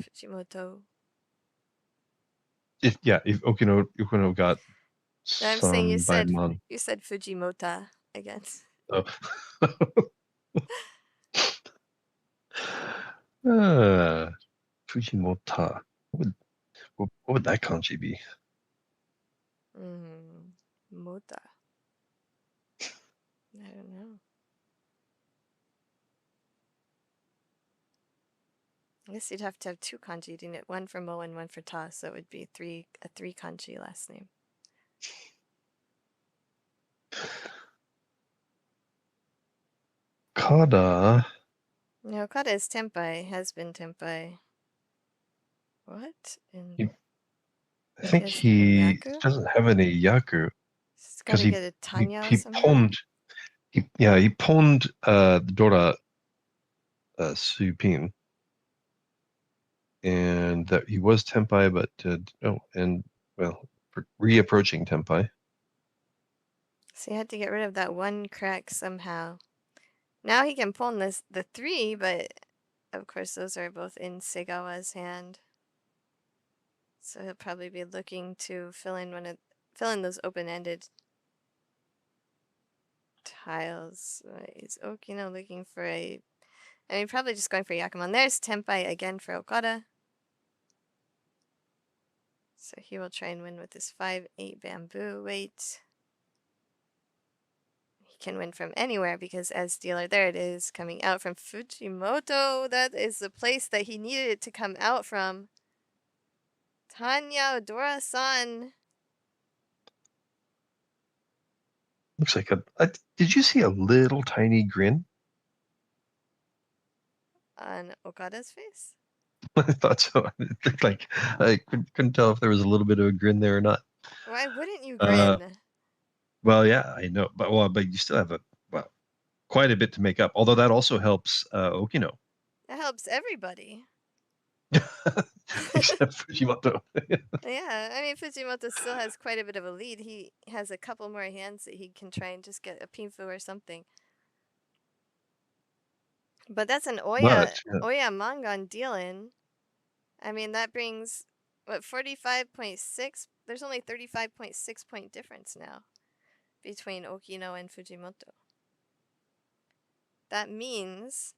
Fujimoto. If Okino got No, I'm saying you said Sanbaimon. Fujimota again. Oh. uh, Fujimota. What would that kanji be? Mota. I don't know. I guess you'd have to have two kanji, you'd need one for Mo and one for Ta, so it would be a three kanji last name. Kada. No, Okada is Tenpai, has been Tenpai. What? I think has he Yaku? doesn't have any Yaku He's because gotta get a Tanya somehow. he pawned the Dora Supin, and that he was Tenpai, but reapproaching Tenpai. So he had to get rid of that one crack somehow. Now he can pull in the 3, but of course those are both in Segawa's hand. So he'll probably be looking to fill in those open-ended tiles. Is Okino looking for probably just going for Yakuman. There's Tenpai again for Okada. So he will try and win with his 5-8 bamboo weight. He can win from anywhere because as dealer, there it is, coming out from Fujimoto. That is the place that he needed it to come out from. Tanya Odora-san. Looks like did you see a little tiny grin? On Okada's face? I thought so. It looked like I couldn't tell if there was a little bit of a grin there or not. Why wouldn't you Uh, grin? well, yeah, I know, but you still have quite a bit to make up. Although that also helps Okino, That helps everybody. except Fujimoto. Yeah, Fujimoto still has quite a bit of a lead. He has a couple more hands that he can try and just get a pinfu or something. But that's an But Oya Mangan deal-in. That brings, what, 45.6? There's only 35.6 point difference now between Okino and Fujimoto. That means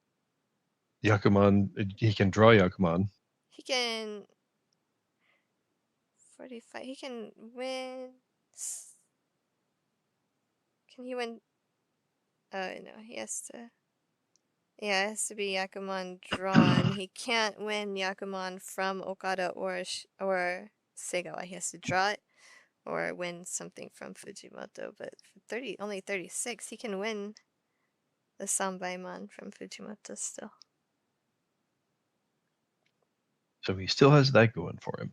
Yakuman, he can draw Yakuman. he can 45. He can win. Can he win? Oh no, he has to. Yeah, it has to be Yakuman drawn. He can't win Yakuman from Okada or Segawa. He has to draw it or win something from Fujimoto. But for only 36, he can win the Sanbaimon from Fujimoto still. So he still has that going for him.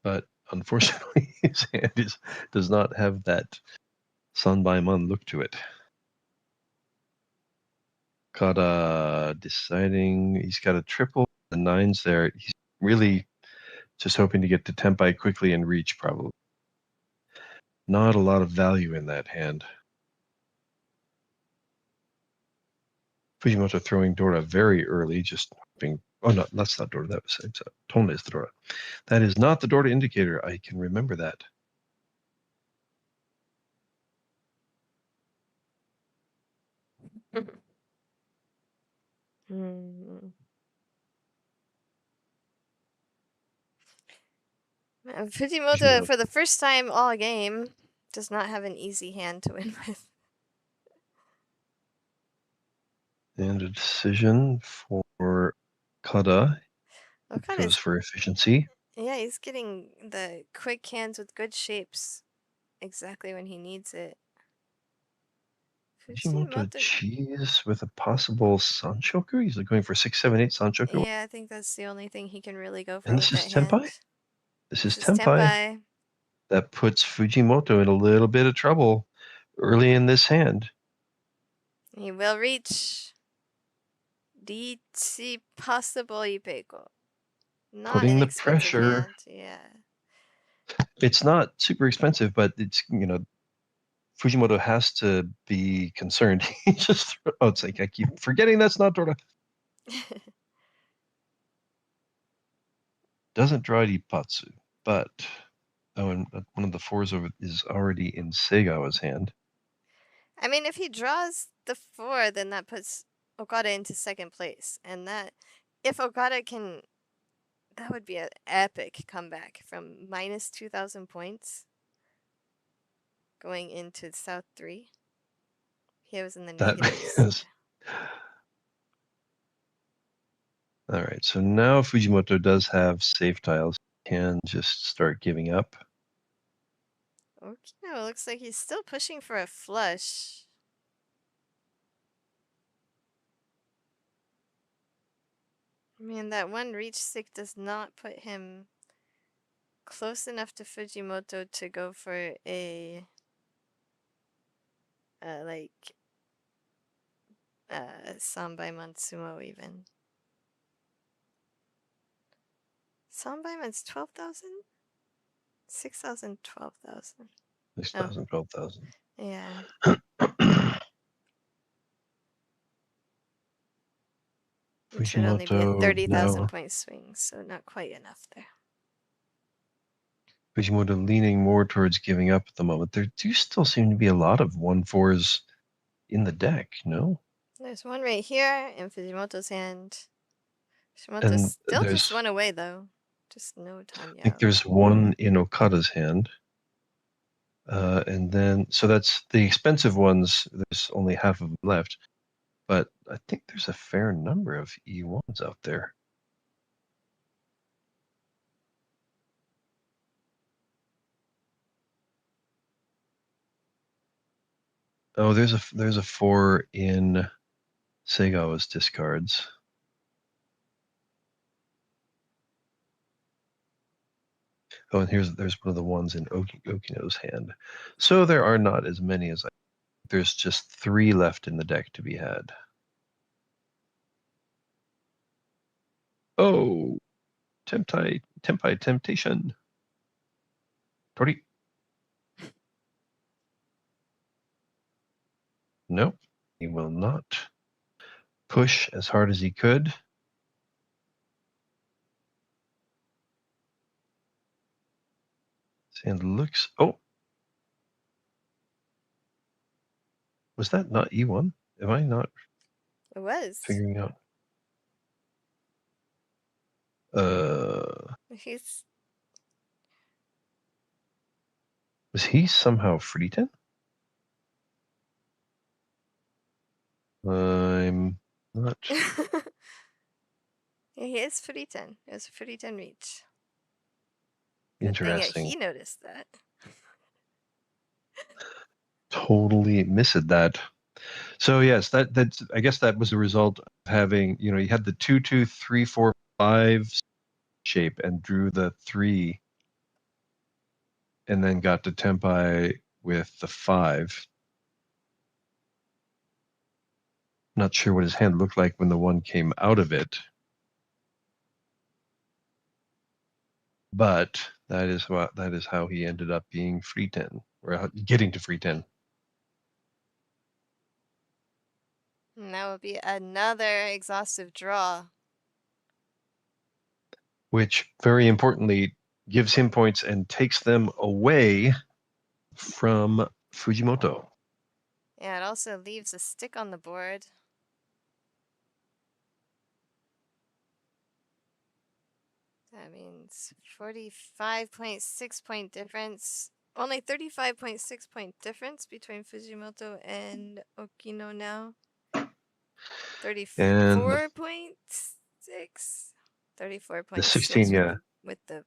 But unfortunately, his hand does not have that Sanbaimon look to it. Kata deciding he's got a triple, the 9s there. He's really just hoping to get to Tenpai quickly and reach, probably. Not a lot of value in that hand. Fujimoto throwing Dora very early, just hoping. Oh, no, that's not Dora. That was Tone is the Dora. That is not the Dora indicator. I can remember that. Fujimoto, for the first time all game, does not have an easy hand to win with. And a decision for Kata. Goes for efficiency. Yeah, he's getting the quick hands with good shapes exactly when he needs it. Fujimoto cheese with a possible Sanchoku? He's going for 678 Sanchoku. Yeah, I think that's the only thing he can really go for And with this is that hand. Tenpai? This is Tenpai. That puts Fujimoto in a little bit of trouble early in this hand. He will reach. Dichi possible Ipeko. Not Putting an the expensive pressure. hand, yeah. It's not super expensive, but it's, Fujimoto has to be concerned. He just, it's like, I keep forgetting that's not Dora. Doesn't draw Ipatsu, but, and one of the 4s is already in Segawa's hand. If he draws the 4, then that puts Okada into second place. And if Okada can, that would be an epic comeback from minus 2,000 points going into South 3. He was in the negatives. All right, so now Fujimoto does have safe tiles. He can just start giving up. Okay, it looks like he's still pushing for a flush. That one reach stick does not put him close enough to Fujimoto to go for a Sanbai Matsumo even. Sanbaiman's 12,000? 6,000, 12,000. 6,000, 12,000. Yeah. Which would only be a Fujimoto 30,000 now. point swing, so not quite enough there. Fujimoto leaning more towards giving up at the moment. There do still seem to be a lot of 1-4s in the deck, no? There's one right here in Fujimoto's hand. Fujimoto And still just there's, one away, though. Just no I think Tanya. there's one in Okada's hand. And then, so that's the expensive ones. There's only half of them left. But I think there's a fair number of E1s out there. Oh, there's a 4 in Segawa's discards. Oh, and there's one of the ones in Okino's hand. So there are not as many as I. There's just 3 left in the deck to be had. Oh, Tempai Temptation. Tori. Nope, he will not push as hard as he could. And looks. Oh, was that not E1? Am I not It was. figuring out? He's. Was he somehow Freeton? I'm not. Yeah, he is Furitan. It was a Furitan reach. Good thing that Interesting. he noticed that. Totally missed that. So yes, that's I guess that was a result of having, you had the 2, 2, 3, 4, 5 shape and drew the 3 and then got to Tempai with the 5. Not sure what his hand looked like when the 1 came out of it. But that is how he ended up being free 10 or getting to free 10. And that would be another exhaustive draw. Which very importantly gives him points and takes them away from Fujimoto. Yeah, it also leaves a stick on the board. That means 45.6 point difference. Only 35.6 point difference between Fujimoto and Okino now. And 34.6? the 16, 34.6 yeah, with the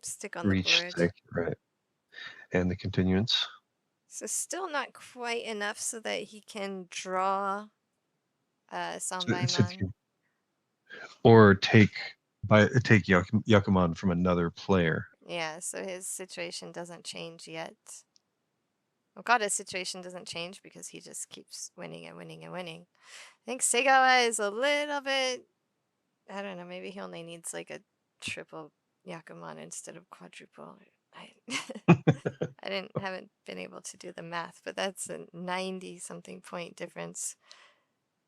stick on the reach board. stick, right. And the continuance. So still not quite enough so that he can draw Sanbaiman. Or take Yakuman from another player. Yeah, so his situation doesn't change yet. Okada's situation doesn't change because he just keeps winning and winning and winning. I think Segawa is a little bit, I don't know, maybe he only needs like a triple Yakuman instead of quadruple. Haven't been able to do the math, but that's a 90 something point difference.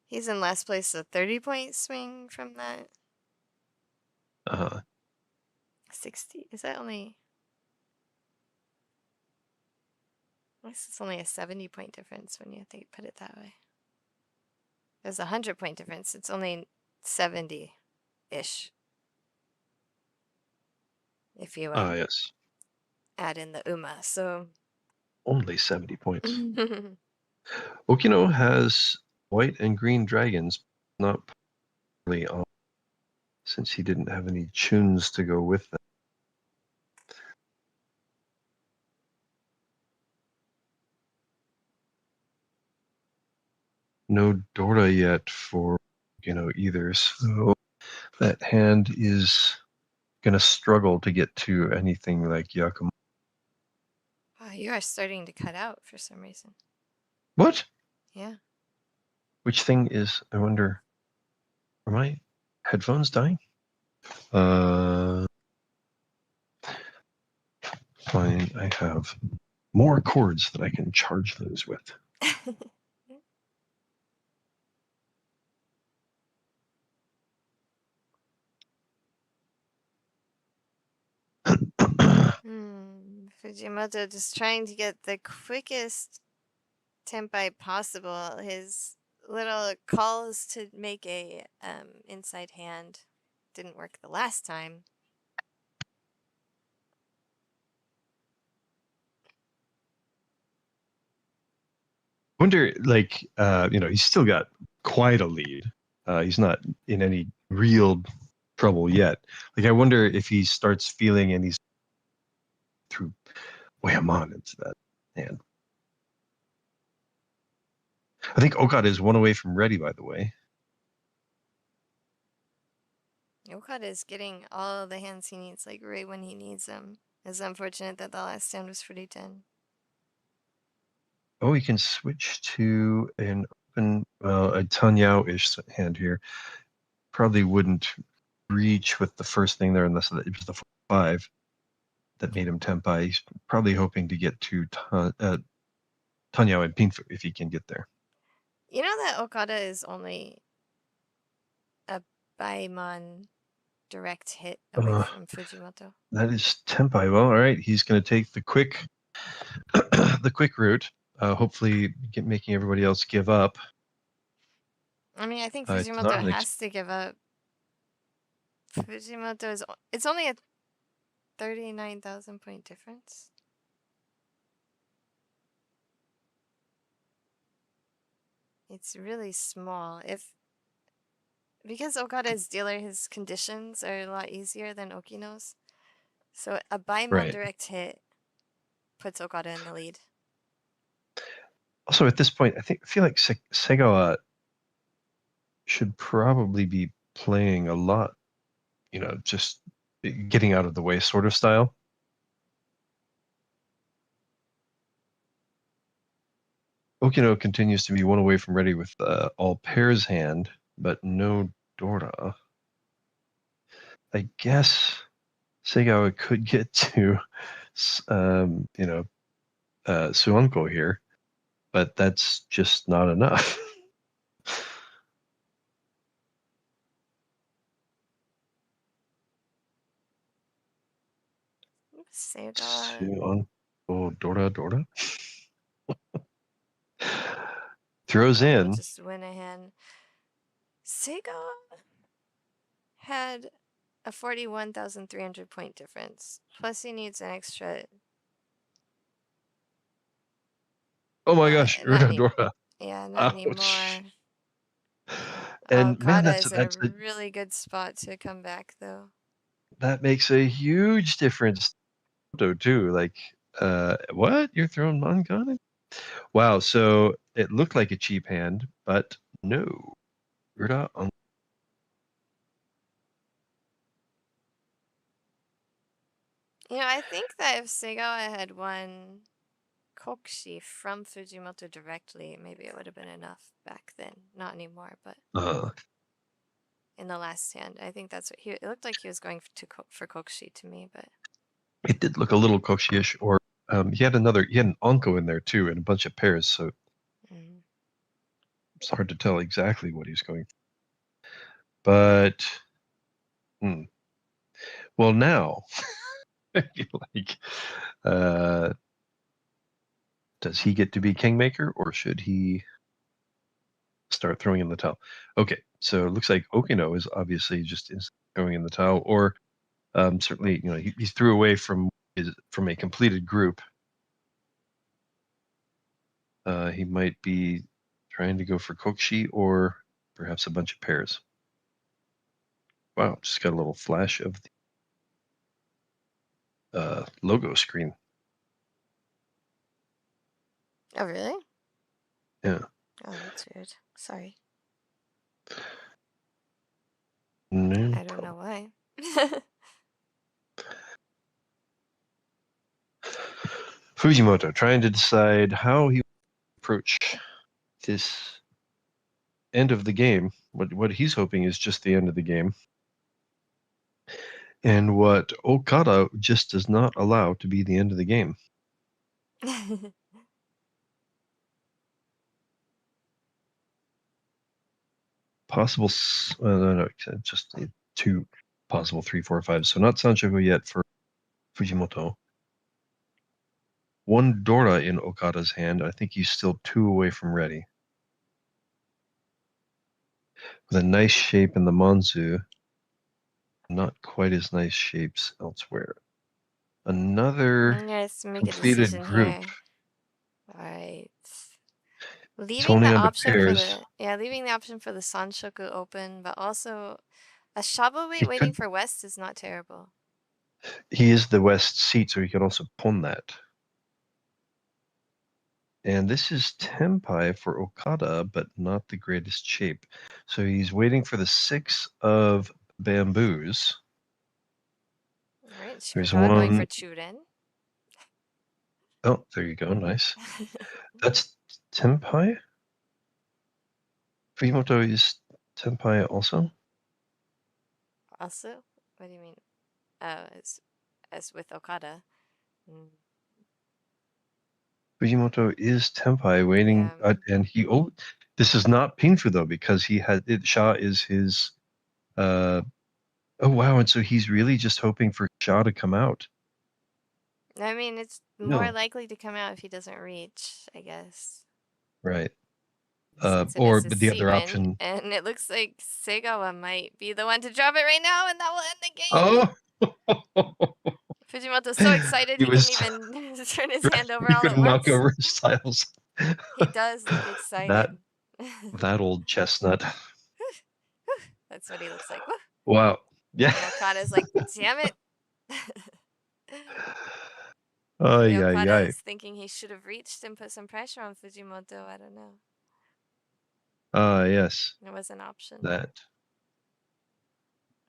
He's in last place, a 30-point swing from that. 60, is that only, I guess it's only a 70-point difference when you put it that way. There's a 100-point difference. It's only 70-ish. If you Yes. add in the UMA, so Only 70 points. Okino has white and green dragons, not probably on, since he didn't have any tunes to go with them. No Dora yet for either, so that hand is gonna struggle to get to anything like Yakumo. wow, you are starting to cut out for some reason. What? Yeah. Which thing is? I wonder. Are my headphones dying? Fine, I have more cords that I can charge those with. Fujimoto just trying to get the quickest tempai possible. His little calls to make a inside hand didn't work the last time. Wonder, like, he's still got quite a lead. He's not in any real trouble yet. Like, I wonder if he starts feeling and he's through wham on into that hand. I think Okada is one away from ready, by the way. Okada is getting all the hands he needs, like right when he needs them. It's unfortunate that the last hand was 40-10. Oh, he can switch to an open, a Tanyao-ish hand here. Probably wouldn't reach with the first thing there unless it was the 5 that made him tempai. He's probably hoping to get to Tanyao and Pinfu if he can get there. You know that Okada is only a Baimon direct hit away from Fujimoto. That is tempai. Well, all right. He's going to take the quick, the quick route. Hopefully, making everybody else give up. I mean, I think It's not Fujimoto an has to give up. Fujimoto is. It's only a 39,000 point difference. It's really small. Because Okada's dealer, his conditions are a lot easier than Okino's. So a Baimon right. direct hit puts Okada in the lead. Also, at this point, I feel like Segawa should probably be playing a lot, just getting out of the way sort of style. Okino continues to be one away from ready with all pairs hand, but no Dora. I guess Segawa could get to, Suanko here, but that's just not enough. Segawa. Dora. Throws Okada will in. just win a hand. Segawa had a 41,300 point difference. Plus he needs an extra. Oh my gosh, Not Dora. Yeah, not Ouch. anymore. And man, Okada is in a really good spot to come back, though. That makes a huge difference too. Like, what? You're throwing Mangana? Wow, so it looked like a cheap hand, but no. Ruda on. I think that if Segawa had won Kokshi from Fujimoto directly, maybe it would have been enough back then. Not anymore, but in the last hand, I think that's what it looked like he was going for Kokshi to me, but it did look a little Koshi-ish, or he had an Onko in there too, and a bunch of pairs, so it's hard to tell exactly what he's going for. But, well, now, like, does he get to be Kingmaker, or should he start throwing in the towel? Okay, so it looks like Okino is obviously just throwing in the towel, or certainly, he threw away from a completed group. He might be trying to go for Kokshi or perhaps a bunch of pairs. Wow, just got a little flash of the logo screen. Oh, really? Yeah. Oh, that's weird. Sorry. No I don't know why. Fujimoto trying to decide how he approach this end of the game. What he's hoping is just the end of the game. And what Okada just does not allow to be the end of the game. Possible, no, just two possible 3, 4, 5. So not Sanchoku yet for Fujimoto. One Dora in Okada's hand. I think he's still 2 away from ready. With a nice shape in the Manzu. Not quite as nice shapes elsewhere. Another Let's make a completed decision group. here. All right. It's Leaving only the on the option for pairs. leaving the option for the Sanshoku open, but also a Shabo wait It waiting could. for West is not terrible. He is the West seat, so he can also pawn that. And this is Tenpai for Okada, but not the greatest shape. So he's waiting for the 6 of bamboos. All right, There's Shirakawa going for one. Churen. Oh, there you go. Nice. That's Tenpai? Fujimoto is Tenpai also? Also, what do you mean? As with Okada. Mm, Fujimoto is Tenpai waiting, yeah. and this is not Pinfu though, because he had it. Sha is his. Oh wow! And so he's really just hoping for Sha to come out. I mean, it's more No, likely to come out if he doesn't reach, I guess. right. Since it Or is a but the C other win, option. and it looks like Segawa might be the one to drop it right now, and that will end the game. Oh, Fujimoto's so excited he he couldn't was. even turn his hand over He all at couldn't knock once. over his tiles. He does look That excited. that old chestnut. That's what he looks like. Wow. Yeah. And Okada's like, damn it. Maybe Ay ay Okada ay. is thinking he should have reached and put some pressure on Fujimoto. I don't know. Yes. It was an option. That.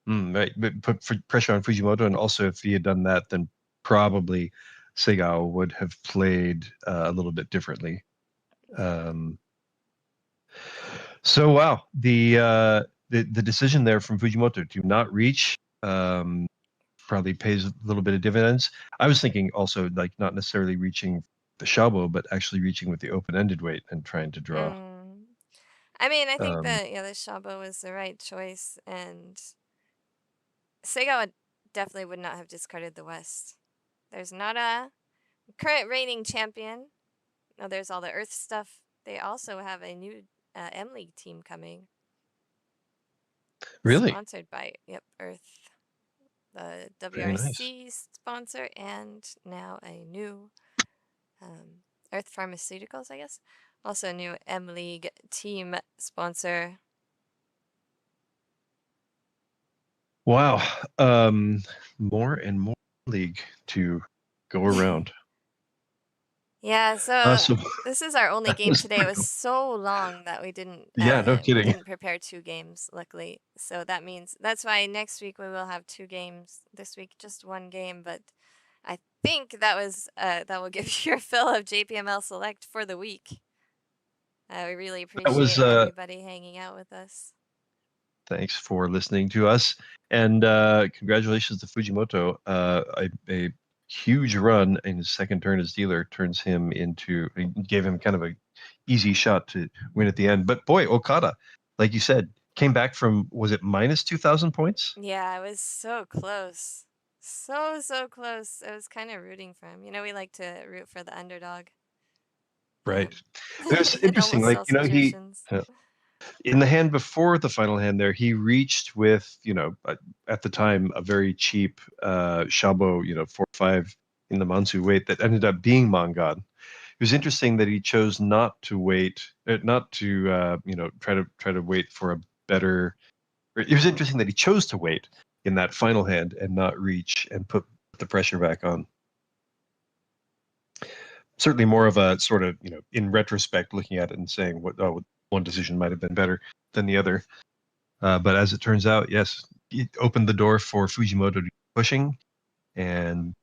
Right. But put pressure on Fujimoto, and also if he had done that, then probably Segao would have played a little bit differently. Um, so wow, the decision there from Fujimoto to not reach probably pays a little bit of dividends. I was thinking also like not necessarily reaching the Shabo, but actually reaching with the open-ended weight and trying to draw. I mean, I think Um, that the Shabo was the right choice, and Segawa definitely would not have discarded the West. There's not a current reigning champion. No, there's all the Earth stuff. They also have a new M League team coming, really, sponsored by Earth, the very nice. WRC sponsor, and now a new Earth Pharmaceuticals, I guess. Also a new M League team sponsor. Wow. More and more league to go around. Yeah, so So this is our only that game was today. It was brutal. so long that Yeah, no we kidding. didn't prepare 2 games, luckily. So that means that's why next week we will have 2 games. This week just 1 game, but I think that will give you your fill of JPML Select for the week. We really That was appreciate everybody hanging out with us. thanks for listening to us, and congratulations to Fujimoto. A huge run in his second turn as dealer turns him into gave him kind of a easy shot to win at the end. But boy, Okada, like you said, came back from was it minus 2,000 points? Yeah, it was so close. So close. I was kind of rooting for him. You know, we like to root for the underdog. Right. It was In interesting. almost Like all he situations. in the hand before the final hand there, he reached with at the time a very cheap Shabo 4-5 in the Mansu weight that ended up being Mangad. It was interesting that he chose not to wait, not to try to wait for a better. It was interesting that he chose to wait in that final hand and not reach and put the pressure back on. Certainly more of a sort of in retrospect looking at it and saying one decision might have been better than the other. But as it turns out, yes, it opened the door for Fujimoto to keep pushing and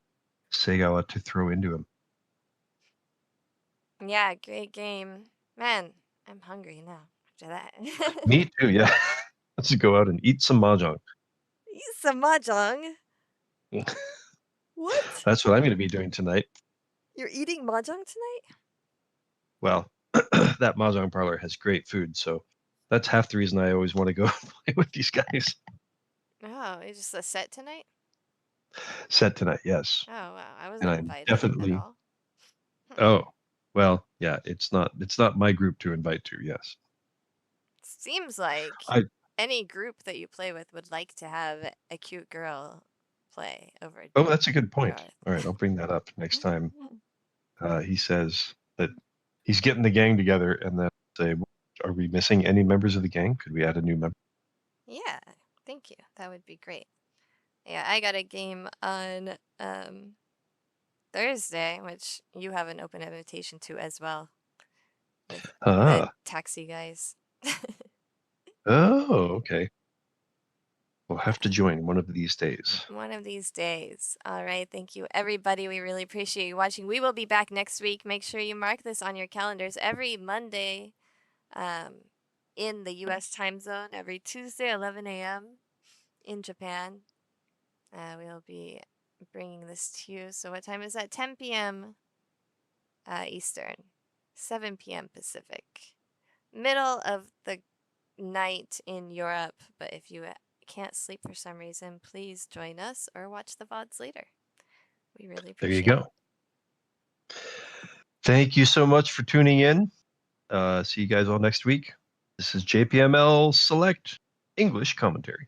Segawa to throw into him. Yeah, great game. Man, I'm hungry now after that. Me too, yeah. Let's go out and eat some mahjong. Eat some mahjong. What? That's what I'm going to be doing tonight. You're eating mahjong tonight? Well, that Mahjong parlor has great food, so that's half the reason I always want to go play with these guys. Oh, it's just a set tonight? Set tonight, yes. Oh, wow. I And wasn't I'm invited at definitely, all. Hmm. oh, well, yeah, it's not my group to invite to, yes. Seems like I any group that you play with would like to have a cute girl play over Oh, that's a good point. Darth. All right, I'll bring that up next time. He says that he's getting the gang together and then say, are we missing any members of the gang? Could we add a new member? Yeah, thank you. That would be great. Yeah, I got a game on Thursday, which you have an open invitation to as well, with the Ah, taxi guys. oh, okay. We'll have to Yeah, join one of these days. one of these days. All right, thank you, everybody. We really appreciate you watching. We will be back next week. Make sure you mark this on your calendars every Monday um, in the US time zone, every Tuesday, 11 a.m. in Japan. We'll be bringing this to you. So, what time is that? 10 p.m. Eastern, 7 p.m. Pacific. Middle of the night in Europe, but if you can't sleep for some reason, please join us or watch the VODs later. We really There you appreciate it. go. Thank you so much for tuning in. See you guys all next week. This is JPML Select English Commentary.